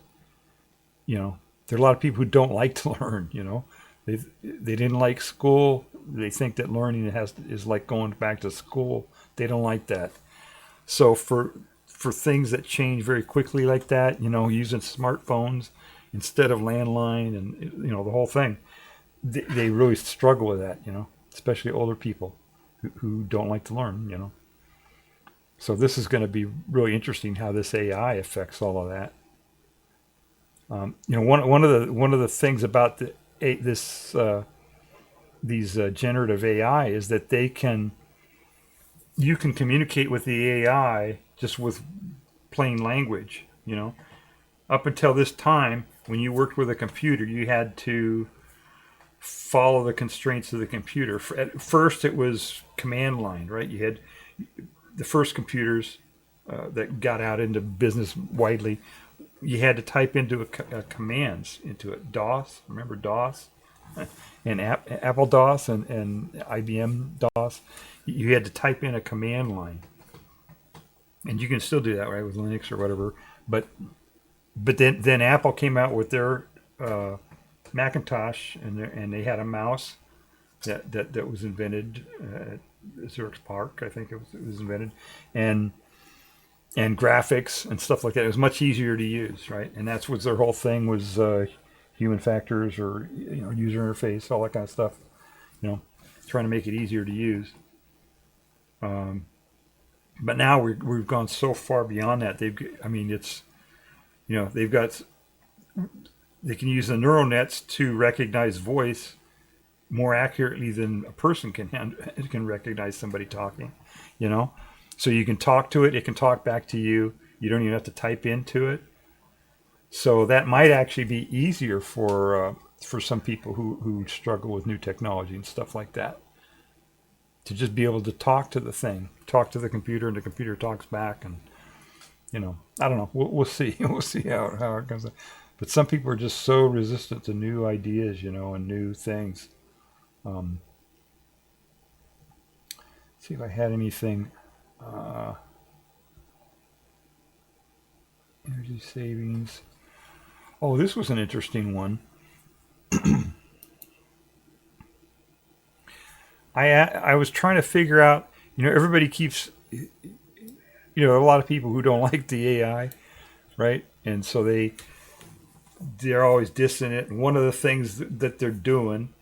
there are a lot of people who don't like to learn, they didn't like school. They think that learning is like going back to school. They don't like that. So for things that change very quickly like that, using smartphones instead of landline and, the whole thing, they really struggle with that, especially older people who don't like to learn, So this is going to be really interesting how this AI affects all of that. One of the things about these generative AI is that you can communicate with the AI just with plain language. Up until this time, when you worked with a computer, you had to follow the constraints of the computer. At first, it was command line, right? You had the first computers that got out into business widely. You had to type into commands into it. DOS, remember DOS? And Apple DOS and IBM DOS. You had to type in a command line. And you can still do that, right, with Linux or whatever. But but then Apple came out with their Macintosh, and they had a mouse that was invented at Zurich Park, I think it was invented, and graphics and stuff like that. It was much easier to use, right? And that's what their whole thing was, human factors, or user interface, all that kind of stuff. Trying to make it easier to use. But now we've gone so far beyond that. They can use the neural nets to recognize voice more accurately than a person can recognize somebody talking. So you can talk to it; it can talk back to you. You don't even have to type into it. So that might actually be easier for some people who struggle with new technology and stuff like that. To just be able to talk to the thing, talk to the computer, and the computer talks back, and I don't know. We'll see. We'll see how it comes. But some people are just so resistant to new ideas, and new things. See if I had anything. Energy savings. Oh, this was an interesting one. I was trying to figure out, everybody keeps, a lot of people who don't like the AI, right? And so they're always dissing it. And one of the things that they're doing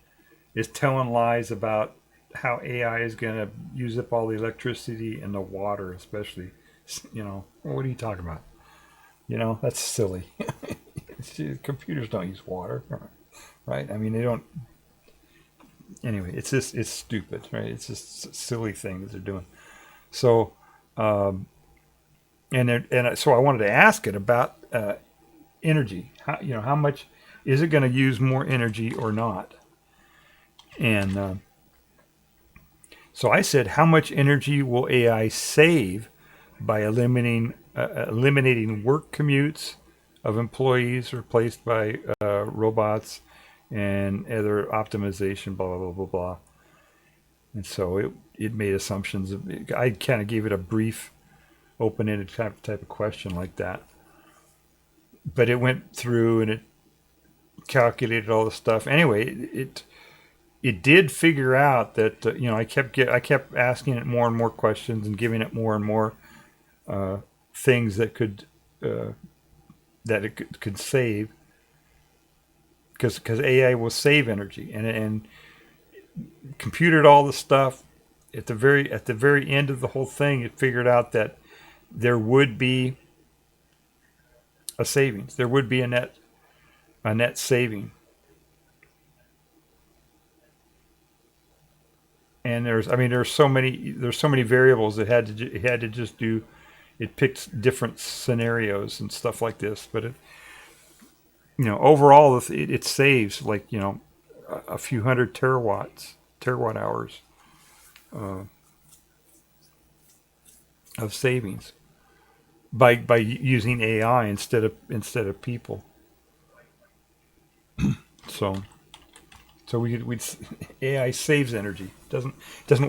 is telling lies about how AI is going to use up all the electricity and the water, especially. What are you talking about? That's silly. Computers don't use water, right? I mean, they don't. Anyway, it's stupid, right? It's just a silly thing that they're doing. So, so I wanted to ask it about energy. How much is it going to use more energy or not? And so I said, how much energy will AI save by eliminating work commutes of employees replaced by robots and other optimization, blah, blah, blah, blah, blah. And so it made assumptions. I kind of gave it a brief, open-ended type of question like that. But it went through and it calculated all the stuff. Anyway, it did figure out that I kept asking it more and more questions and giving it more and more things that it could save, because AI will save energy, and computed all the stuff. At the very end of the whole thing, it figured out that there would be a savings. There would be a net saving. And there's so many variables it had to just do. It picked different scenarios and stuff like this, but overall it saves a few hundred terawatt hours of savings by using AI instead of people. So AI saves energy. Doesn't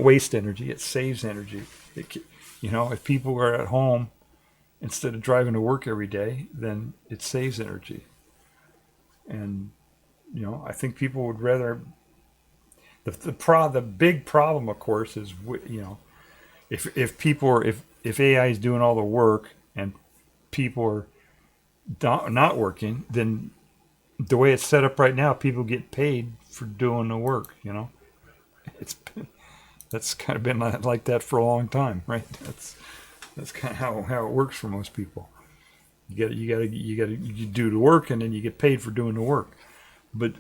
waste energy. It saves energy. If people are at home instead of driving to work every day, then it saves energy. And I think people would rather. The big problem, of course, is if AI is doing all the work and people are not working, then the way it's set up right now, people get paid for doing the work. That's kind of been like that for a long time, right? That's kind of how it works for most people. You do the work, and then you get paid for doing the work. But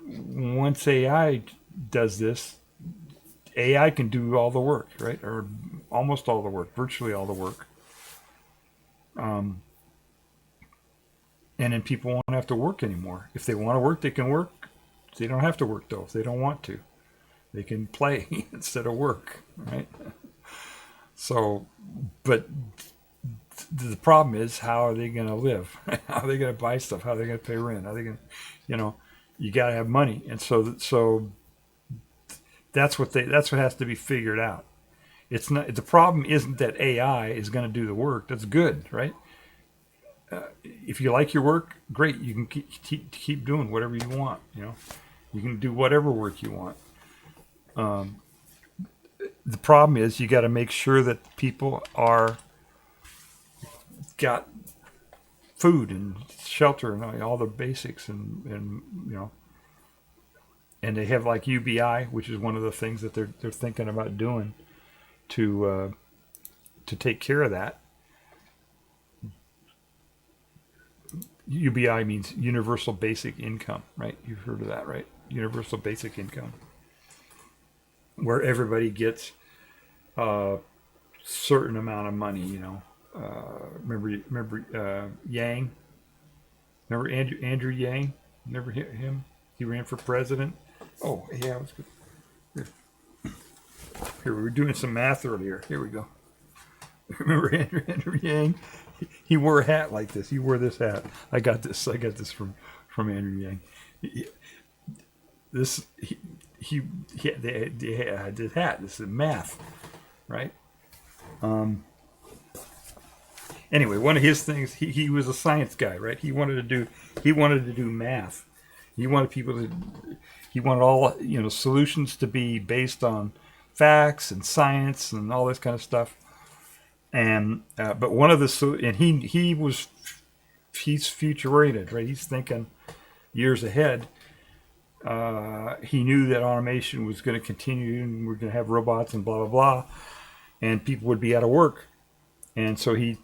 once AI does this, AI can do all the work, right? Or almost all the work, virtually all the work. And then people won't have to work anymore. If they want to work, they can work. They don't have to work, though, if they don't want to. They can play instead of work, right? So, but the problem is, how are they going to live? How are they going to buy stuff? How are they going to pay rent? How are they going to, you got to have money. And so that's what has to be figured out. It's not, the problem isn't that AI is going to do the work. That's good, right? if you like your work, great. You can keep doing whatever you want. You know, you can do whatever work you want. The problem is you got to make sure that people are got food and shelter and all the basics, and you know, and they have like UBI, which is one of the things that they're thinking about doing to take care of that. UBI means universal basic income, right? You've heard of that, right? Universal basic income, where everybody gets a certain amount of money. You know, remember Yang? Remember Andrew Yang? Remember him? He ran for president. Oh yeah, it was good. Here we were doing some math earlier. Here we go. Remember Andrew Yang? He wore a hat like this. He wore this hat. I got this from Andrew Yang. They had this hat. This is math, right? Anyway, one of his things, he was a science guy, right? He wanted to do math. He wanted all, you know, solutions to be based on facts and science and all this kind of stuff. And but one of the and he's future oriented, right? He's thinking years ahead. He knew that automation was going to continue, and we're going to have robots and blah blah blah, and people would be out of work. And so he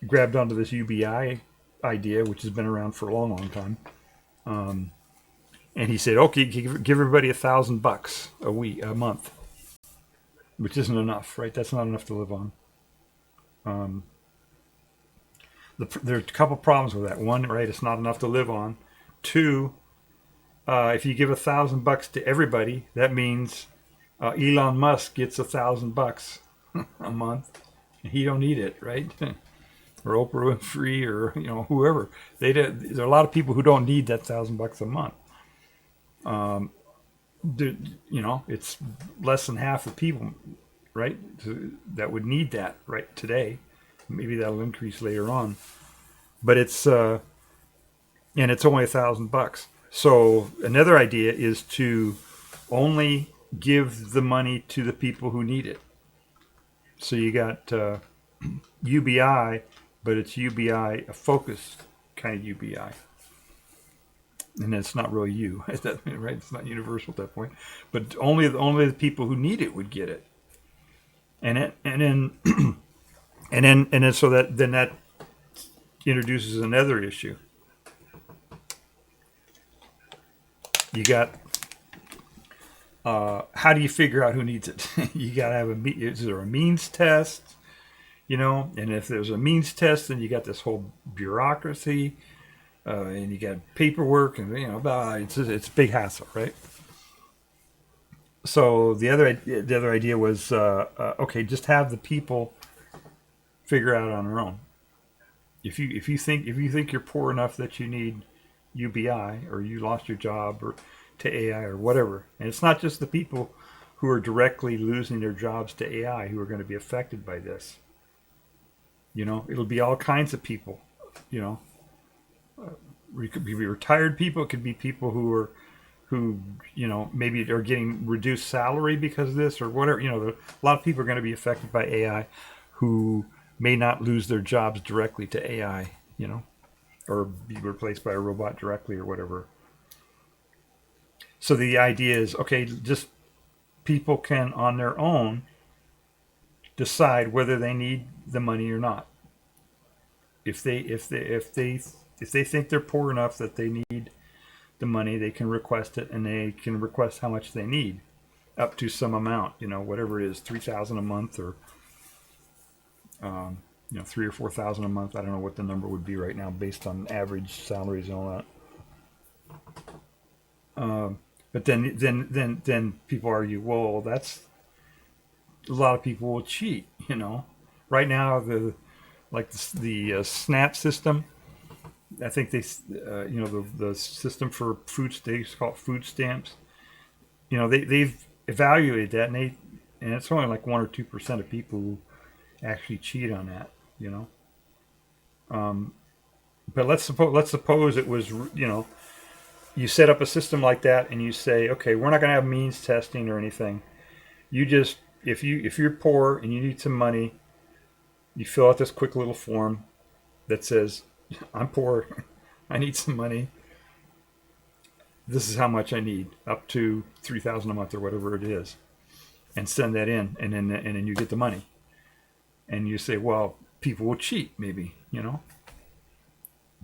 grabbed onto this UBI idea, which has been around for a long, long time. And he said, "Okay, give everybody $1,000 a month." Which isn't enough, right? That's not enough to live on. There are a couple problems with that. One, right, it's not enough to live on. Two, if you give $1,000 to everybody, that means Elon Musk gets $1,000 a month. He don't need it, right? Or Oprah Winfrey, or you know, whoever. There are a lot of people who don't need that $1,000 a month. You know, it's less than half the people, right, that would need that right today. Maybe that'll increase later on, but it's and it's only $1,000. So another idea is to only give the money to the people who need it. So you got UBI, but it's UBI, a focused kind of UBI. And it's not really you, right? It's not universal at that point, but only the people who need it would get it. And then so that introduces another issue. You got how do you figure out who needs it? You got to have is there a means test? You know, and if there's a means test, then you got this whole bureaucracy. And you got paperwork, and you know, it's a big hassle, right? So the other idea was okay, just have the people figure out on their own. If you think you're poor enough that you need UBI, or you lost your job, or to AI or whatever, and it's not just the people who are directly losing their jobs to AI who are going to be affected by this. You know, it'll be all kinds of people. You know. It could be retired people. It could be people who you know, maybe are getting reduced salary because of this or whatever. You know, a lot of people are going to be affected by AI who may not lose their jobs directly to AI, you know, or be replaced by a robot directly or whatever. So the idea is, okay, just people can on their own decide whether they need the money or not. If they think they're poor enough that they need the money, they can request it, and they can request how much they need, up to some amount, you know, whatever it is, $3,000 a month, or you know, $3,000 or $4,000 a month. I don't know what the number would be right now, based on average salaries and all that. But then people argue, well, that's a lot of people will cheat, you know. Right now, the SNAP system. I think they, you know, the system for food, they call it food stamps. You know, they've evaluated that, and it's only like 1 or 2% of people who actually cheat on that. You know, But let's suppose it was, you set up a system like that and you say, okay, we're not going to have means testing or anything. You just, if you're poor and you need some money, you fill out this quick little form that says, I'm poor, I need some money. This is how much I need, up to $3,000 a month or whatever it is, and send that in, and then you get the money. And you say, well, people will cheat, maybe,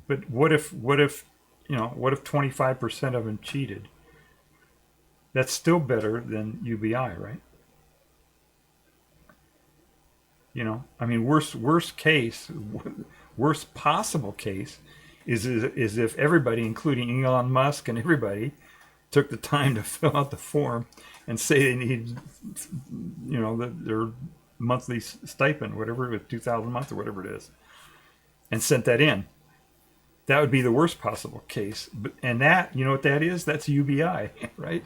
But what if 25% of them cheated? That's still better than UBI, right? I mean, worst case, worst possible case is if everybody, including Elon Musk and everybody, took the time to fill out the form and say they need, their monthly stipend, whatever, with $2,000 a month or whatever it is, and sent that in. That would be the worst possible case. And that, you know what that is? That's UBI, right?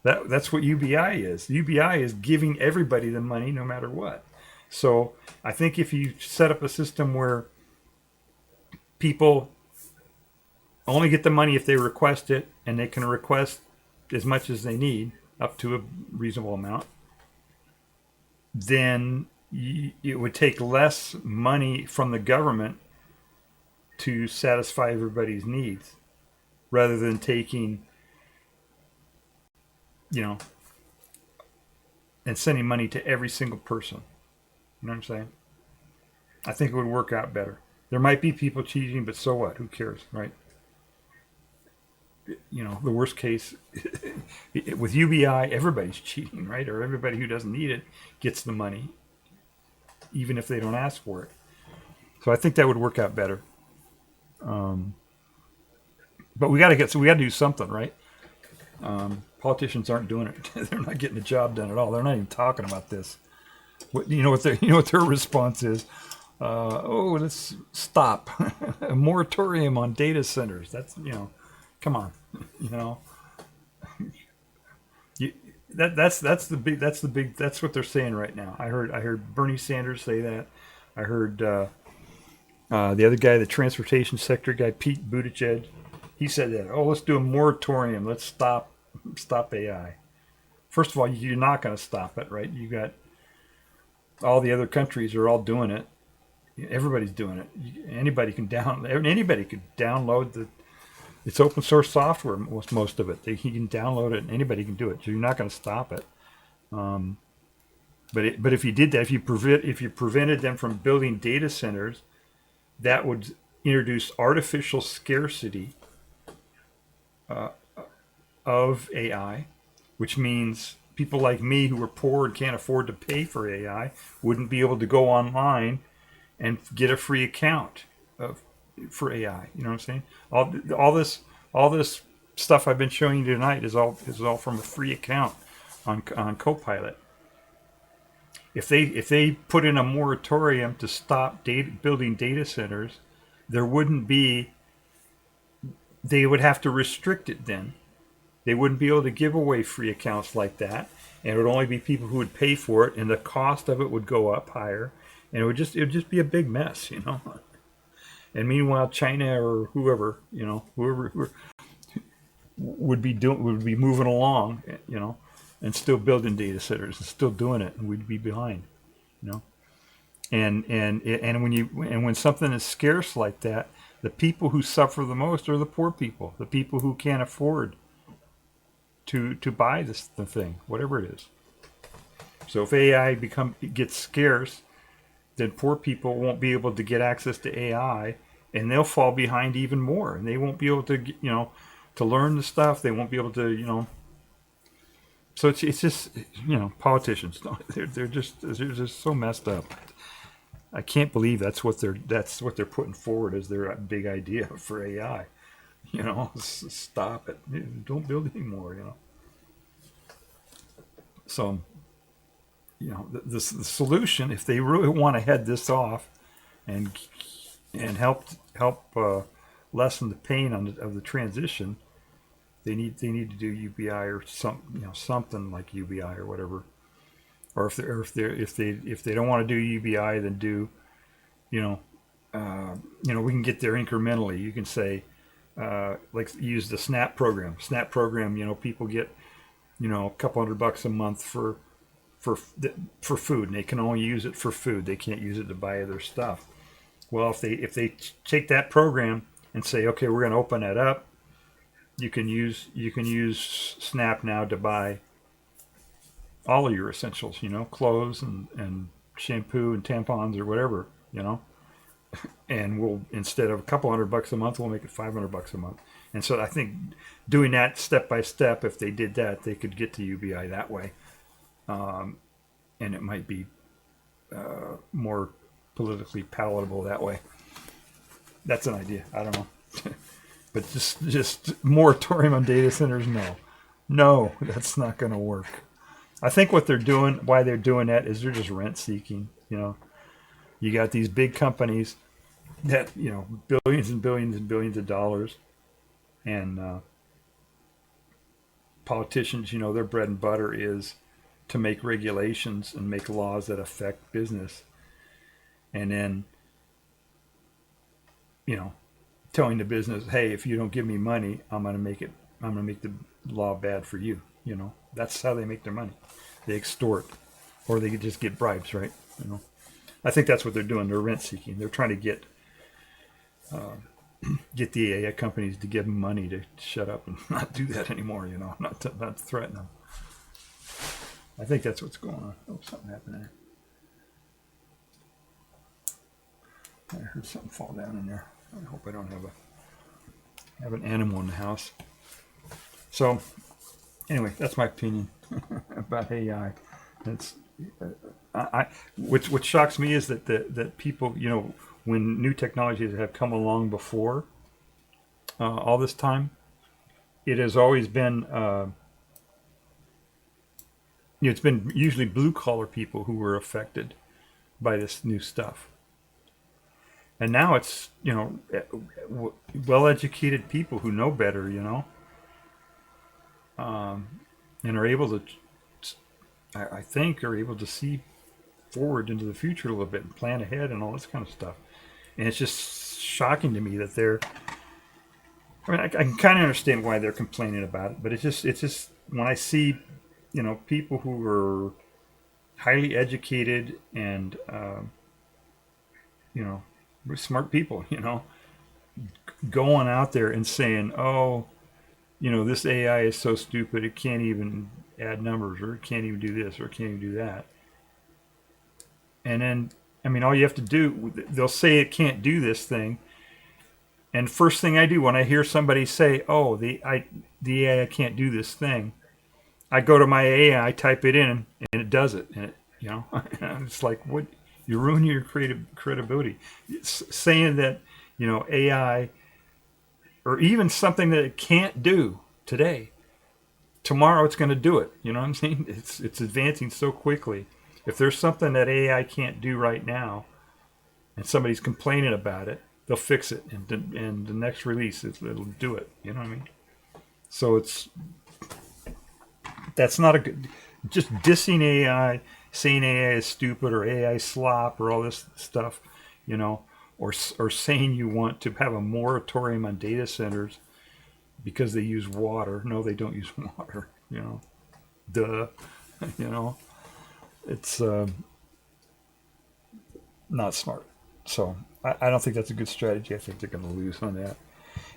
That's what UBI is. UBI is giving everybody the money no matter what. So I think if you set up a system where people only get the money if they request it, and they can request as much as they need, up to a reasonable amount, then it would take less money from the government to satisfy everybody's needs, rather than taking, and sending money to every single person. You know what I'm saying? I think it would work out better. There might be people cheating, but so what? Who cares, right? The worst case, with UBI, everybody's cheating, right? Or everybody who doesn't need it gets the money, even if they don't ask for it. So I think that would work out better. But we got to do something, right? Politicians aren't doing it. They're not getting the job done at all. They're not even talking about this. What their response is? Let's stop a moratorium on data centers. That's come on, that's what they're saying right now. I heard Bernie Sanders say that. I heard the other guy, the transportation sector guy, Pete Buttigieg, he said that. Oh, let's do a moratorium. Let's stop AI. First of all, you're not going to stop it, right? You got all the other countries are all doing it. Everybody's doing it. Anybody could download it's open source software, most of it. You can download it and anybody can do it. So you're not going to stop it. But if you did that, if you prevented them from building data centers, that would introduce artificial scarcity of AI, which means people like me who are poor and can't afford to pay for AI wouldn't be able to go online and get a free account for AI. You know what I'm saying? All this stuff I've been showing you tonight is all from a free account on Copilot. If they put in a moratorium to stop building data centers, they would have to restrict it then. They wouldn't be able to give away free accounts like that, and it would only be people who would pay for it, and the cost of it would go up higher, and it would just be a big mess, And meanwhile, China or whoever would be moving along, and still building data centers and still doing it, and we'd be behind, And when something is scarce like that, the people who suffer the most are the poor people, the people who can't afford to buy the thing, whatever it is. So if AI gets scarce, then poor people won't be able to get access to AI, and they'll fall behind even more, and they won't be able to to learn the stuff. They won't be able to So it's just politicians. They're just so messed up. I can't believe that's what they're putting forward as their big idea for AI. Stop it. Don't build anymore. So the solution, if they really want to head this off and help lessen the pain of the transition, they need to do UBI or something like UBI or whatever. Or if they don't want to do UBI, then do we can get there incrementally. You can say, like use the SNAP program. SNAP program, people get, a couple $100 a month for food, and they can only use it for food. They can't use it to buy other stuff. Well, if they take that program and say, okay, we're going to open that up, you can use SNAP now to buy all of your essentials, clothes and shampoo and tampons or whatever, and we'll, instead of a couple $100 a month, we'll make it $500 a month. And so I think doing that step by step, if they did that, they could get to UBI that way. And it might be more politically palatable that way. That's an idea. I don't know. But just moratorium on data centers, no, that's not going to work. I think what they're doing, why they're doing that, is they're just rent seeking. You got these big companies that billions and billions and billions of dollars, and politicians, their bread and butter is to make regulations and make laws that affect business, and then telling the business, hey, if you don't give me money, I'm going to make the law bad for you. That's how they make their money. They extort, or they just get bribes, right? I think that's what they're doing. They're rent seeking. They're trying to get the AI companies to give them money to shut up and not do that anymore. Not to threaten them. I think that's what's going on. Oh, something happened there. I heard something fall down in there. I hope I don't have an animal in the house. So, anyway, that's my opinion about AI. It's what shocks me is that people, when new technologies have come along before all this time, it has always been it's been usually blue collar people who were affected by this new stuff. And now it's, well-educated people who know better, and are able to, I think, are able to see forward into the future a little bit and plan ahead and all this kind of stuff. And it's just shocking to me that I can kind of understand why they're complaining about it, but it's just when I see, people who are highly educated and, smart people, going out there and saying, oh, this AI is so stupid, it can't even add numbers, or it can't even do this, or it can't even do that. And then, all you have to do, they'll say it can't do this thing. And first thing I do when I hear somebody say, oh, the AI can't do this thing, I go to my AI, I type it in, and it does it. And it's like, what? You're ruining your credibility. It's saying that, AI, or even something that it can't do today, tomorrow it's going to do it. You know what I'm saying? It's advancing so quickly. If there's something that AI can't do right now, and somebody's complaining about it, they'll fix it, and the next release it'll do it. You know what I mean? So that's not a good. Just dissing AI, saying AI is stupid or AI slop or all this stuff, or saying you want to have a moratorium on data centers because they use water. No, they don't use water. Duh. It's not smart. So I don't think that's a good strategy. I think they're going to lose on that.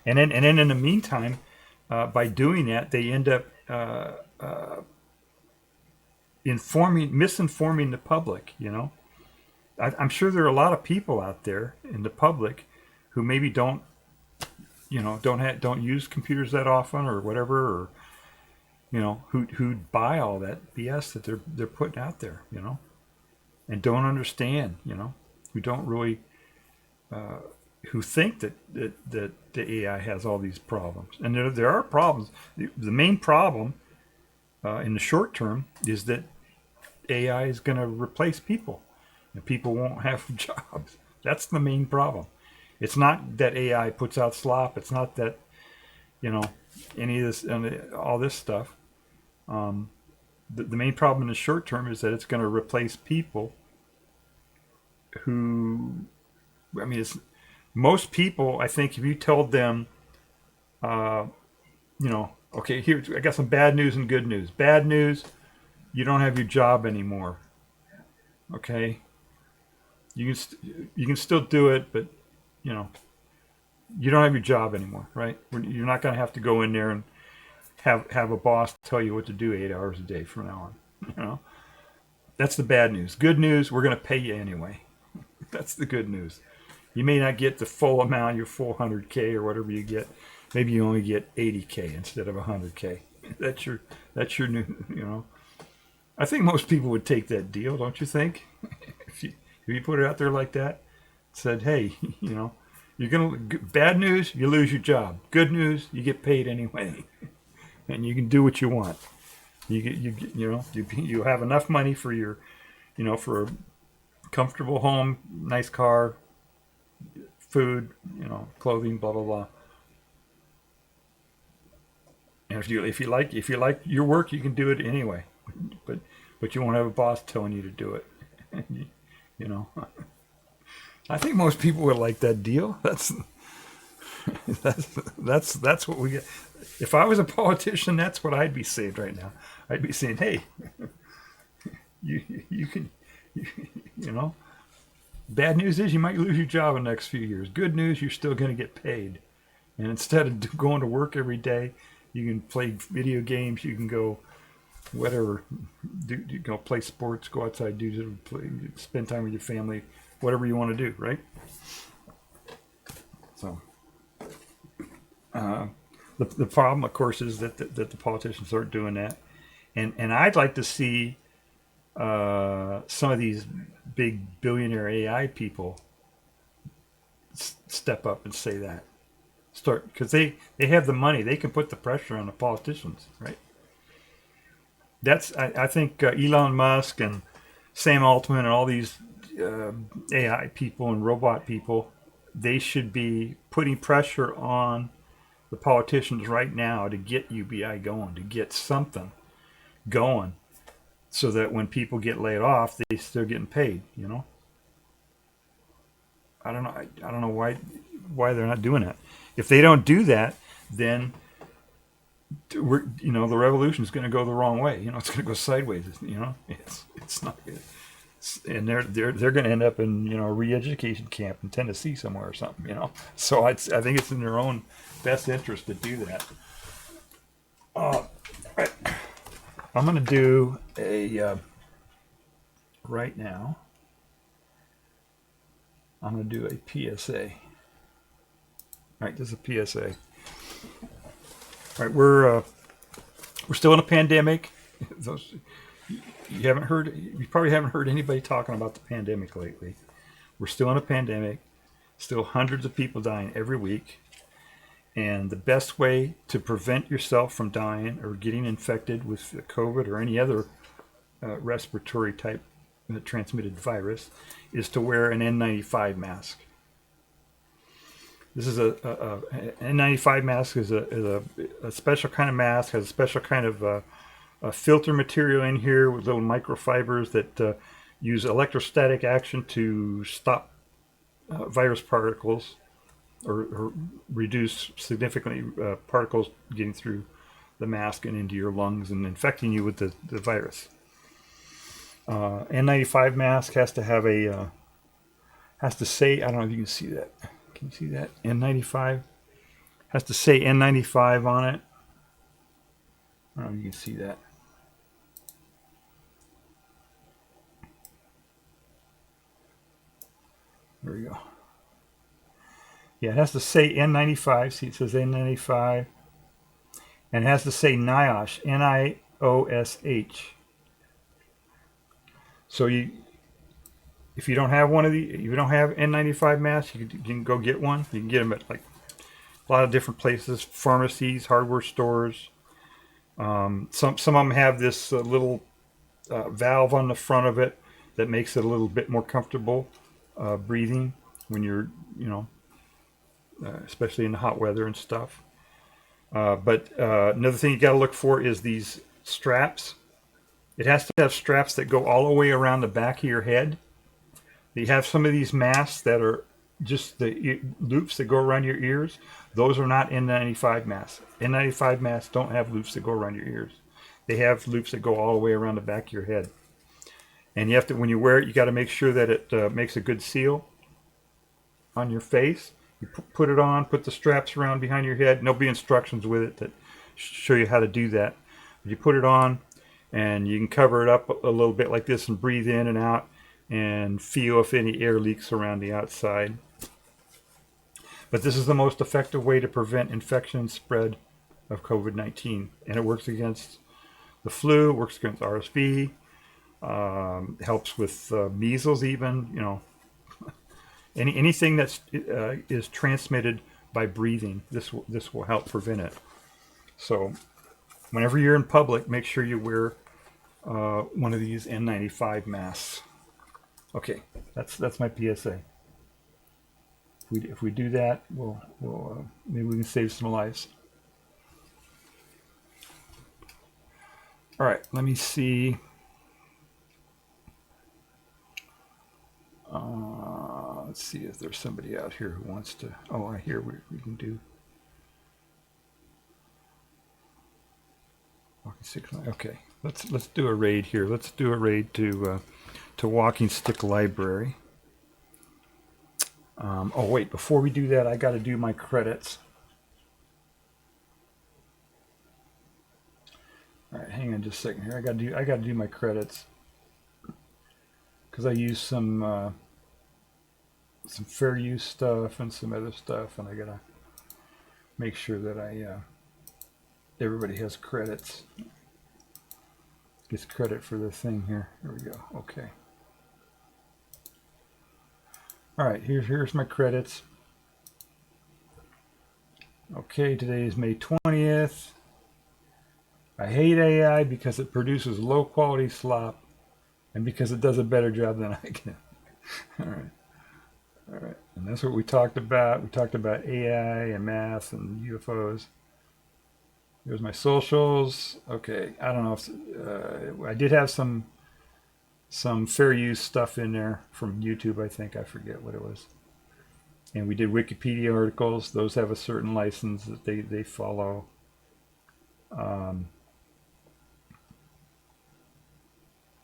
And then in the meantime, by doing that, they end up misinforming the public. I'm sure there are a lot of people out there in the public who maybe don't use computers that often or whatever, or who buy all that BS that they're putting out there, and don't understand, who don't really who think that the AI has all these problems. And there are problems. The main problem in the short term is that AI is going to replace people, and people won't have jobs. That's the main problem. It's not that AI puts out slop. It's not that any of this and all this stuff. The main problem in the short term is that it's going to replace people who I mean, it's most people. I think if you told them, okay, here I got some bad news and good news. Bad news, you don't have your job anymore. Okay, you can still do it, but you know you don't have your job anymore, right? You're not going to have to go in there and have a boss tell you what to do 8 hours a day from now on. That's the bad news. Good news, we're going to pay you anyway. That's the good news. You may not get the full amount, your full 100K or whatever you get. Maybe you only get 80K instead of 100K. That's your new. I think most people would take that deal, don't you think? If you put it out there like that, said, hey, you're gonna bad news, you lose your job. Good news, you get paid anyway, and you can do what you want. You have enough money for your, for a comfortable home, nice car, food, clothing, blah blah blah. And if you like your work, you can do it anyway, but you won't have a boss telling you to do it. I think most people would like that deal. That's what we get. If I was a politician, that's what I'd be saying right now. I'd be saying, hey, you can. Bad news is you might lose your job in the next few years. Good news, you're still going to get paid. And instead of going to work every day, you can play video games. You can go, whatever, go play sports, go outside, spend time with your family, whatever you want to do, right? So, the problem, of course, is that the politicians aren't doing that, and I'd like to see some of these big billionaire AI people step up and say that. Because they have the money, they can put the pressure on the politicians, right? I think Elon Musk and Sam Altman and all these AI people and robot people, they should be putting pressure on the politicians right now to get UBI going, to get something going, so that when people get laid off, they're still getting paid. I don't know why they're not doing that. If they don't do that, then the revolution is going to go the wrong way. It's going to go sideways. It's not good. And they're going to end up in a re-education camp in Tennessee somewhere or something. So I think it's in their own best interest to do that. Right. I'm going to do a right now. I'm going to do a PSA. All right, this is a PSA. All right, we're still in a pandemic. You probably haven't heard anybody talking about the pandemic lately. We're still in a pandemic. Still hundreds of people dying every week. And the best way to prevent yourself from dying or getting infected with COVID or any other respiratory type transmitted virus is to wear an N95 mask. This is an N95 mask is a special kind of mask, has a special kind of a filter material in here with little microfibers that use electrostatic action to stop virus particles or reduce significantly particles getting through the mask and into your lungs and infecting you with the virus. N95 mask has to have has to say, I don't know if you can see that. Can you see that? N95 has to say N95 on it. I don't know if you can see that. There we go. Yeah, it has to say N95. See, it says N95. And it has to say NIOSH, N-I-O-S-H. So if you don't have one of if you don't have N95 masks, you can go get one. You can get them at like a lot of different places, pharmacies, hardware stores. Some of them have this little valve on the front of it that makes it a little bit more comfortable breathing when you're, especially in the hot weather and stuff. But another thing you got to look for is these straps. It has to have straps that go all the way around the back of your head. You have some of these masks that just the loops that go around your ears, those are not N95 masks. N95 masks don't have loops that go around your ears. They have loops that go all the way around the back of your head. And you have to, when you wear it, you got to make sure that it makes a good seal on your face. You put it on, put the straps around behind your head, and there'll be instructions with it that show you how to do that. But you put it on, and you can cover it up a little bit like this and breathe in and out and feel if any air leaks around the outside. But this is the most effective way to prevent infection and spread of COVID-19. And it works against the flu, works against RSV, helps with measles even, you know. Anything that is transmitted by breathing, this will help prevent it. So whenever you're in public, make sure you wear one of these N95 masks. Okay, that's my PSA. If we do that, we'll maybe we can save some lives. All right, let me see. Let's see if there's somebody out here who wants to. Oh, I hear we can do. Okay, let's do a raid here. Let's do a raid to Walking Stick Library. Oh wait, before we do that, I got to do my credits. All right, hang on just a second here. I got to do my credits because I use some fair use stuff and some other stuff, and I gotta make sure that everybody has credits. Gets credit for the thing here. Here we go. Okay. All right. Here's my credits. Okay. Today is May 20th. I hate AI because it produces low quality slop, and because it does a better job than I can. All right. All right, and that's what we talked about. We talked about AI and math and UFOs. Here's my socials. Okay, I don't know if I did have some fair use stuff in there from YouTube. I think I forget what it was. And we did Wikipedia articles. Those have a certain license that they follow.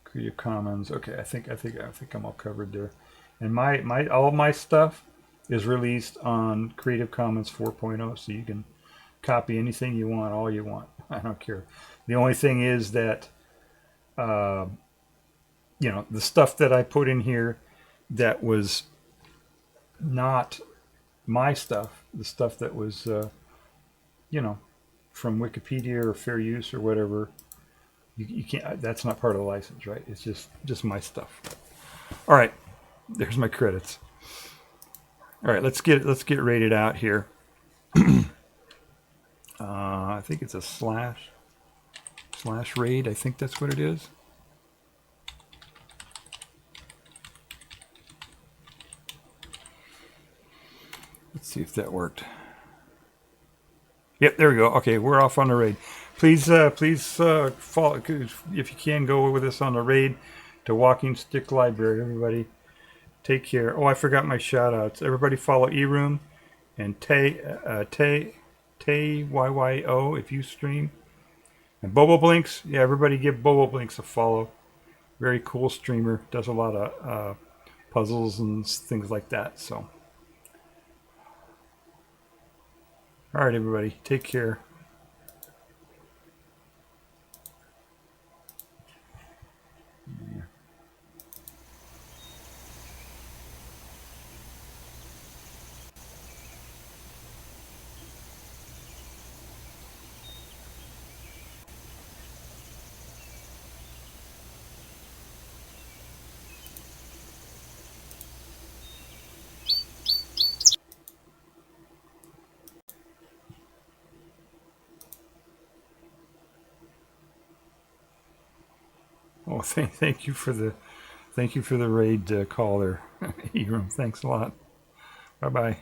Creative Commons. Okay, I think I'm all covered there. And all my stuff is released on Creative Commons 4.0, so you can copy anything you want, all you want. I don't care. The only thing is that, the stuff that I put in here that was not my stuff, the stuff that was, from Wikipedia or fair use or whatever, you can't. That's not part of the license, right? It's just my stuff. All right. There's my credits. All right, let's get rated out here. I think it's a slash raid. I think that's what it is. Let's see if that worked. Yep, there we go. Okay, we're off on the raid. Please follow if you can go with us on the raid to Walking Stick Library, everybody. Take care. Oh, I forgot my shout outs. Everybody follow eRoom and Tay YYO if you stream. And Bobo Blinks. Yeah, everybody give Bobo Blinks a follow. Very cool streamer. Does a lot of puzzles and things like that. So, all right, everybody. Take care. Oh, thank you for the raid call there, eRoom. Thanks a lot. Bye bye.